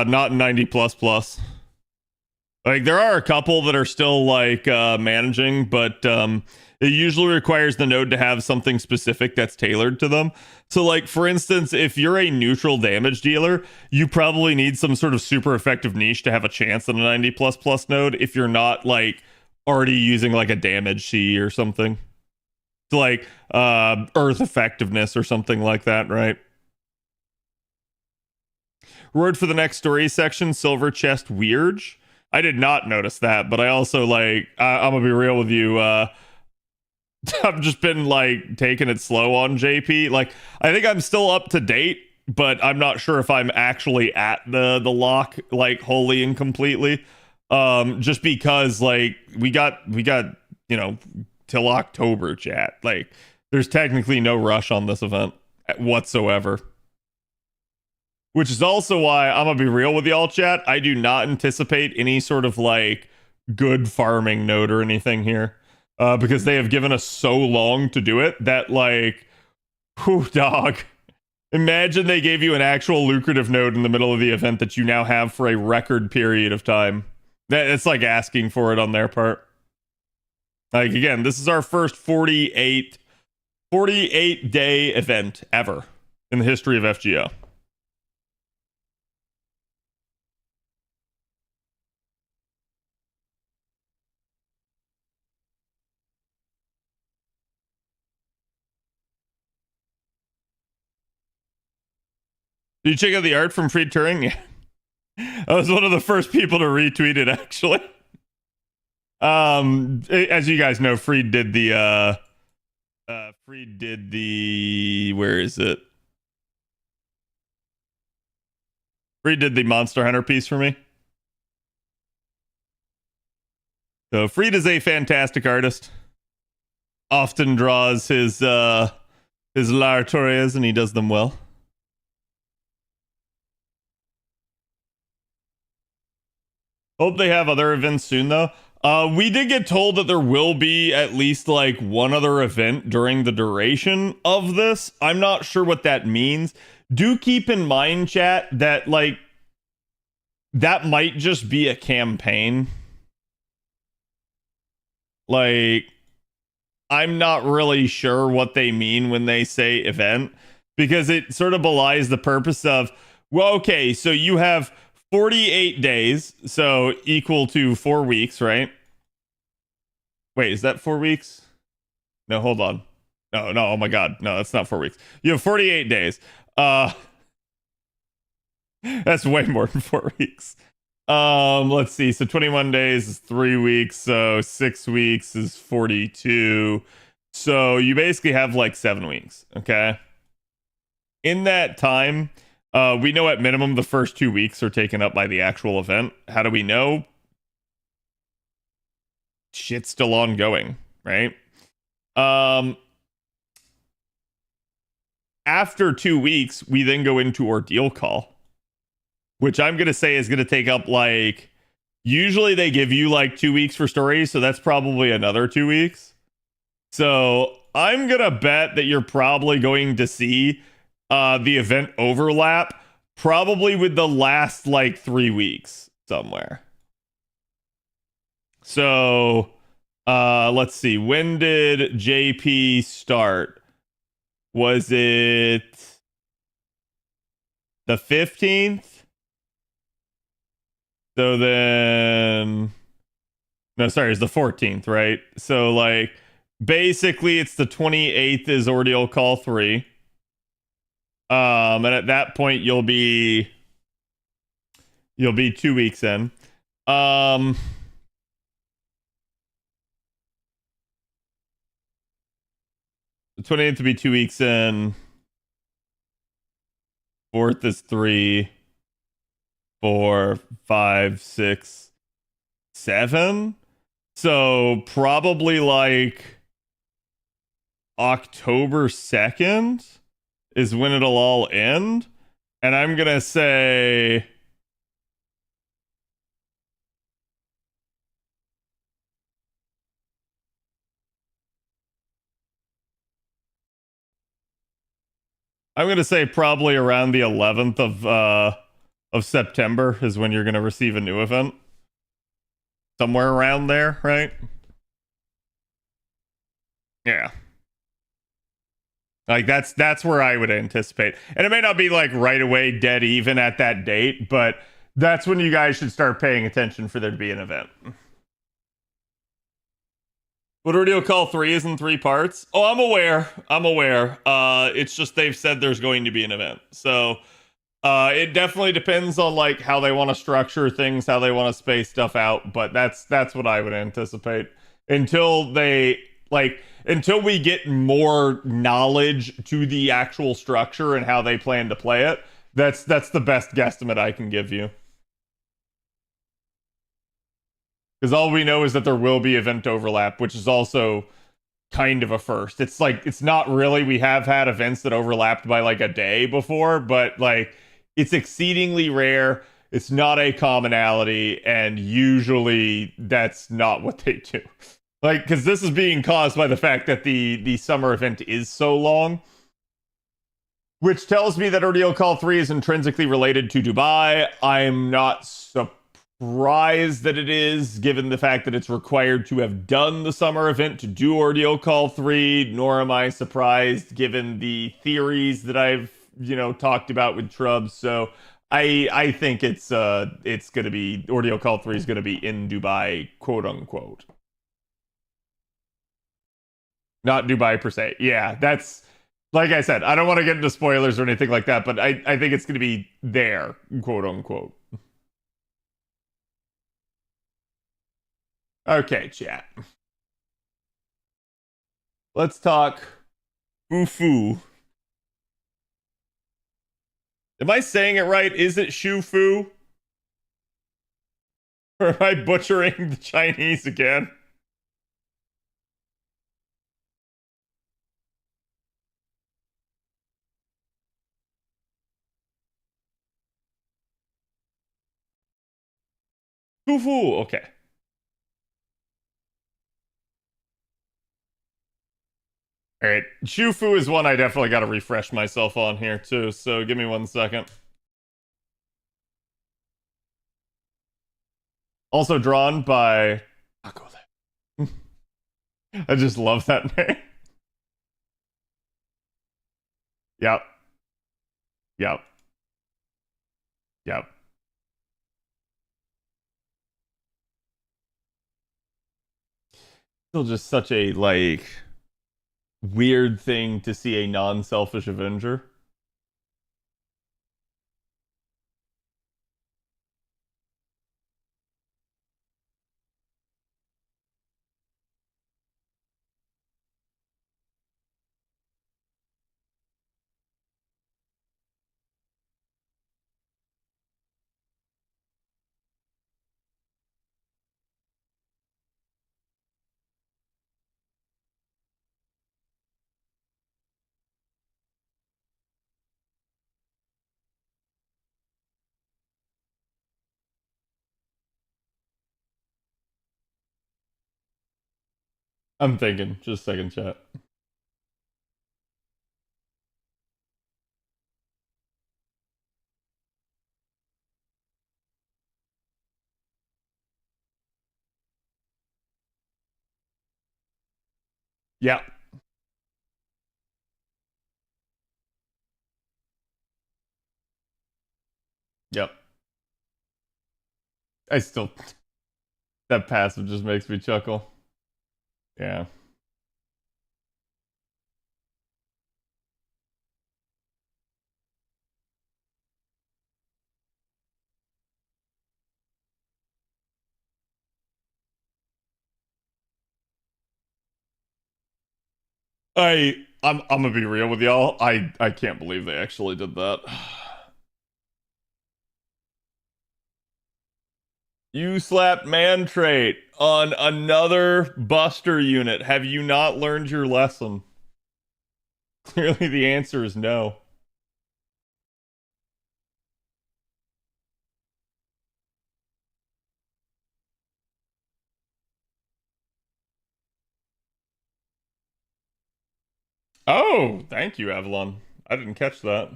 Not in 90++. Like, there are a couple that are still, like, managing, but it usually requires the node to have something specific that's tailored to them. So, like, for instance, if you're a neutral damage dealer, you probably need some sort of super effective niche to have a chance in a 90++ node if you're not, like, already using, like, a damage C or something. Like earth effectiveness or something like that, right? Word for the next story section, silver chest weird. I did not notice that, but I also, like, I'm gonna be real with you, I've just been, like, taking it slow on JP. Like, I think I'm still up to date, but I'm not sure if I'm actually at the lock, like, wholly and completely. Just because, like, we got you know, till October, chat. Like, there's technically no rush on this event whatsoever. Which is also why I'm gonna be real with y'all, chat. I do not anticipate any sort of, like, good farming node or anything here. Because they have given us so long to do it that, like, whew, dog. Imagine they gave you an actual lucrative node in the middle of the event that you now have for a record period of time. It's like asking for it on their part. Like, again, this is our first 48 day event ever in the history of FGO. Did you check out the art from Freed Turing? Yeah. I was one of the first people to retweet it, actually. As you guys know, Freed did the where is it? Freed did the Monster Hunter piece for me. So Freed is a fantastic artist. Often draws his Lartorias, and he does them well. Hope they have other events soon, though. We did get told that there will be at least, like, one other event during the duration of this. I'm not sure what that means. Do keep in mind, chat, that, like, that might just be a campaign. Like, I'm not really sure what they mean when they say event, because it sort of belies the purpose of, well, okay, so you have 48 days, so equal to 4 weeks, right? Wait, is that 4 weeks? No, hold on. No, oh my god. No, that's not 4 weeks. You have 48 days. That's way more than 4 weeks. Let's see. So 21 days is 3 weeks, so 6 weeks is 42. So you basically have, like, 7 weeks, okay? In that time, we know at minimum the first 2 weeks are taken up by the actual event. How do we know? Shit's still ongoing, right? After 2 weeks, we then go into Ordeal Call, which I'm going to say is going to take up, like, usually they give you, like, 2 weeks for stories, so that's probably another 2 weeks. So I'm going to bet that you're probably going to see the event overlap probably with the last, like, 3 weeks somewhere. So Let's see. When did JP start? Was it the 15th? So then, no, sorry, it's the 14th, right? So like basically it's the 28th is Ordeal Call 3. And at that point you'll be 2 weeks in. The 28th will be 2 weeks in. 4th is 3, 4, 5, 6, 7. So probably like October 2nd is when it'll all end. And I'm gonna say probably around the 11th of September is when you're gonna receive a new event. Somewhere around there, right? Yeah. Like that's where I would anticipate. And it may not be like right away dead even at that date, but that's when you guys should start paying attention for there to be an event. What Ordeal Call 3 is in 3 parts? Oh, I'm aware. It's just they've said there's going to be an event. So it definitely depends on like how they want to structure things, how they want to space stuff out, but that's what I would anticipate until we get more knowledge to the actual structure and how they plan to play it. That's the best guesstimate I can give you. Because all we know is that there will be event overlap, which is also kind of a first. It's like it's not really, we have had events that overlapped by like a day before, but like it's exceedingly rare. It's not a commonality, and usually that's not what they do. Like, because this is being caused by the fact that the summer event is so long, which tells me that Ordeal Call 3 is intrinsically related to Dubai. I'm not surprised that it is, given the fact that it's required to have done the summer event to do Ordeal Call 3, nor am I surprised given the theories that I've, talked about with Trubs. So I think it's gonna be, Ordeal Call 3 is gonna be in Dubai, quote unquote. Not Dubai per se. Yeah, that's, like I said, I don't want to get into spoilers or anything like that, but I think it's gonna be there, quote unquote. Okay, chat. Let's talk Fufu. Am I saying it right? Is it Shufu? Or am I butchering the Chinese again? Fufu, okay. All right, Shufu is one I definitely got to refresh myself on here too, so give me 1 second. Also drawn by Taco. I just love that name. Yep. Yep. Yep. Still just such a like weird thing to see a non-selfish Avenger. I'm thinking. Just a second, chat. Yeah. Yep. I still that passive just makes me chuckle. Yeah. I'm gonna be real with y'all. I can't believe they actually did that. You slapped man trait on another Buster unit. Have you not learned your lesson? Clearly the answer is no. Oh, thank you, Avalon. I didn't catch that.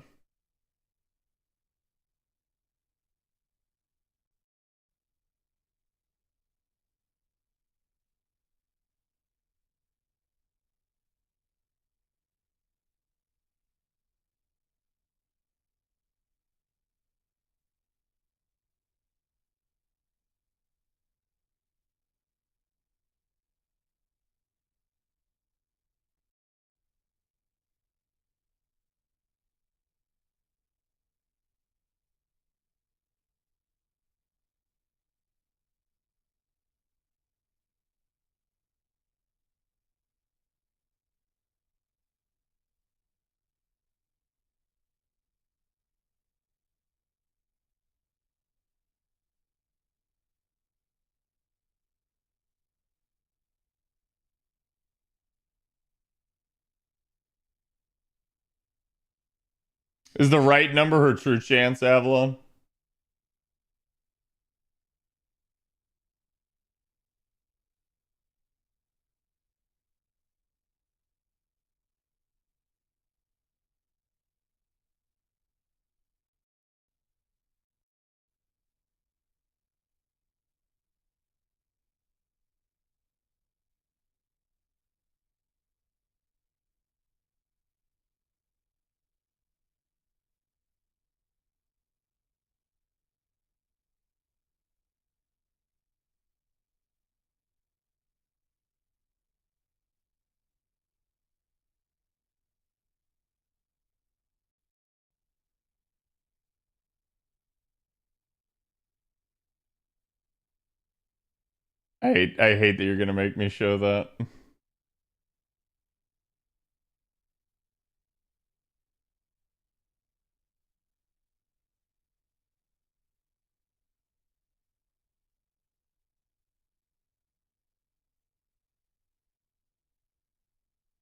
Is the right number her true chance, Avalon? I hate that you're gonna make me show that.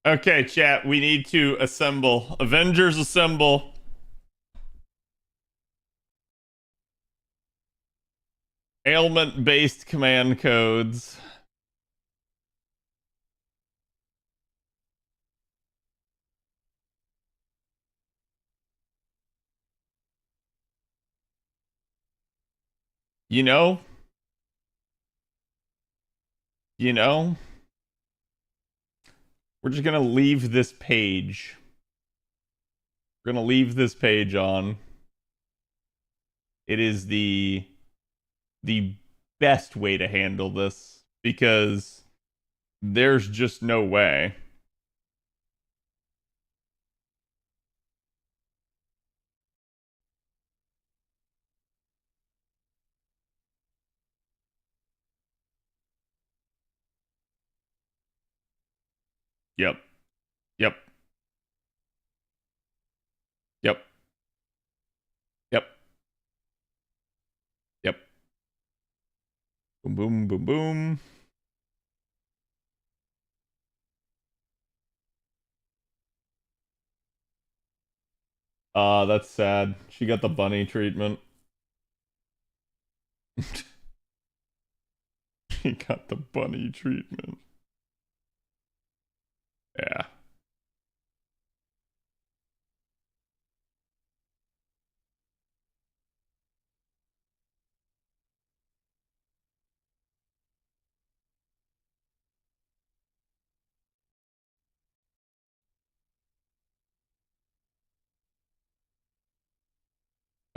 Okay, chat, we need to assemble. Avengers assemble. Ailment-based command codes. You know, you know, we're just gonna leave this page. We're gonna leave this page on. It is the best way to handle this because there's just no way. Yep. Yep. Yep. Yep. Yep. Boom boom boom boom. That's sad. She got the bunny treatment. She got the bunny treatment. Yeah.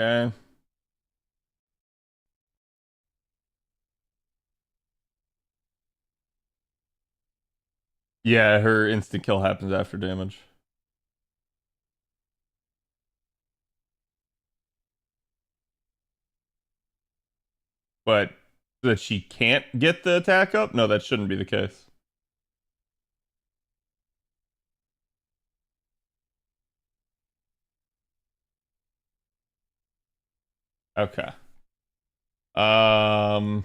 Okay. Yeah, her instant kill happens after damage. But that she can't get the attack up? No, that shouldn't be the case. Okay. Um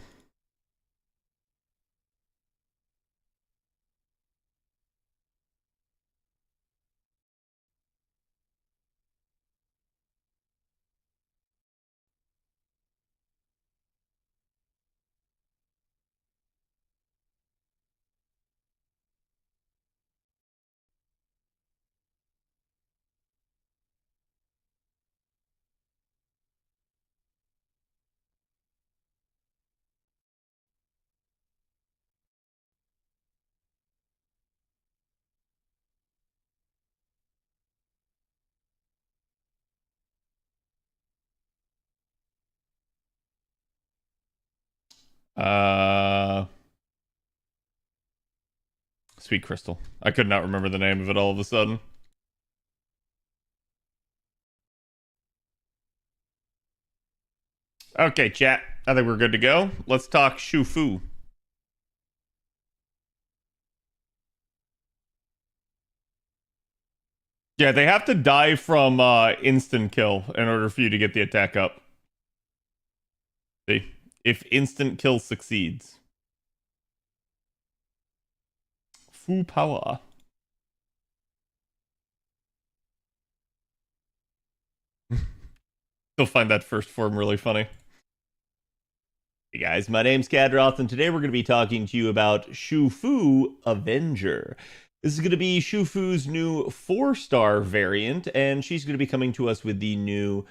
uh Sweet Crystal. I could not remember the name of it all of a sudden. Okay, chat. I think we're good to go. Let's talk Shufu. Yeah, they have to die from instant kill in order for you to get the attack up. See? If instant kill succeeds. Fu power. Still find that first form really funny. Hey guys, my name's Khadroth, and today we're going to be talking to you about Shufu Avenger. This is going to be Shufu's new 4-star variant, and she's going to be coming to us with the new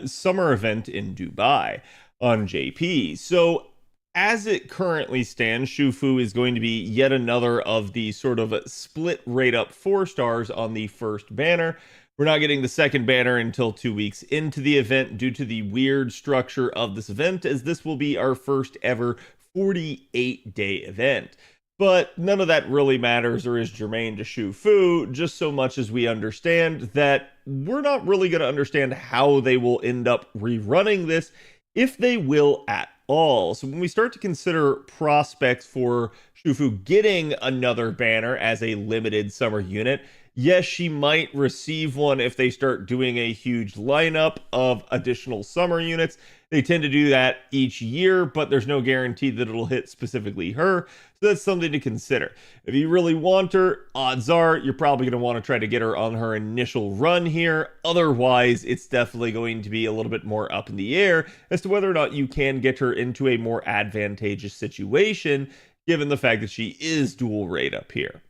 summer event in Dubai on JP. So, as it currently stands, Shufu is going to be yet another of the sort of split rate up 4 stars on the first banner. We're not getting the second banner until 2 weeks into the event due to the weird structure of this event, as this will be our first ever 48-day event. But none of that really matters or is germane to Shufu, just so much as we understand that we're not really going to understand how they will end up rerunning this, if they will at all. So when we start to consider prospects for Shufu getting another banner as a limited summer unit, yes, she might receive one if they start doing a huge lineup of additional summer units. They tend to do that each year, but there's no guarantee that it'll hit specifically her. So that's something to consider. If you really want her, odds are you're probably going to want to try to get her on her initial run here. Otherwise, it's definitely going to be a little bit more up in the air as to whether or not you can get her into a more advantageous situation, given the fact that she is dual rate up here.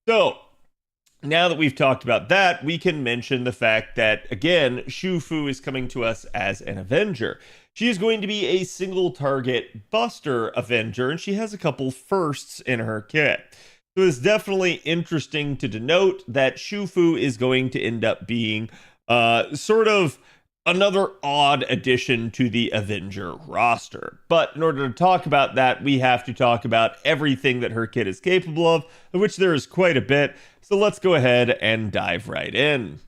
So, now that we've talked about that, we can mention the fact that, again, Shufu is coming to us as an Avenger. She is going to be a single target Buster Avenger, and she has a couple firsts in her kit. So it's definitely interesting to denote that Shufu is going to end up being sort of another odd addition to the Avenger roster. But in order to talk about that, we have to talk about everything that her kit is capable of which there is quite a bit. So let's go ahead and dive right in.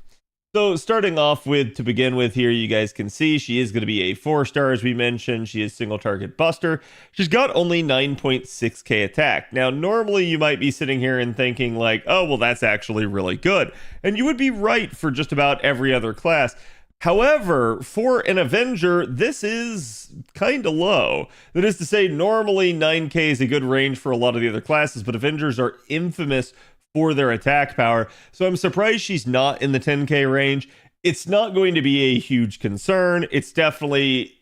So starting off with, to begin with here, you guys can see she is going to be a 4-star, as we mentioned. She is single target Buster. She's got only 9.6k attack. Now, normally you might be sitting here and thinking like, oh, well, that's actually really good. And you would be right for just about every other class. However, for an Avenger, this is kind of low. That is to say, normally 9k is a good range for a lot of the other classes, but Avengers are infamous for their attack power. So I'm surprised she's not in the 10k range. It's not going to be a huge concern. It's definitely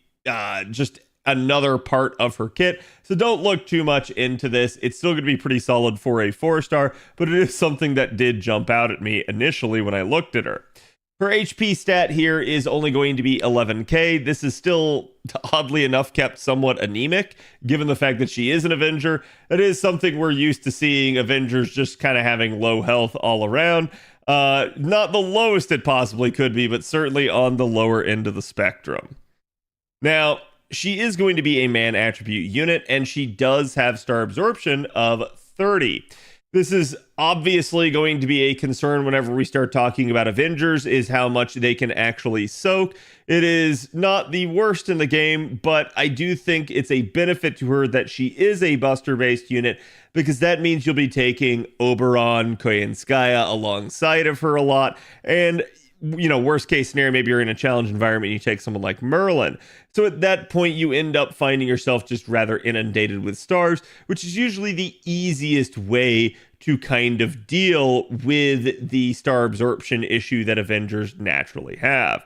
just another part of her kit. So don't look too much into this. It's still going to be pretty solid for a 4-star, but it is something that did jump out at me initially when I looked at her. Her HP stat here is only going to be 11k. This is still, oddly enough, kept somewhat anemic, given the fact that she is an Avenger. It is something we're used to seeing Avengers just kind of having low health all around. Not the lowest it possibly could be, but certainly on the lower end of the spectrum. Now, she is going to be a man attribute unit, and she does have star absorption of 30. This is obviously going to be a concern whenever we start talking about Avengers, is how much they can actually soak. It is not the worst in the game, but I do think it's a benefit to her that she is a buster-based unit, because that means you'll be taking Oberon, Koyanskaya alongside of her a lot, and worst case scenario, maybe you're in a challenge environment and you take someone like Merlin. So at that point, you end up finding yourself just rather inundated with stars, which is usually the easiest way to kind of deal with the star absorption issue that Avengers naturally have.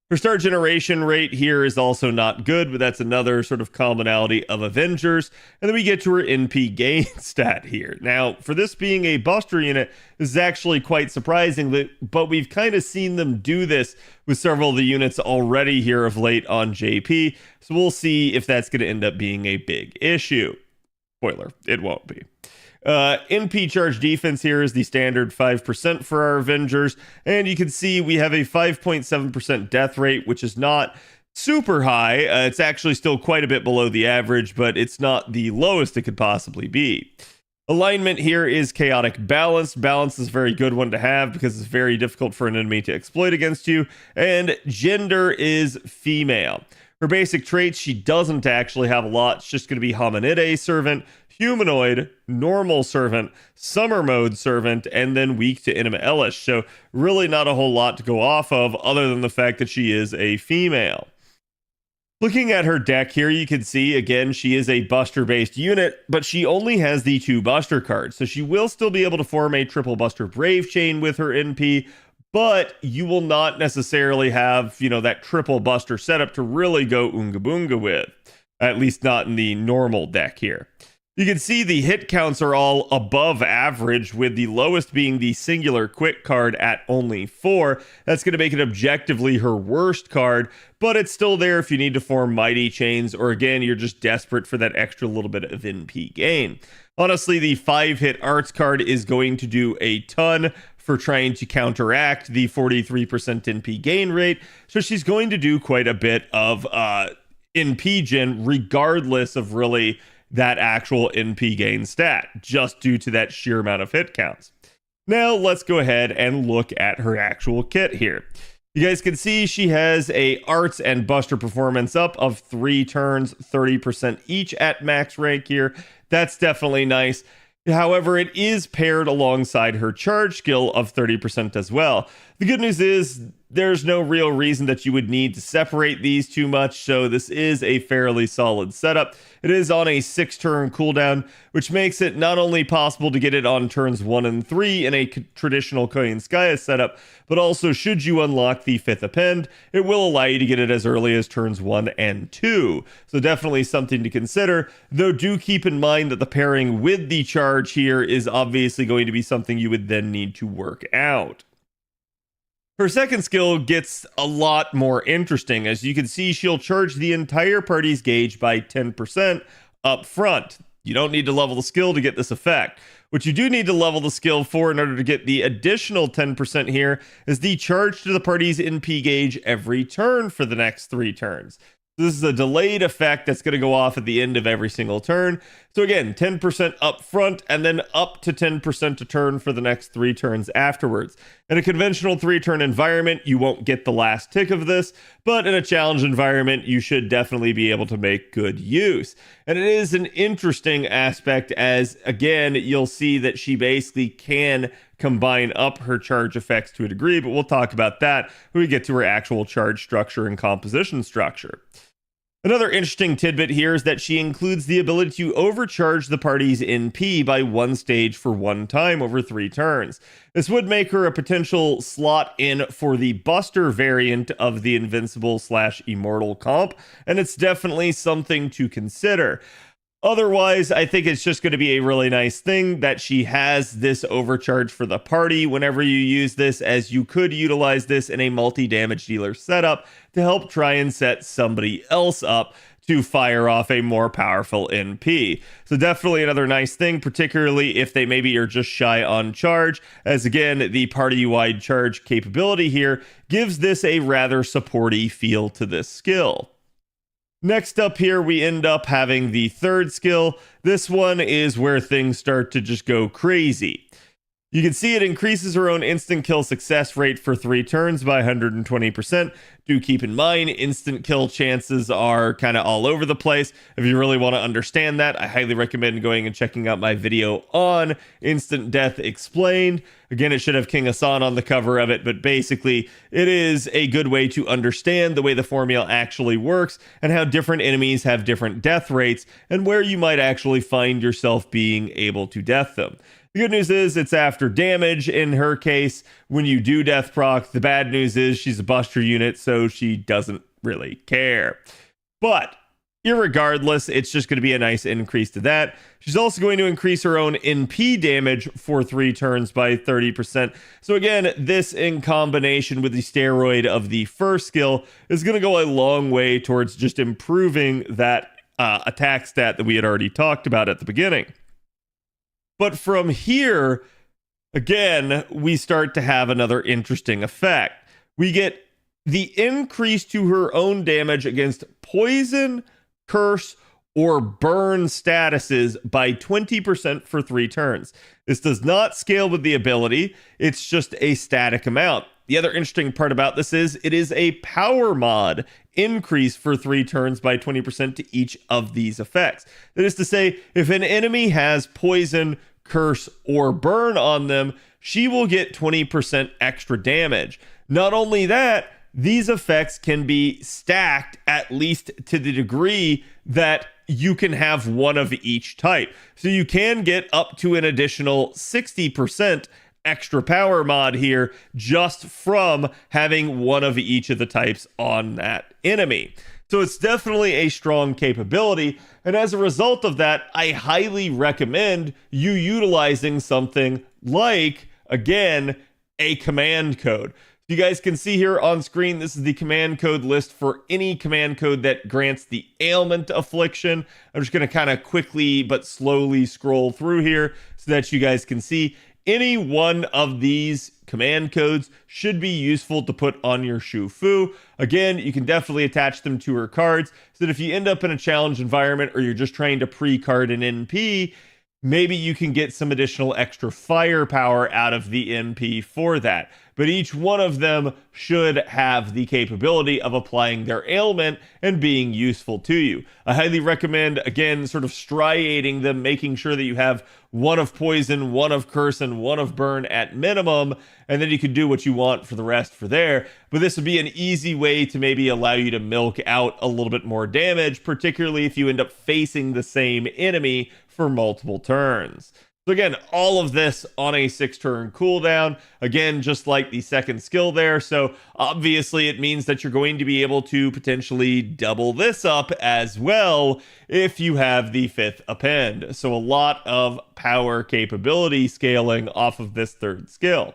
Her star generation rate here is also not good, but that's another sort of commonality of Avengers. And then we get to her NP gain stat here. Now, for this being a buster unit, this is actually quite surprising, but we've kind of seen them do this with several of the units already here of late on JP. So we'll see if that's going to end up being a big issue. Spoiler, it won't be. NP charge defense here is the standard 5% for our Avengers, and you can see we have a 5.7% death rate, which is not super high. It's actually still quite a bit below the average, but it's not the lowest it could possibly be. Alignment here is chaotic balance. Balance is a very good one to have because it's very difficult for an enemy to exploit against you, and gender is female. Her basic traits, she doesn't actually have a lot. It's just going to be Hominide Servant, Humanoid, Normal Servant, Summer Mode Servant, and then Weak to Intima Elish. So really not a whole lot to go off of other than the fact that she is a female. Looking at her deck here, you can see, again, she is a buster-based unit, but she only has the 2 buster cards. So she will still be able to form a triple buster Brave Chain with her NP, but you will not necessarily have, that triple buster setup to really go Oonga Boonga with, at least not in the normal deck here. You can see the hit counts are all above average, with the lowest being the singular quick card at only 4. That's going to make it objectively her worst card, but it's still there if you need to form mighty chains, or again, you're just desperate for that extra little bit of NP gain. Honestly, the 5-hit arts card is going to do a ton for trying to counteract the 43% NP gain rate, so she's going to do quite a bit of NP gen regardless of really that actual NP gain stat, just due to that sheer amount of hit counts. Now let's go ahead and look at her actual kit here. You guys can see she has a arts and buster performance up of 3 turns, 30% each at max rank here. That's definitely nice. However, it is paired alongside her charge skill of 30% as well. The good news is there's no real reason that you would need to separate these too much, so this is a fairly solid setup. It is on a 6-turn cooldown, which makes it not only possible to get it on turns 1 and 3 in a traditional Koyanskaya setup, but also should you unlock the 5th append, it will allow you to get it as early as turns 1 and 2. So definitely something to consider, though do keep in mind that the pairing with the charge here is obviously going to be something you would then need to work out. Her second skill gets a lot more interesting. As you can see, she'll charge the entire party's gauge by 10% up front. You don't need to level the skill to get this effect. What you do need to level the skill for in order to get the additional 10% here is the charge to the party's NP gauge every turn for the next 3 turns. This is a delayed effect that's going to go off at the end of every single turn. So again, 10% up front and then up to 10% a turn for the next 3 turns afterwards. In a conventional 3-turn environment, you won't get the last tick of this, but in a challenge environment, you should definitely be able to make good use. And it is an interesting aspect as, again, you'll see that she basically can combine up her charge effects to a degree, but we'll talk about that when we get to her actual charge structure and composition structure. Another interesting tidbit here is that she includes the ability to overcharge the party's NP by 1 stage for 1 time over 3 turns. This would make her a potential slot in for the Buster variant of the Invincible/Immortal comp, and it's definitely something to consider. Otherwise, I think it's just going to be a really nice thing that she has this overcharge for the party whenever you use this, as you could utilize this in a multi-damage dealer setup to help try and set somebody else up to fire off a more powerful NP. So definitely another nice thing, particularly if they maybe are just shy on charge, as again, the party-wide charge capability here gives this a rather supporty feel to this skill. Next up here, we end up having the third skill. This one is where things start to just go crazy. You can see it increases her own instant kill success rate for 3 turns by 120%. Do keep in mind, instant kill chances are kind of all over the place. If you really want to understand that, I highly recommend going and checking out my video on Instant Death Explained. Again, it should have King Hassan on the cover of it, but basically, it is a good way to understand the way the formula actually works and how different enemies have different death rates and where you might actually find yourself being able to death them. The good news is it's after damage in her case when you do death proc. The bad news is she's a buster unit, so she doesn't really care. But irregardless, it's just going to be a nice increase to that. She's also going to increase her own NP damage for 3 turns by 30%. So again, this in combination with the steroid of the first skill is going to go a long way towards just improving that attack stat that we had already talked about at the beginning. But from here, again, we start to have another interesting effect. We get the increase to her own damage against poison, curse, or burn statuses by 20% for 3 turns. This does not scale with the ability, it's just a static amount. The other interesting part about this is it is a power mod increase for 3 turns by 20% to each of these effects. That is to say, if an enemy has poison, curse, or burn on them, she will get 20% extra damage. Not only that, these effects can be stacked at least to the degree that you can have one of each type. So you can get up to an additional 60% extra power mod here just from having one of each of the types on that enemy. So it's definitely a strong capability. And as a result of that, I highly recommend you utilizing something like, again, a command code. You guys can see here on screen, this is the command code list for any command code that grants the ailment affliction. I'm just going to kind of quickly but slowly scroll through here so that you guys can see. Any one of these command codes should be useful to put on your Shu Fu. Again, you can definitely attach them to her cards so that if you end up in a challenge environment or you're just trying to pre-card an NP, maybe you can get some additional extra firepower out of the NP for that. But each one of them should have the capability of applying their ailment and being useful to you. I highly recommend, again, sort of striating them, making sure that you have one of poison, one of curse, and one of burn at minimum, and then you can do what you want for the rest for there. But this would be an easy way to maybe allow you to milk out a little bit more damage, particularly if you end up facing the same enemy for multiple turns. So again, all of this on a 6-turn cooldown, again, just like the second skill there. So obviously it means that you're going to be able to potentially double this up as well if you have the 5th append. So a lot of power capability scaling off of this 3rd skill.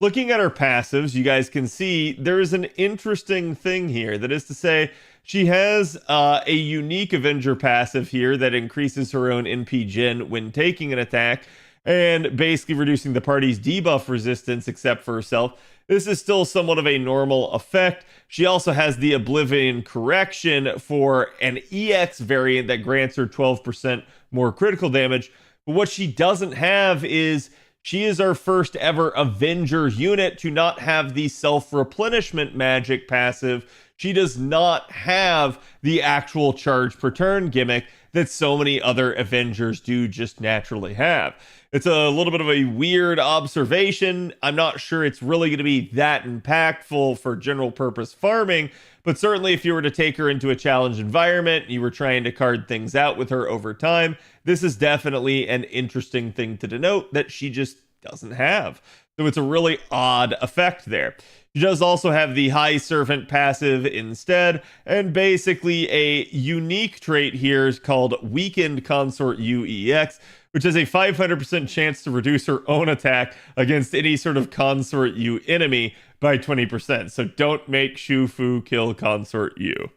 Looking at her passives, you guys can see there is an interesting thing here. That is to say, she has a unique Avenger passive here that increases her own NP gen when taking an attack and basically reducing the party's debuff resistance except for herself. This is still somewhat of a normal effect. She also has the Oblivion Correction for an EX variant that grants her 12% more critical damage. But what she doesn't have is she is our first ever Avenger unit to not have the self-replenishment magic passive. She does not have the actual charge per turn gimmick that so many other Avengers do just naturally have. It's a little bit of a weird observation. I'm not sure it's really going to be that impactful for general purpose farming, but certainly if you were to take her into a challenge environment, you were trying to card things out with her over time, this is definitely an interesting thing to denote that she just doesn't have. So it's a really odd effect there. She does also have the High Servant passive instead, and basically a unique trait here is called Weakened Consort UEX, which has a 500% chance to reduce her own attack against any sort of Consort U enemy by 20%. So don't make Shu Fu kill Consort U.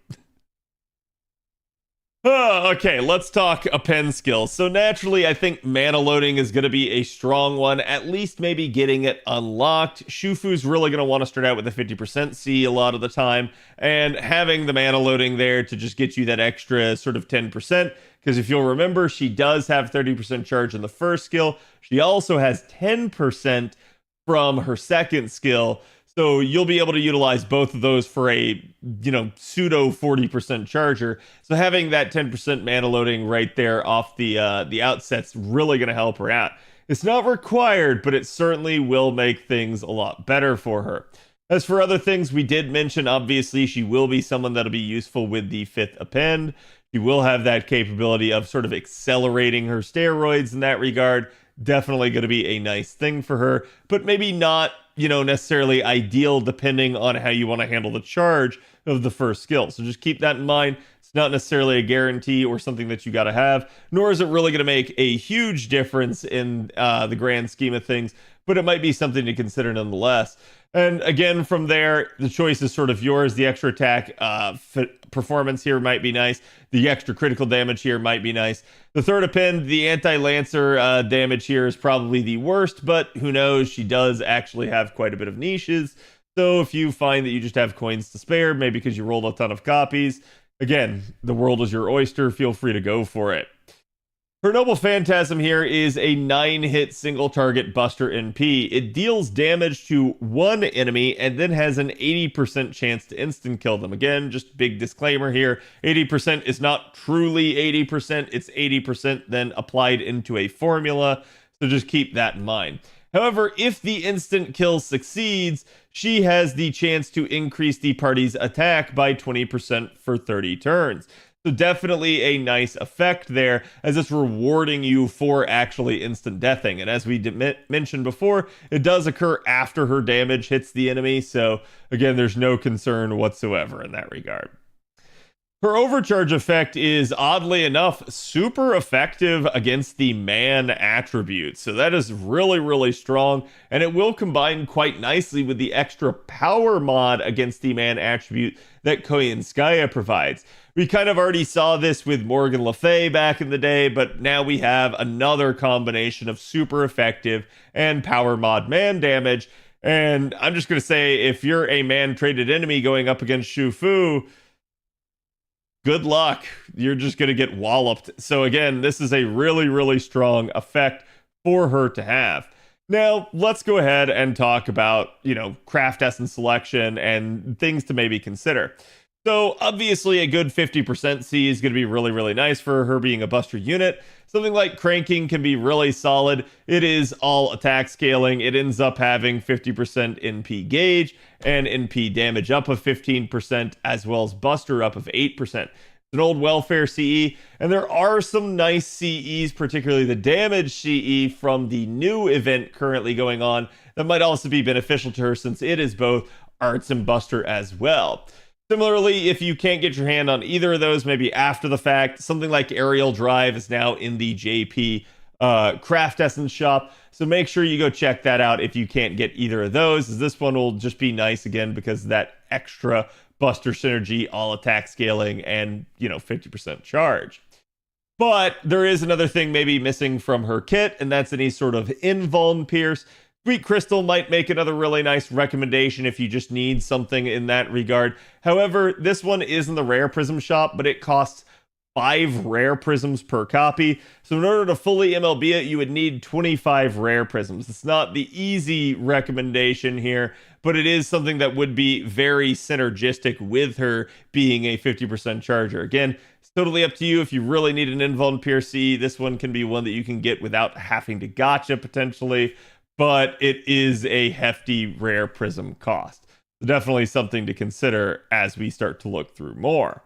Okay, let's talk append skills. So naturally, I think mana loading is going to be a strong one, at least maybe getting it unlocked. Shufu's really going to want to start out with a 50% C a lot of the time, and having the mana loading there to just get you that extra sort of 10%, because if you'll remember, she does have 30% charge in the first skill. She also has 10% from her second skill. So you'll be able to utilize both of those for a, pseudo 40% charger. So having that 10% mana loading right there off the outset's really going to help her out. It's not required, but it certainly will make things a lot better for her. As for other things, we did mention, obviously, she will be someone that'll be useful with the 5th append. She will have that capability of sort of accelerating her steroids in that regard. Definitely going to be a nice thing for her, but maybe not, necessarily ideal depending on how you want to handle the charge of the first skill. So just keep that in mind. It's not necessarily a guarantee or something that you got to have, nor is it really going to make a huge difference in the grand scheme of things, but it might be something to consider nonetheless. And again, from there, the choice is sort of yours. The extra attack performance here might be nice. The extra critical damage here might be nice. The third append, the anti-lancer damage here is probably the worst, but who knows? She does actually have quite a bit of niches. So if you find that you just have coins to spare, maybe because you rolled a ton of copies, again, the world is your oyster. Feel free to go for it. Her Noble Phantasm here is a 9-hit single target Buster NP. It deals damage to one enemy and then has an 80% chance to instant kill them. Again, just big disclaimer here, 80% is not truly 80%, it's 80% then applied into a formula, so just keep that in mind. However, if the instant kill succeeds, she has the chance to increase the party's attack by 20% for 30 turns. So definitely a nice effect there, as it's rewarding you for actually instant deathing. And as we mentioned before, it does occur after her damage hits the enemy. So again, there's no concern whatsoever in that regard. Her overcharge effect is, oddly enough, super effective against the man attribute. So that is really, really strong, and it will combine quite nicely with the extra power mod against the man attribute that Koyanskaya provides. We kind of already saw this with Morgan Le Fay back in the day, but now we have another combination of super effective and power mod man damage. And I'm just going to say, if you're a man-traded enemy going up against Shufu, good luck. You're just going to get walloped. So again, this is a really, really strong effect for her to have. Now, let's go ahead and talk about, craft essence selection and things to maybe consider. So obviously a good 50% C is going to be really, really nice for her being a buster unit. Something like cranking can be really solid. It is all attack scaling. It ends up having 50% NP gauge and NP damage up of 15%, as well as buster up of 8%. It's an old welfare CE, and there are some nice CEs, particularly the damage CE from the new event currently going on, that might also be beneficial to her, since it is both arts and buster as well. Similarly, if you can't get your hand on either of those, maybe after the fact, something like Aerial Drive is now in the JP Craft Essence shop. So make sure you go check that out if you can't get either of those, as this one will just be nice again because of that extra buster synergy, all attack scaling, and 50% charge. But there is another thing maybe missing from her kit, and that's any sort of invuln pierce. Sweet Crystal might make another really nice recommendation if you just need something in that regard. However, this one is in the rare prism shop, but it costs 5 rare prisms per copy. So in order to fully MLB it, you would need 25 rare prisms. It's not the easy recommendation here, but it is something that would be very synergistic with her being a 50% charger. Again, it's totally up to you. If you really need an invuln pierce, this one can be one that you can get without having to gotcha potentially, but it is a hefty rare prism cost. So definitely something to consider as we start to look through more.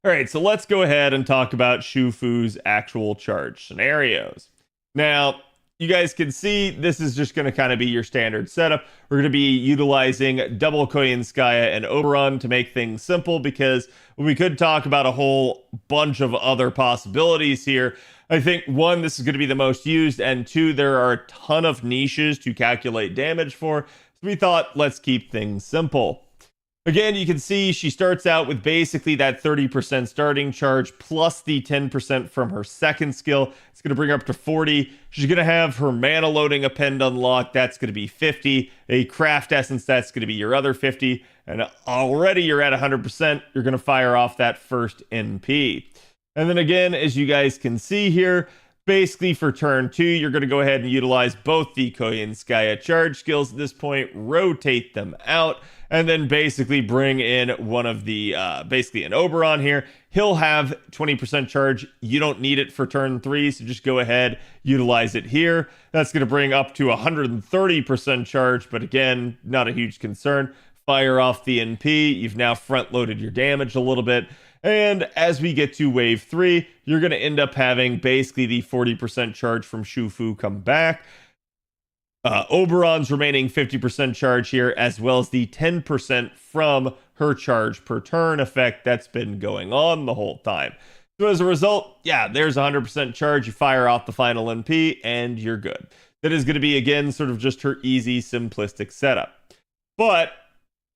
All right, so let's go ahead and talk about Shufu's actual charge scenarios. Now, you guys can see this is just going to kind of be your standard setup. We're going to be utilizing double Koyanskaya and Oberon to make things simple, because we could talk about a whole bunch of other possibilities here. I think, one, this is going to be the most used, and two, there are a ton of niches to calculate damage for, so we thought, let's keep things simple. Again, you can see she starts out with basically that 30% starting charge plus the 10% from her second skill. It's going to bring her up to 40. She's going to have her mana loading append unlocked. That's going to be 50. A craft essence, that's going to be your other 50. And already you're at 100%. You're going to fire off that first NP. And then again, as you guys can see here, basically for turn 2, you're going to go ahead and utilize both the Koyanskaya charge skills at this point, rotate them out, and then basically bring in one of the, basically an Oberon here. He'll have 20% charge. You don't need it for turn 3, so just go ahead, utilize it here. That's going to bring up to 130% charge, but again, not a huge concern. Fire off the NP. You've now front-loaded your damage a little bit. And as we get to wave 3, you're going to end up having basically the 40% charge from Shufu come back. Oberon's remaining 50% charge here, as well as the 10% from her charge per turn effect that's been going on the whole time. So as a result, yeah, there's 100% charge. You fire off the final NP, and you're good. That is going to be, again, sort of just her easy, simplistic setup. But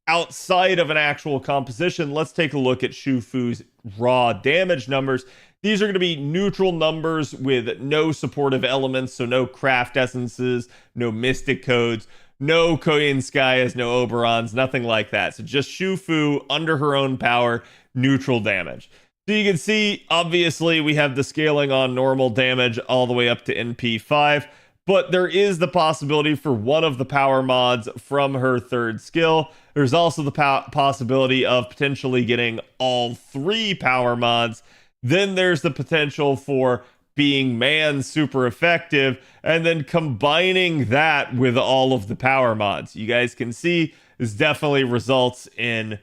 outside of an actual composition, let's take a look at Shufu's raw damage numbers. These are going to be neutral numbers with no supportive elements, so no craft essences, no mystic codes, no Koyanskayas, no Oberons, nothing like that. So just Shufu under her own power, neutral damage. So you can see, obviously, we have the scaling on normal damage all the way up to NP5, but there is the possibility for one of the power mods from her third skill. There's also the possibility of potentially getting all 3 power mods. Then there's the potential for being man super effective and then combining that with all of the power mods. You guys can see this definitely results in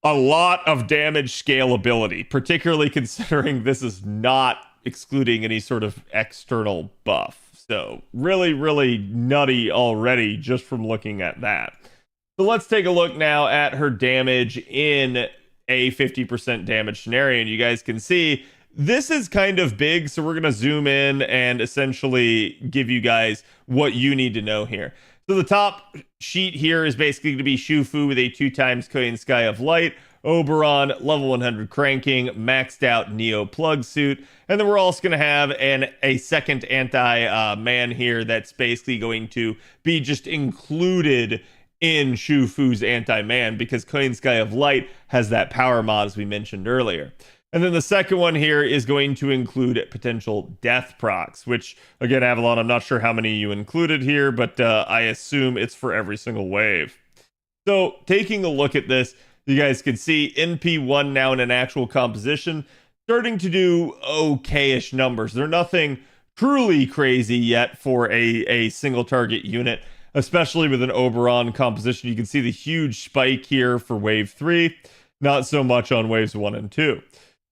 a lot of damage scalability, particularly considering this is not excluding any sort of external buff. So really, really nutty already just from looking at that. So let's take a look now at her damage in a 50% damage scenario. And you guys can see this is kind of big. So we're going to zoom in and essentially give you guys what you need to know here. So the top sheet here is basically going to be Shufu with a 2x Koyan of Light, Oberon, level 100 cranking, maxed out Neo plug suit. And then we're also going to have a second anti-man here that's basically going to be just included in Shufu's anti-man because Koyan of Light has that power mod as we mentioned earlier. And then the second one here is going to include potential death procs, which, again, Avalon, I'm not sure how many you included here, but I assume it's for every single wave. So taking a look at this, you guys can see NP1 now in an actual composition starting to do okay-ish numbers. They're nothing truly crazy yet for a single target unit, especially with an Oberon composition. You can see the huge spike here for wave 3, not so much on waves 1 and 2.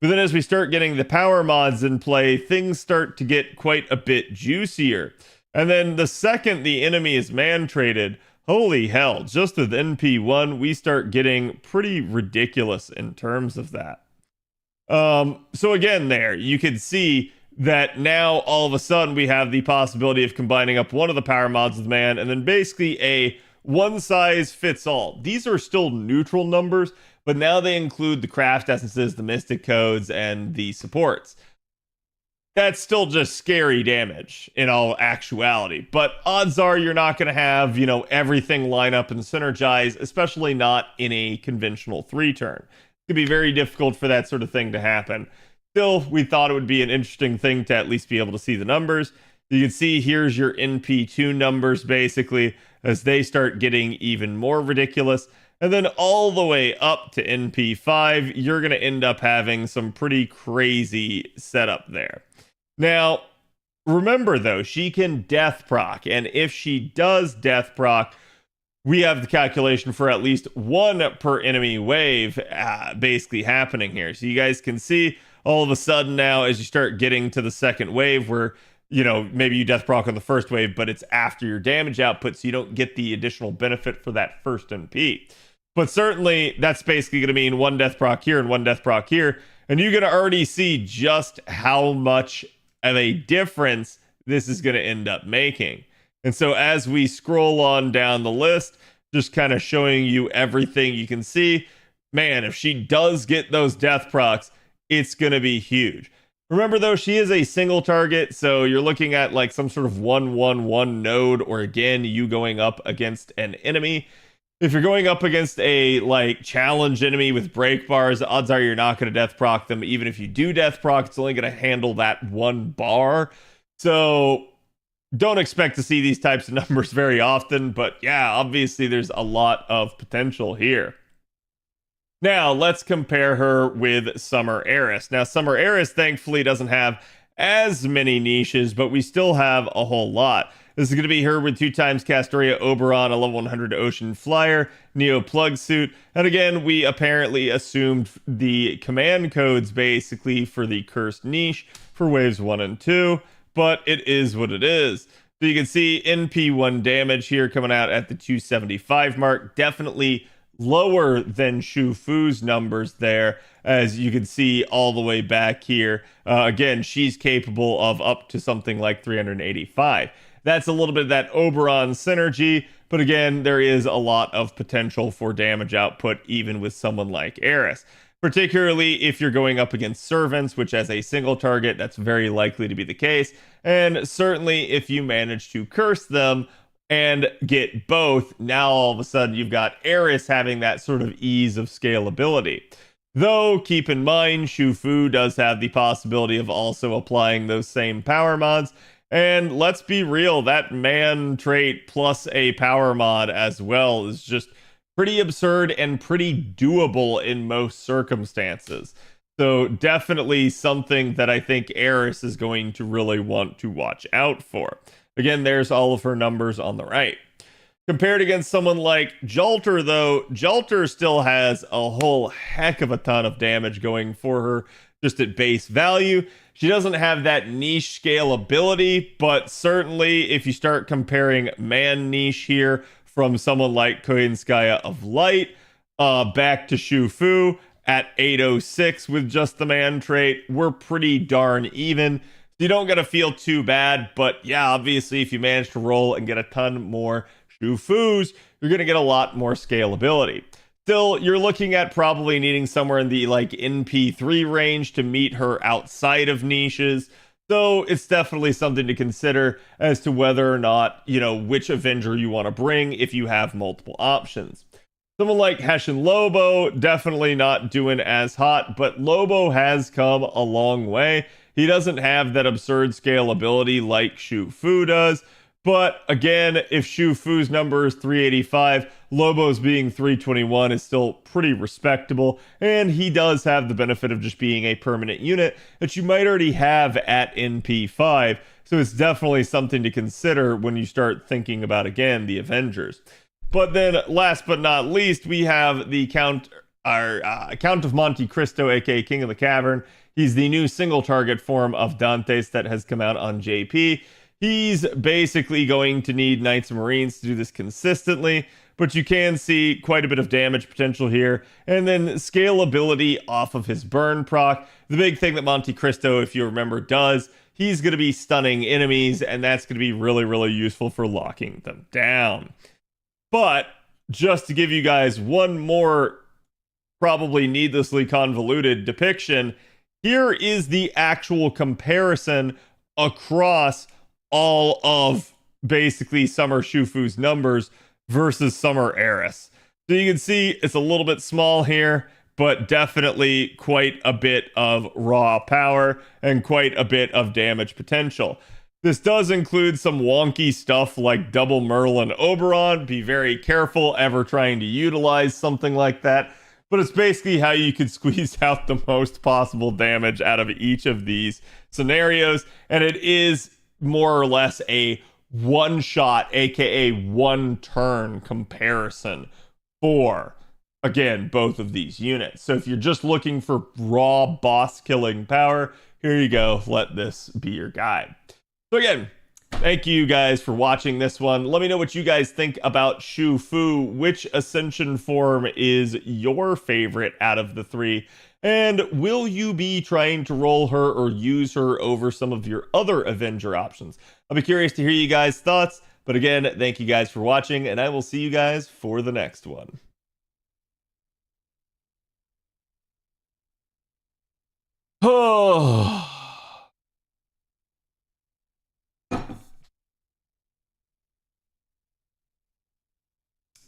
But then as we start getting the power mods in play, things start to get quite a bit juicier. And then the second the enemy is man traded, holy hell, just with NP1, we start getting pretty ridiculous in terms of that. So again, there, you can see that now all of a sudden we have the possibility of combining up one of the power mods with man, and then basically a one size fits all. These are still neutral numbers, but now they include the craft essences, the mystic codes, and the supports. That's still just scary damage in all actuality, but odds are you're not going to have, everything line up and synergize, especially not in a conventional 3-turn. It could be very difficult for that sort of thing to happen. Still, we thought it would be an interesting thing to at least be able to see the numbers. You can see here's your NP2 numbers, basically, as they start getting even more ridiculous. And then all the way up to NP5, you're going to end up having some pretty crazy setup there. Now, remember, though, she can death proc, and if she does death proc, we have the calculation for at least 1 per enemy wave basically happening here. So you guys can see all of a sudden now as you start getting to the second wave where, maybe you death proc on the first wave, but it's after your damage output, so you don't get the additional benefit for that first NP. But certainly that's basically going to mean 1 death proc here and 1 death proc here. And you're going to already see just how much of a difference this is going to end up making. And so as we scroll on down the list, just kind of showing you everything you can see. Man, if she does get those death procs, it's going to be huge. Remember, though, she is a single target, so you're looking at like some sort of 1-1-1 node, or again, you going up against an enemy. If you're going up against a like challenge enemy with break bars, odds are you're not going to death proc them. Even if you do death proc, it's only going to handle that one bar. So don't expect to see these types of numbers very often, but yeah, obviously there's a lot of potential here. Now, let's compare her with Summer Heiress. Now, Summer Heiress, thankfully, doesn't have as many niches, but we still have a whole lot. This is going to be her with 2x Castoria Oberon, a level 100 Ocean Flyer, Neo Plug Suit. And again, we apparently assumed the command codes basically for the Cursed Niche for waves 1 and 2, but it is what it is. So you can see NP1 damage here coming out at the 275 mark. Definitely lower than Shu Fu's numbers there, as you can see all the way back here. Again, she's capable of up to something like 385. That's a little bit of that Oberon synergy, but again, there is a lot of potential for damage output even with someone like Heiress. Particularly if you're going up against servants, which as a single target, that's very likely to be the case. And certainly if you manage to curse them and get both, now all of a sudden you've got Heiress having that sort of ease of scalability. Though, keep in mind, Shu Fu does have the possibility of also applying those same power mods. And let's be real, that man trait plus a power mod as well is just pretty absurd and pretty doable in most circumstances. So definitely something that I think Heiress is going to really want to watch out for. Again, there's all of her numbers on the right. Compared against someone like Jalter, though, Jalter still has a whole heck of a ton of damage going for her just at base value. She doesn't have that niche scalability, but certainly if you start comparing man niche here from someone like Koinskaya of Light back to Shu Fu at 806 with just the man trait, we're pretty darn even. You don't gotta feel too bad, but yeah, obviously if you manage to roll and get a ton more Shu Fus, you're gonna get a lot more scalability. Still, you're looking at probably needing somewhere in the like NP3 range to meet her outside of niches. So it's definitely something to consider as to whether or not, you know, which Avenger you want to bring if you have multiple options. Someone like Hessian Lobo, definitely not doing as hot, but Lobo has come a long way. He doesn't have that absurd scalability like Shu Fu does. But again, if Shu Fu's number is 385, Lobo's being 321 is still pretty respectable. And he does have the benefit of just being a permanent unit that you might already have at NP5. So it's definitely something to consider when you start thinking about, again, the Avengers. But then last but not least, we have the Count of Monte Cristo, aka King of the Cavern. He's the new single target form of Dante's that has come out on JP. He's basically going to need Knights and Marines to do this consistently, but you can see quite a bit of damage potential here. And then scalability off of his burn proc. The big thing that Monte Cristo, if you remember, does, he's going to be stunning enemies, and that's going to be really, really useful for locking them down. But just to give you guys one more probably needlessly convoluted depiction, here is the actual comparison across all of basically Summer Shu Fu's numbers versus Summer Heiress. So you can see it's a little bit small here, but definitely quite a bit of raw power and quite a bit of damage potential. This does include some wonky stuff like double Merlin Oberon. Be very careful ever trying to utilize something like that. But it's basically how you could squeeze out the most possible damage out of each of these scenarios. And it is more or less a one-shot, aka one-turn comparison for, again, both of these units. So if you're just looking for raw boss-killing power, here you go. Let this be your guide. So again, thank you guys for watching this one. Let me know what you guys think about Shu Fu. Which Ascension form is your favorite out of the three? And will you be trying to roll her or use her over some of your other Avenger options? I'll be curious to hear you guys' thoughts. But again, thank you guys for watching, and I will see you guys for the next one. Oh.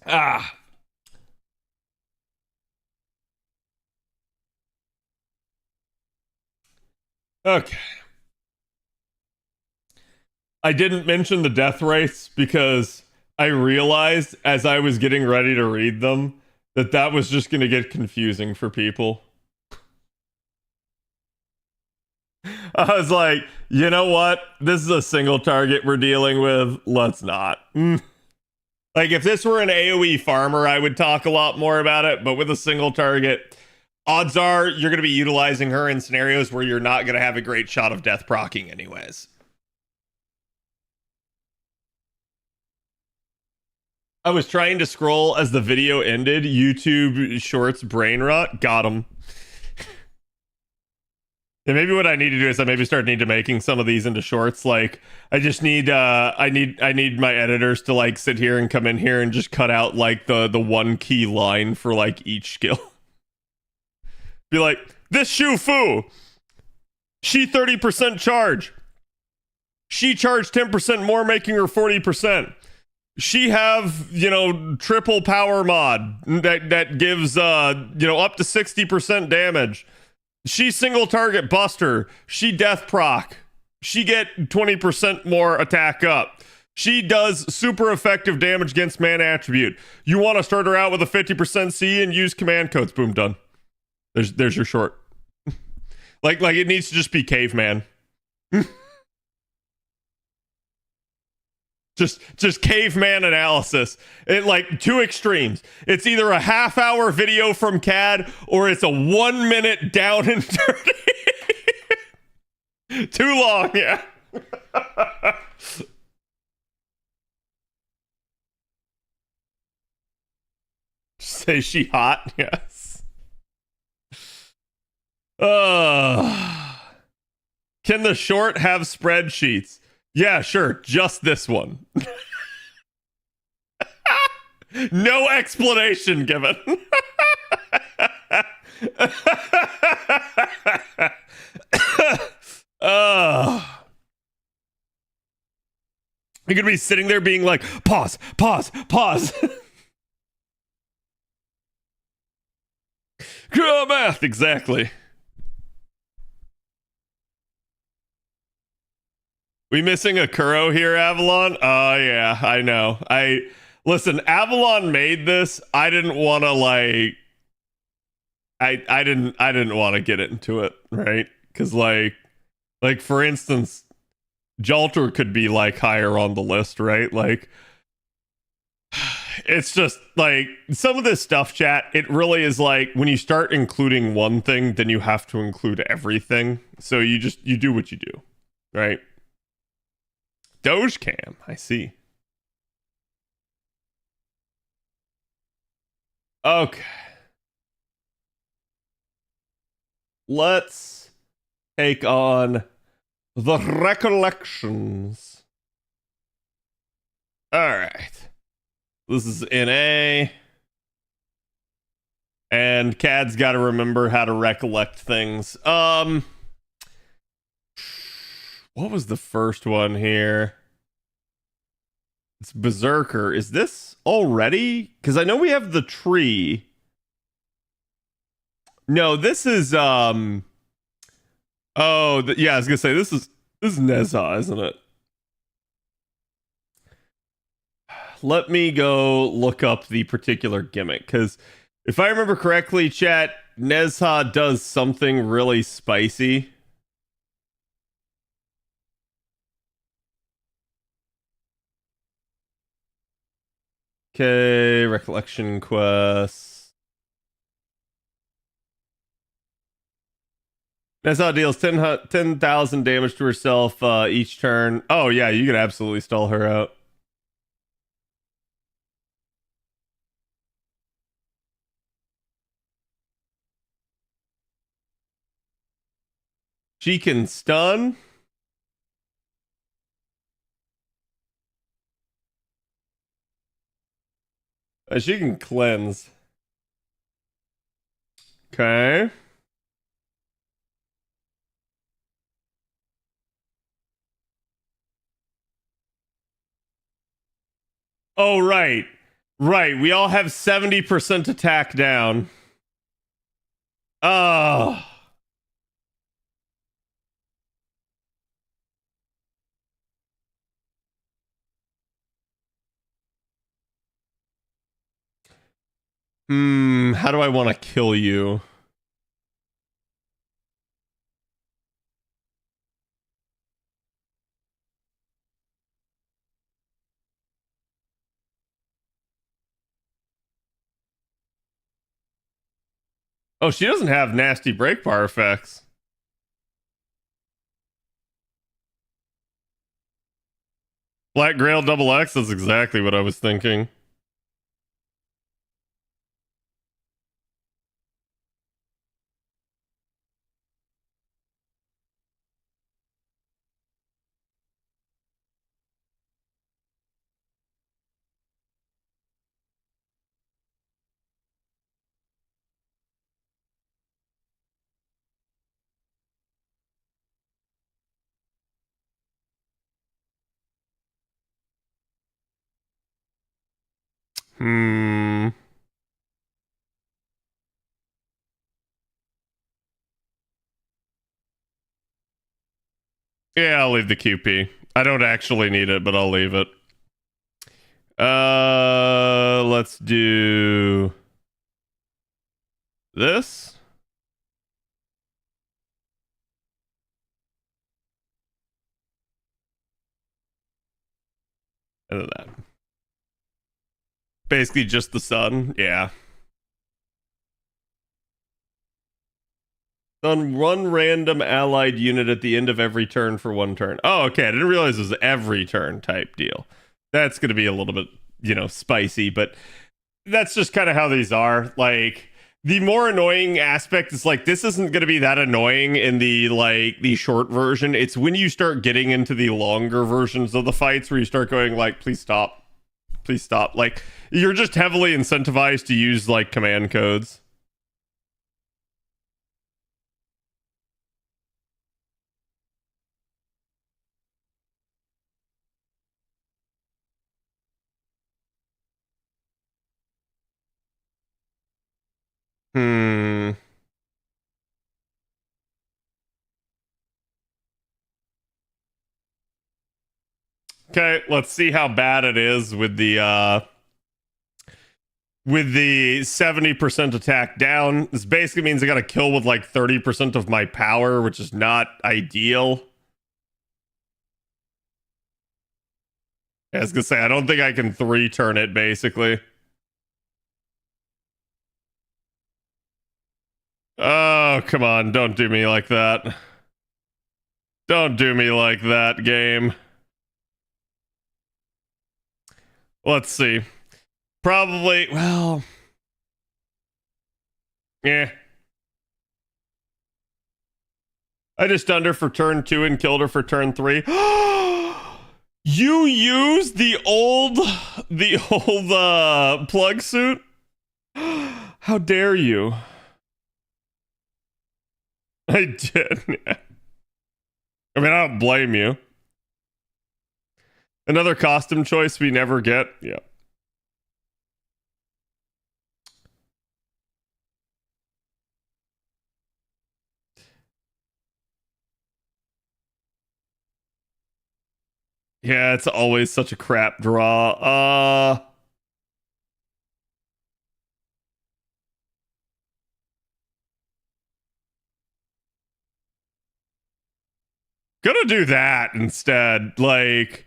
Ah. Okay. I didn't mention the death rates because I realized as I was getting ready to read them that that was just going to get confusing for people. I was like, you know what? This is a single target we're dealing with. Let's not. Like, if this were an AoE farmer, I would talk a lot more about it. But with a single target, odds are you're going to be utilizing her in scenarios where you're not going to have a great shot of death proccing anyways. I was trying to scroll as the video ended. YouTube Shorts brain rot. Got him. And maybe what I need to do is I maybe start need to making some of these into shorts. Like, I just need I need my editors to like sit here and come in here and just cut out like the one key line for like each skill. Be like, this Shu Fu, she 30% charge. She charged 10% more, making her 40%. She have, you know, triple power mod that gives you know, up to 60% damage. She single target buster. She death proc. She get 20% more attack up. She does super effective damage against man attribute. You want to start her out with a 50% C and use command codes. Boom, done. There's your short. like it needs to just be caveman. Just caveman analysis. It like two extremes. It's either a half-hour video from CAD or it's a 1 minute down and dirty. Too long, yeah. Say she hot, yes. Can the short have spreadsheets? Yeah, sure. Just this one. No explanation given. You're gonna be sitting there being like, pause. Math, exactly. We missing a Kuro here, Avalon? Oh yeah, I know. Listen, Avalon made this. I didn't want to like I didn't want to get into it, right? Cuz like for instance, Jalter could be like higher on the list, right? Like it's just like some of this stuff, chat, it really is like when you start including one thing, then you have to include everything. So you do what you do, right? Doge Cam, I see. Okay. Let's take on the Recollections. Alright. This is NA. And CAD's got to remember how to recollect things. What was the first one here? It's Berserker. Is this already? Because I know we have the tree. No, this is yeah, I was gonna say this is Nezha, isn't it? Let me go look up the particular gimmick, because if I remember correctly, chat, Nezha does something really spicy. Okay, Recollection quest. Nezha deals 10,000 damage to herself each turn. Oh yeah, you can absolutely stall her out. She can stun. She can cleanse. Okay. Oh, right. Right. We all have 70% attack down. Oh. How do I want to kill you? Oh, she doesn't have nasty break bar effects. Black Grail double X, that's exactly what I was thinking. Hmm. Yeah, I'll leave the QP. I don't actually need it, but I'll leave it. Let's do this. And then that. Basically just the sun. Yeah. On one random allied unit at the end of every turn for 1 turn. Oh, okay. I didn't realize it was every turn type deal. That's going to be a little bit, spicy, but that's just kind of how these are. Like, the more annoying aspect is like, this isn't going to be that annoying in the short version. It's when you start getting into the longer versions of the fights where you start going like, please stop. Please stop. Like, you're just heavily incentivized to use like command codes. Hmm. Okay, let's see how bad it is with the 70% attack down. This basically means I got to kill with like 30% of my power, which is not ideal. I was gonna say, I don't think I can 3-turn it, basically. Oh, come on, don't do me like that. Don't do me like that, game. Let's see. Probably, well... Yeah. I just stunned her for turn 2 and killed her for turn 3. You used the old plug suit? How dare you? I did. I mean, I don't blame you. Another costume choice we never get. Yeah. Yeah, it's always such a crap draw. Gonna do that instead. Like,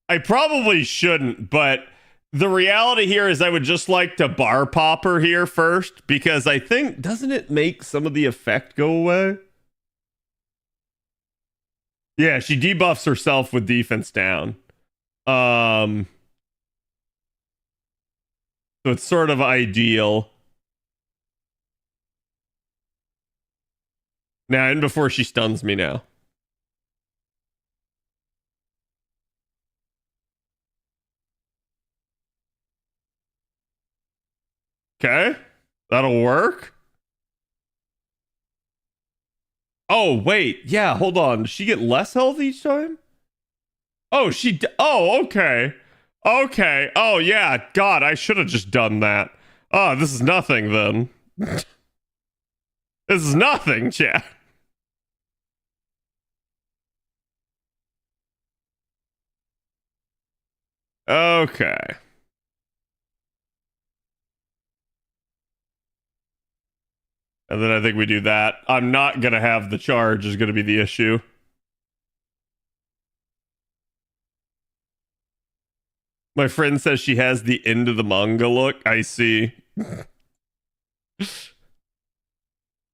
I probably shouldn't, but the reality here is I would just like to bar pop her here first because I think, doesn't it make some of the effect go away? Yeah, she debuffs herself with defense down. So it's sort of ideal. Now, and before she stuns me now. Okay. That'll work. Oh, wait. Yeah, hold on. Does she get less health each time? Oh, oh, okay. Okay. Oh, yeah. God, I should have just done that. Oh, this is nothing then. This is nothing, chat. Okay. And then I think we do that. I'm not going to have the charge is going to be the issue. My friend says she has the end of the manga look. I see.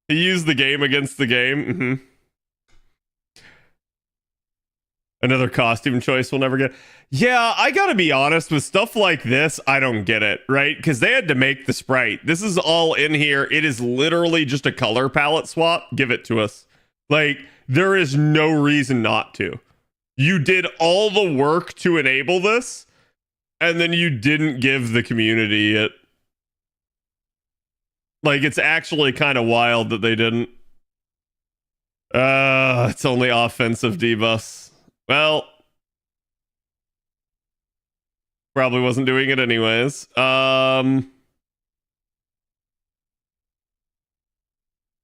He used the game against the game. Mm-hmm. Another costume choice we'll never get. Yeah, I gotta be honest, with stuff like this, I don't get it, right? Because they had to make the sprite. This is all in here. It is literally just a color palette swap. Give it to us. Like, there is no reason not to. You did all the work to enable this, and then you didn't give the community it. Like, it's actually kind of wild that they didn't. It's only offensive debuffs. Well, probably wasn't doing it anyways. The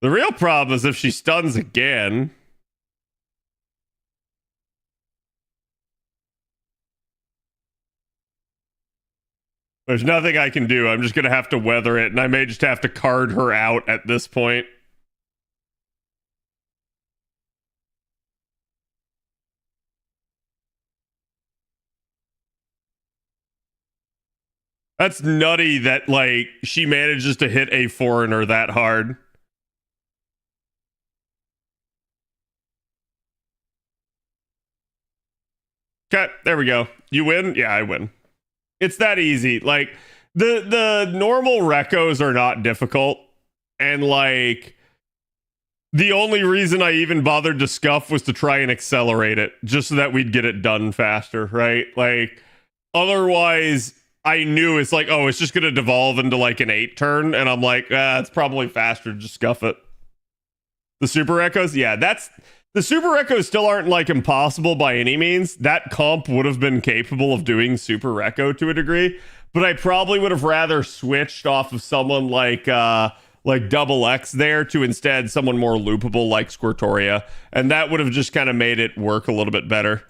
real problem is if she stuns again. There's nothing I can do. I'm just going to have to weather it, and I may just have to card her out at this point. That's nutty that, like, she manages to hit a foreigner that hard. Okay, there we go. You win? Yeah, I win. It's that easy. Like, the normal recos are not difficult. And, like, the only reason I even bothered to scuff was to try and accelerate it, just so that we'd get it done faster, right? Like, otherwise, I knew it's like, oh, it's just going to devolve into like an 8 turn. And I'm like, it's probably faster to just scuff it. The super echoes? Yeah, the super echoes still aren't like impossible by any means. That comp would have been capable of doing super echo to a degree, but I probably would have rather switched off of someone like Double X there to instead someone more loopable like Squirtoria. And that would have just kind of made it work a little bit better.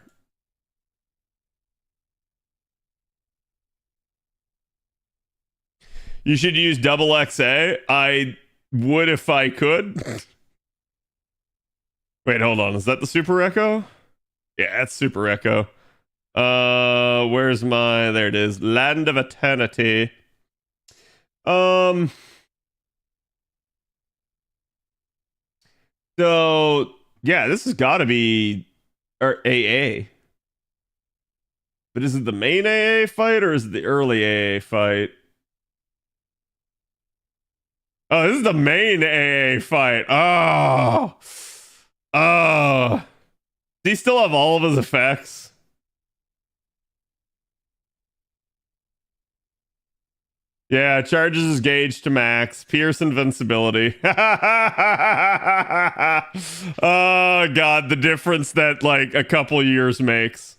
You should use Double XA. I would if I could. Wait, hold on. Is that the Super Echo? Yeah, that's Super Echo. Where's my... There it is. Land of Eternity. So, yeah, this has got to be... Or AA. But is it the main AA fight or is it the early AA fight? Oh, this is the main AA fight. Oh. Oh. Does he still have all of his effects? Yeah, charges his gauge to max. Pierce invincibility. Oh, God, the difference that, like, a couple years makes.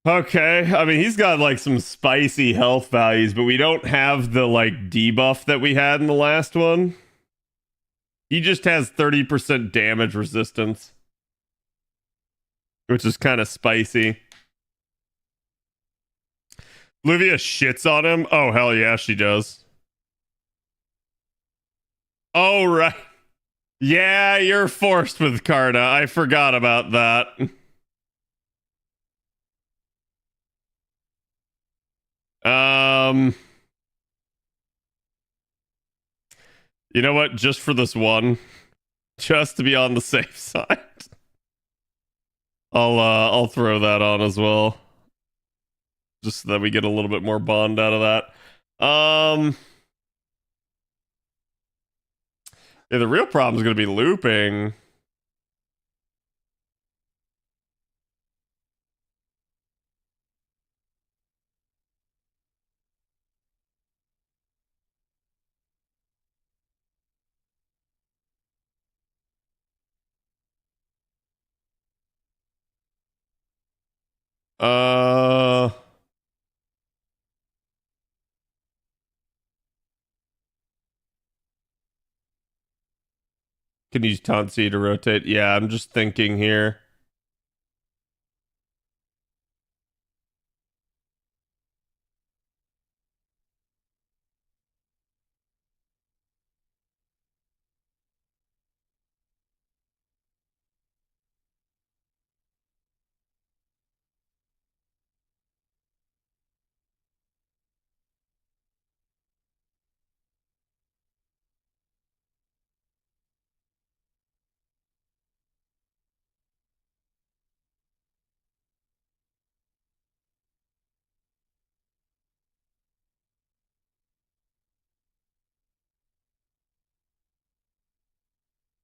Okay, I mean, he's got like some spicy health values, but we don't have the like debuff that we had in the last one. He just has 30% damage resistance, which is kind of spicy. Livia shits on him. Oh, hell yeah, she does. Oh, right. Yeah, you're forced with Karna. I forgot about that. You know what? Just for this one, just to be on the safe side, I'll throw that on as well, just so that we get a little bit more bond out of that. Yeah, the real problem is going to be looping. Uh, can use Tansi to rotate. Yeah, I'm just thinking here.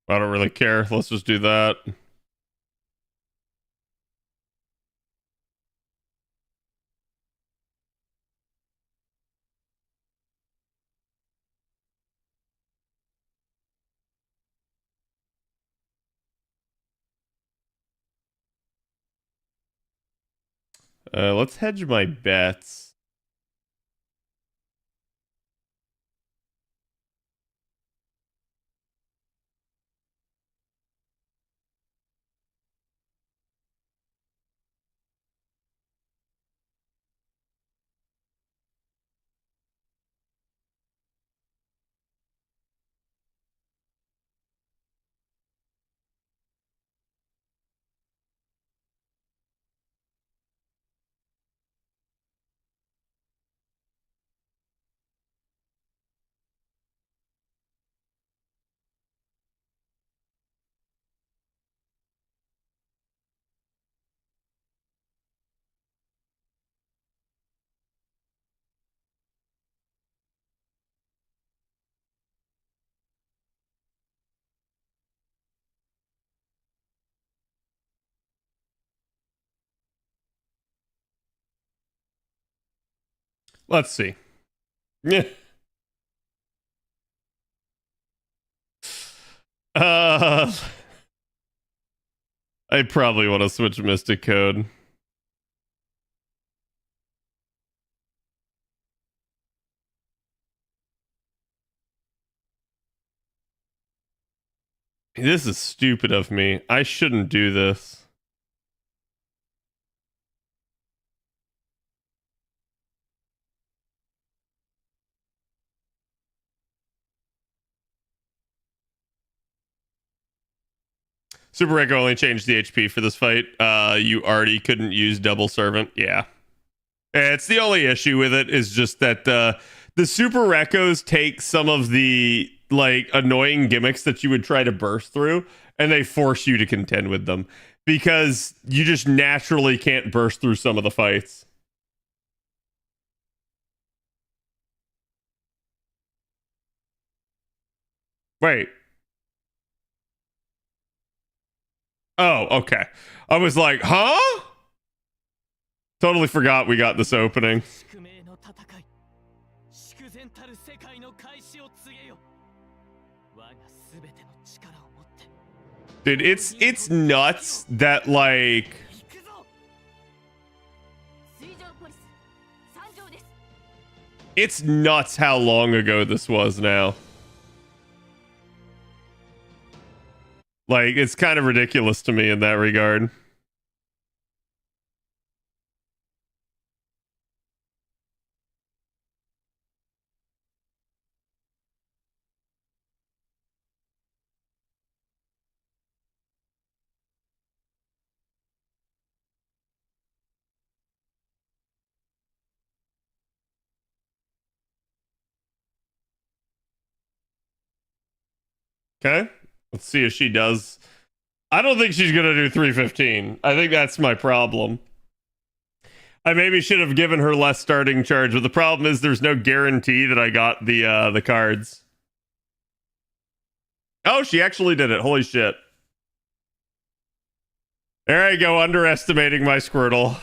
I don't really care. Let's just do that. Let's hedge my bets. Let's see. Yeah. Uh, I probably want to switch Mystic Code. This is stupid of me. I shouldn't do this. Super Echo only changed the HP for this fight. You already couldn't use Double Servant. Yeah. It's the only issue with it is just that the Super Recos take some of the like annoying gimmicks that you would try to burst through and they force you to contend with them because you just naturally can't burst through some of the fights. Wait. Oh, okay. I was like, huh? Totally forgot we got this opening. Dude, it's nuts that like it's nuts how long ago this was now. Like it's kind of ridiculous to me in that regard. Okay. Let's see if she does. I don't think she's gonna do 315. I think that's my problem. I maybe should have given her less starting charge, but the problem is there's no guarantee that I got the cards. Oh, she actually did it. Holy shit. There I go, underestimating my Squirtle.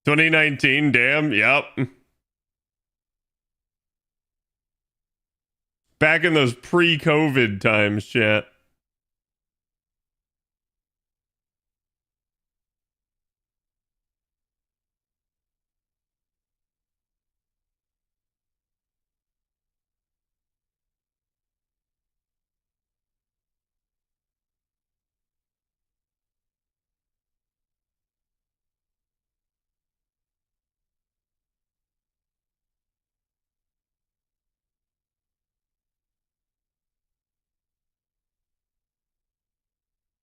2019, damn, yep. Back in those pre-COVID times, chat.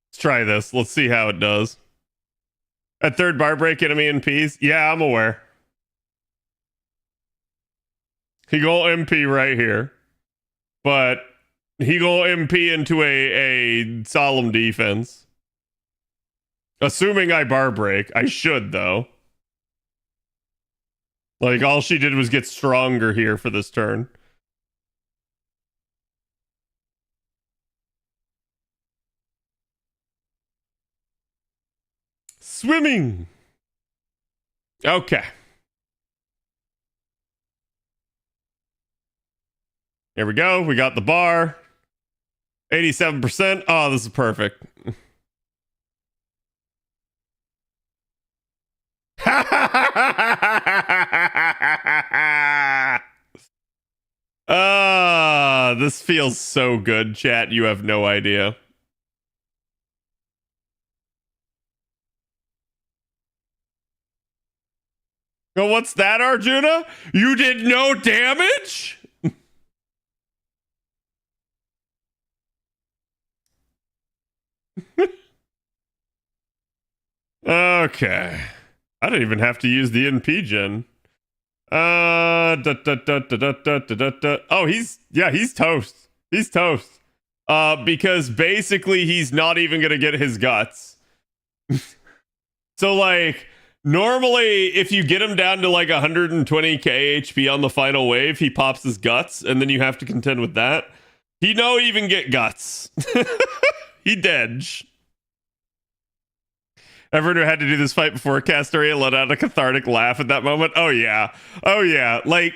Let's try this. Let's see how it does. A third bar break enemy in P's? Yeah, I'm aware. He go MP right here. But he go MP into a solemn defense. Assuming I bar break. I should, though. Like, all she did was get stronger here for this turn. Swimming. Okay. Here we go. We got the bar. 87%. Oh, this is perfect. This feels so good, chat. You have no idea. Oh, what's that, Arjuna? You did no damage? Okay. I didn't even have to use the NP gen. Oh, he's toast. He's toast. Because basically he's not even gonna get his guts. So like normally if you get him down to like 120k HP on the final wave, he pops his guts, and then you have to contend with that. He no even get guts. He dead. Everyone who had to do this fight before Castoria let out a cathartic laugh at that moment. Oh yeah. Oh yeah. Like,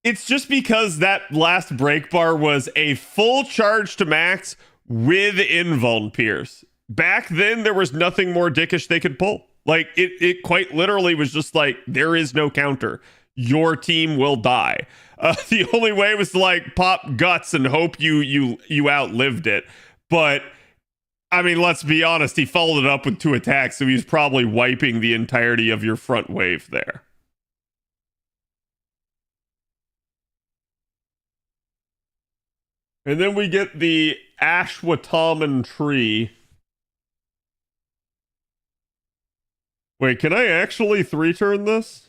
it's just because that last break bar was a full charge to max with invuln pierce. Back then, there was nothing more dickish they could pull. Like, it quite literally was just like, there is no counter. Your team will die. The only way was to like pop guts and hope you outlived it. But I mean, let's be honest, he followed it up with 2 attacks, so he's probably wiping the entirety of your front wave there. And then we get the Ashwataman tree. Wait, can I actually 3-turn this?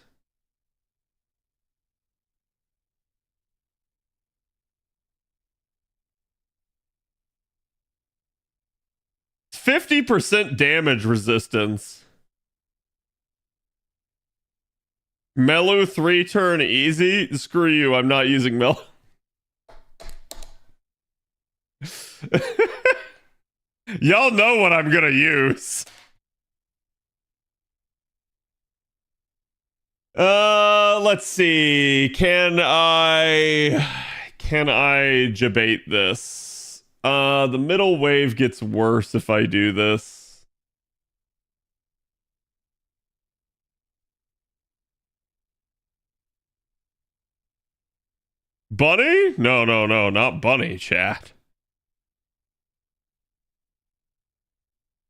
It's 50% damage resistance. Melu 3-turn easy? Screw you, I'm not using Melu. Y'all know what I'm gonna use. Let's see. Can I debate this? The middle wave gets worse if I do this. Bunny? No, not Bunny, chat.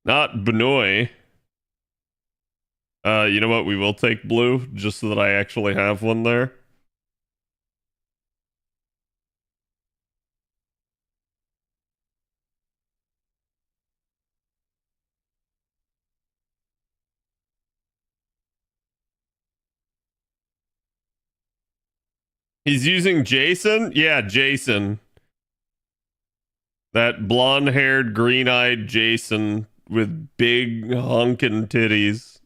Not Benoy. You know what? We will take blue, just so that I actually have one there. He's using Jason? Yeah, Jason. That blonde-haired, green-eyed Jason with big honkin' titties.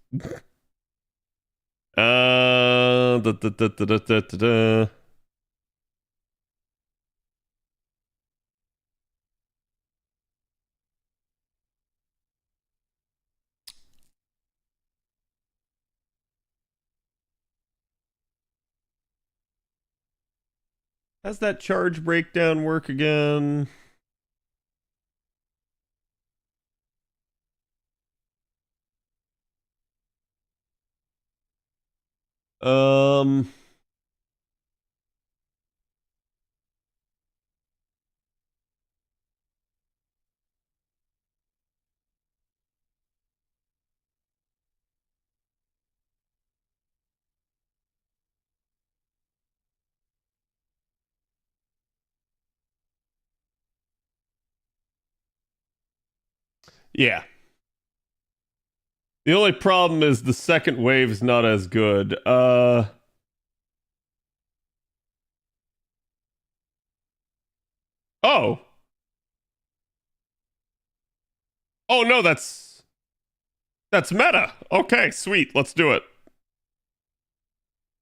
Da, da, da, da, da, da, da. How's that charge breakdown work again? Um, yeah. The only problem is the second wave's not as good. Oh. Oh no, that's meta. Okay, sweet. Let's do it.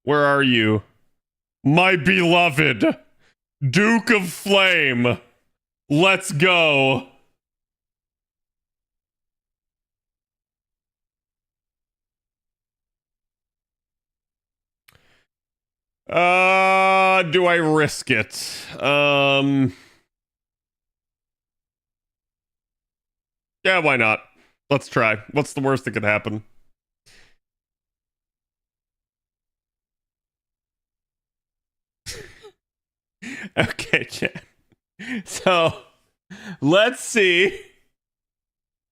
Where are you? My beloved Duke of Flame. Let's go. Do I risk it? Yeah, why not? Let's try. What's the worst that could happen? Okay, chat. So, let's see.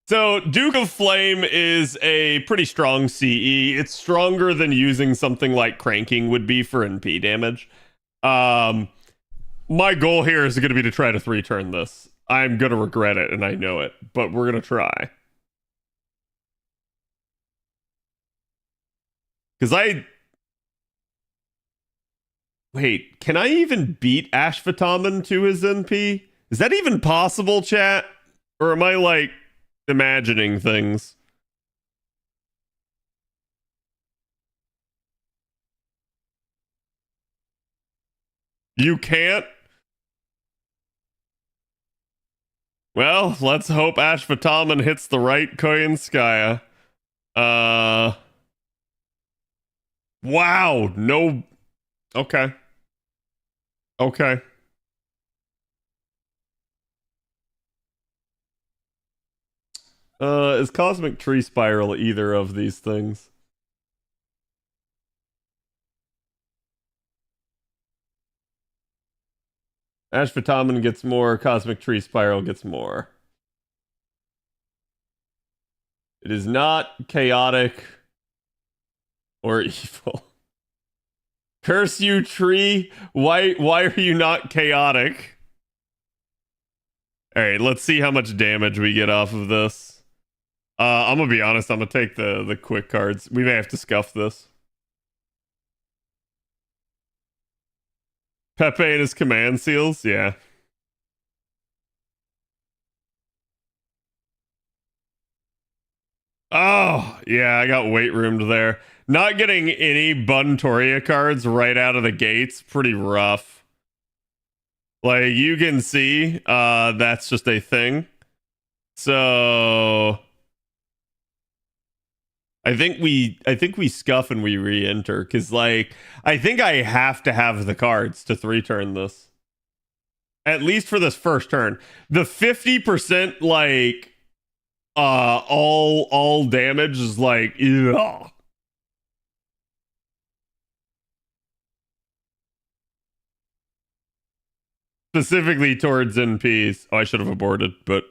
So, Duke of Flame is a pretty strong CE. It's stronger than using something like Cranking would be for NP damage. My goal here is going to be to try to 3-turn this. I'm going to regret it, and I know it, but we're going to try. Because Wait, can I even beat Ashvataman to his NP? Is that even possible, chat? Or am I, like, imagining things? You can't? Well, let's hope Ashvataman hits the right Koyanskaya. Wow, no. Okay. Okay. Is Cosmic Tree Spiral either of these things? Ashvataman gets more, Cosmic Tree Spiral gets more. It is not chaotic or evil. Curse you, tree. Why are you not chaotic? Alright, let's see how much damage we get off of this. I'm gonna be honest, I'm gonna take the quick cards. We may have to scuff this. Pepe and his command seals, yeah. Oh, yeah, I got weight roomed there. Not getting any Buntoria cards right out of the gates, pretty rough. Like you can see, that's just a thing. So I think we scuff and we re-enter because like I think I have to have the cards to 3-turn this. At least for this first turn. The 50% like all damage is like ugh. Specifically towards NPs. Oh, I should have aborted, but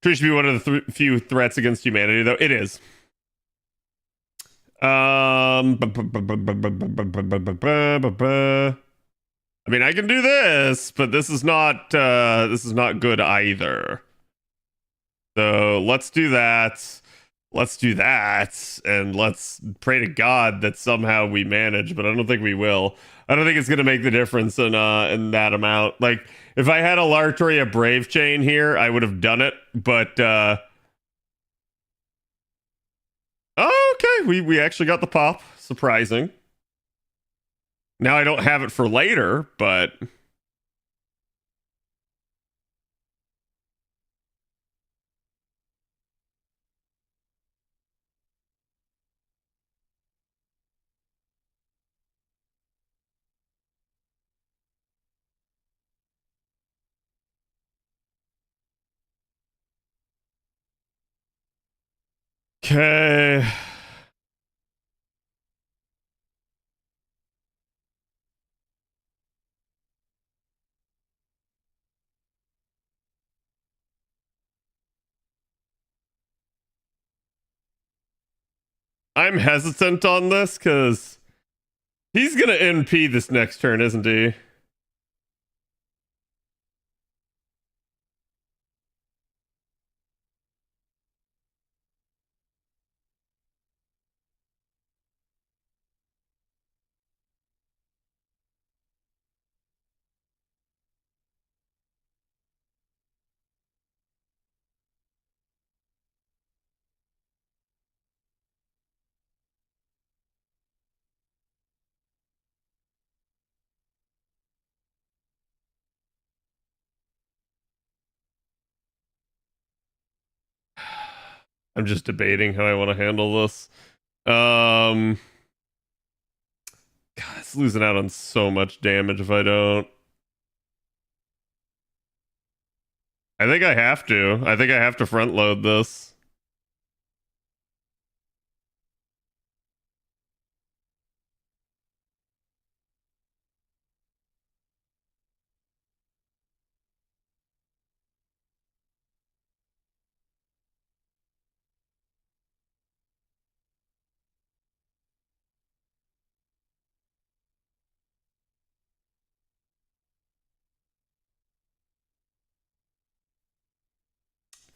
Tree should be one of the few threats against humanity, though. It is. I mean, I can do this, but this is not good either. So let's do that. Let's do that, and let's pray to God that somehow we manage. But I don't think we will. I don't think it's going to make the difference in that amount. Like if I had a Lartoria Brave Chain here, I would have done it. But okay, we actually got the pop. Surprising. Now I don't have it for later, but Okay. I'm hesitant on this because he's going to NP this next turn, isn't he? I'm just debating how I want to handle this. God, it's losing out on so much damage if I don't. I think I have to. I think I have to front load this.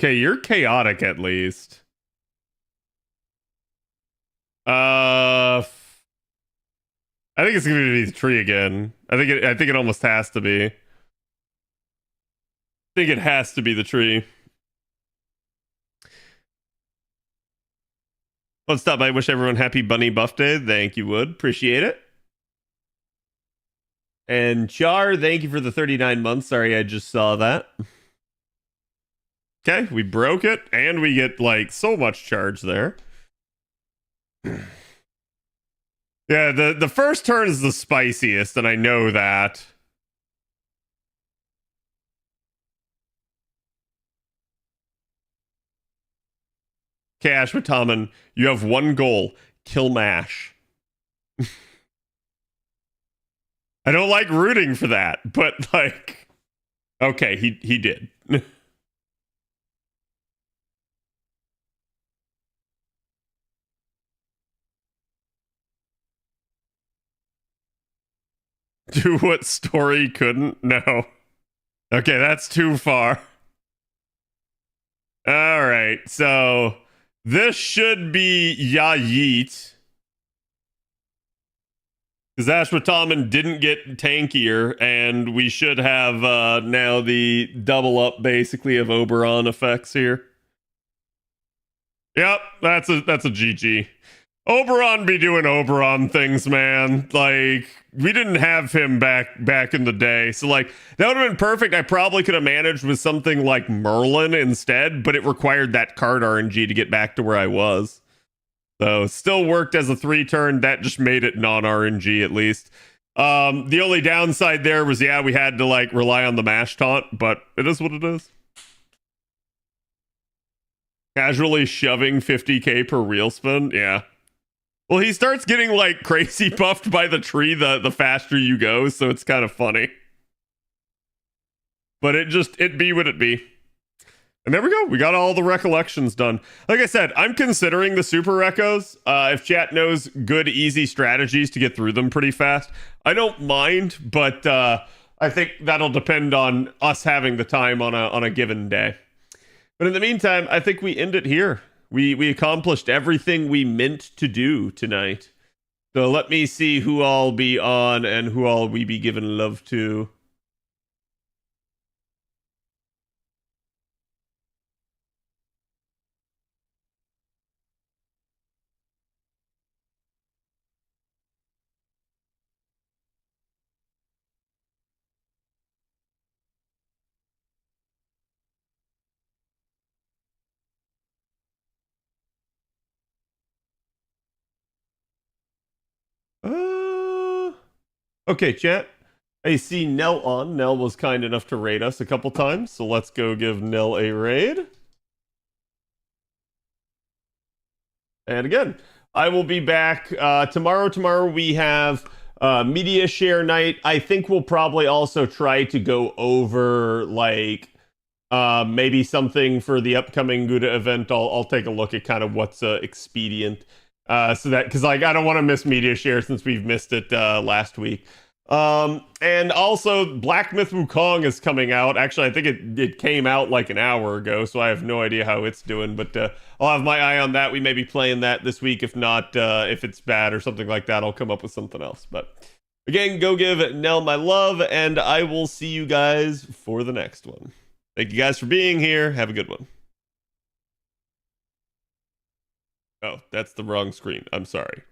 Okay, you're chaotic at least. I think it's gonna be the tree again. I think it almost has to be. I think it has to be the tree. Let's stop by. Wish everyone happy Bunny Buff Day. Thank you, Wood. Appreciate it. And Char, thank you for the 39 months. Sorry, I just saw that. Okay, we broke it, and we get like so much charge there. Yeah, the first turn is the spiciest, and I know that. Okay, Ashwataman, you have one goal: kill Mash. I don't like rooting for that, but like, okay, he did. Do what story couldn't? No. Okay, that's too far. All right, so this should be Ya Yeet. Because Ashwataman didn't get tankier, and we should have now the double up basically of Oberon effects here. Yep, that's a GG. Oberon be doing Oberon things, man. Like, we didn't have him back in the day. So like that would have been perfect. I probably could have managed with something like Merlin instead, but it required that card RNG to get back to where I was. So still worked as a 3-turn. That just made it non-RNG at least. The only downside there was, yeah, we had to like rely on the mash taunt, but it is what it is. Casually shoving 50k per real spin, yeah. Well, he starts getting like crazy buffed by the tree the faster you go, so it's kind of funny. But it be what it be. And there we go. We got all the recollections done. Like I said, I'm considering the super recos. If chat knows good, easy strategies to get through them pretty fast, I don't mind, but I think that'll depend on us having the time on a given day. But in the meantime, I think we end it here. We accomplished everything we meant to do tonight. So let me see who I'll be on and who I'll we be giving love to. Okay, chat. I see Nell on. Nell was kind enough to raid us a couple times, so let's go give Nell a raid. And again, I will be back tomorrow. Tomorrow we have media share night. I think we'll probably also try to go over like maybe something for the upcoming Gouda event. I'll take a look at kind of what's expedient. So that, because like I don't want to miss media share since we've missed it last week. And also Black Myth Wukong is coming out. Actually, I think it came out like an hour ago, so I have no idea how it's doing, but I'll have my eye on that. We may be playing that this week. If not, if it's bad or something like that, I'll come up with something else. But again, go give Nell my love, and I will see you guys for the next one. Thank you guys for being here. Have a good one. Oh, that's the wrong screen. I'm sorry.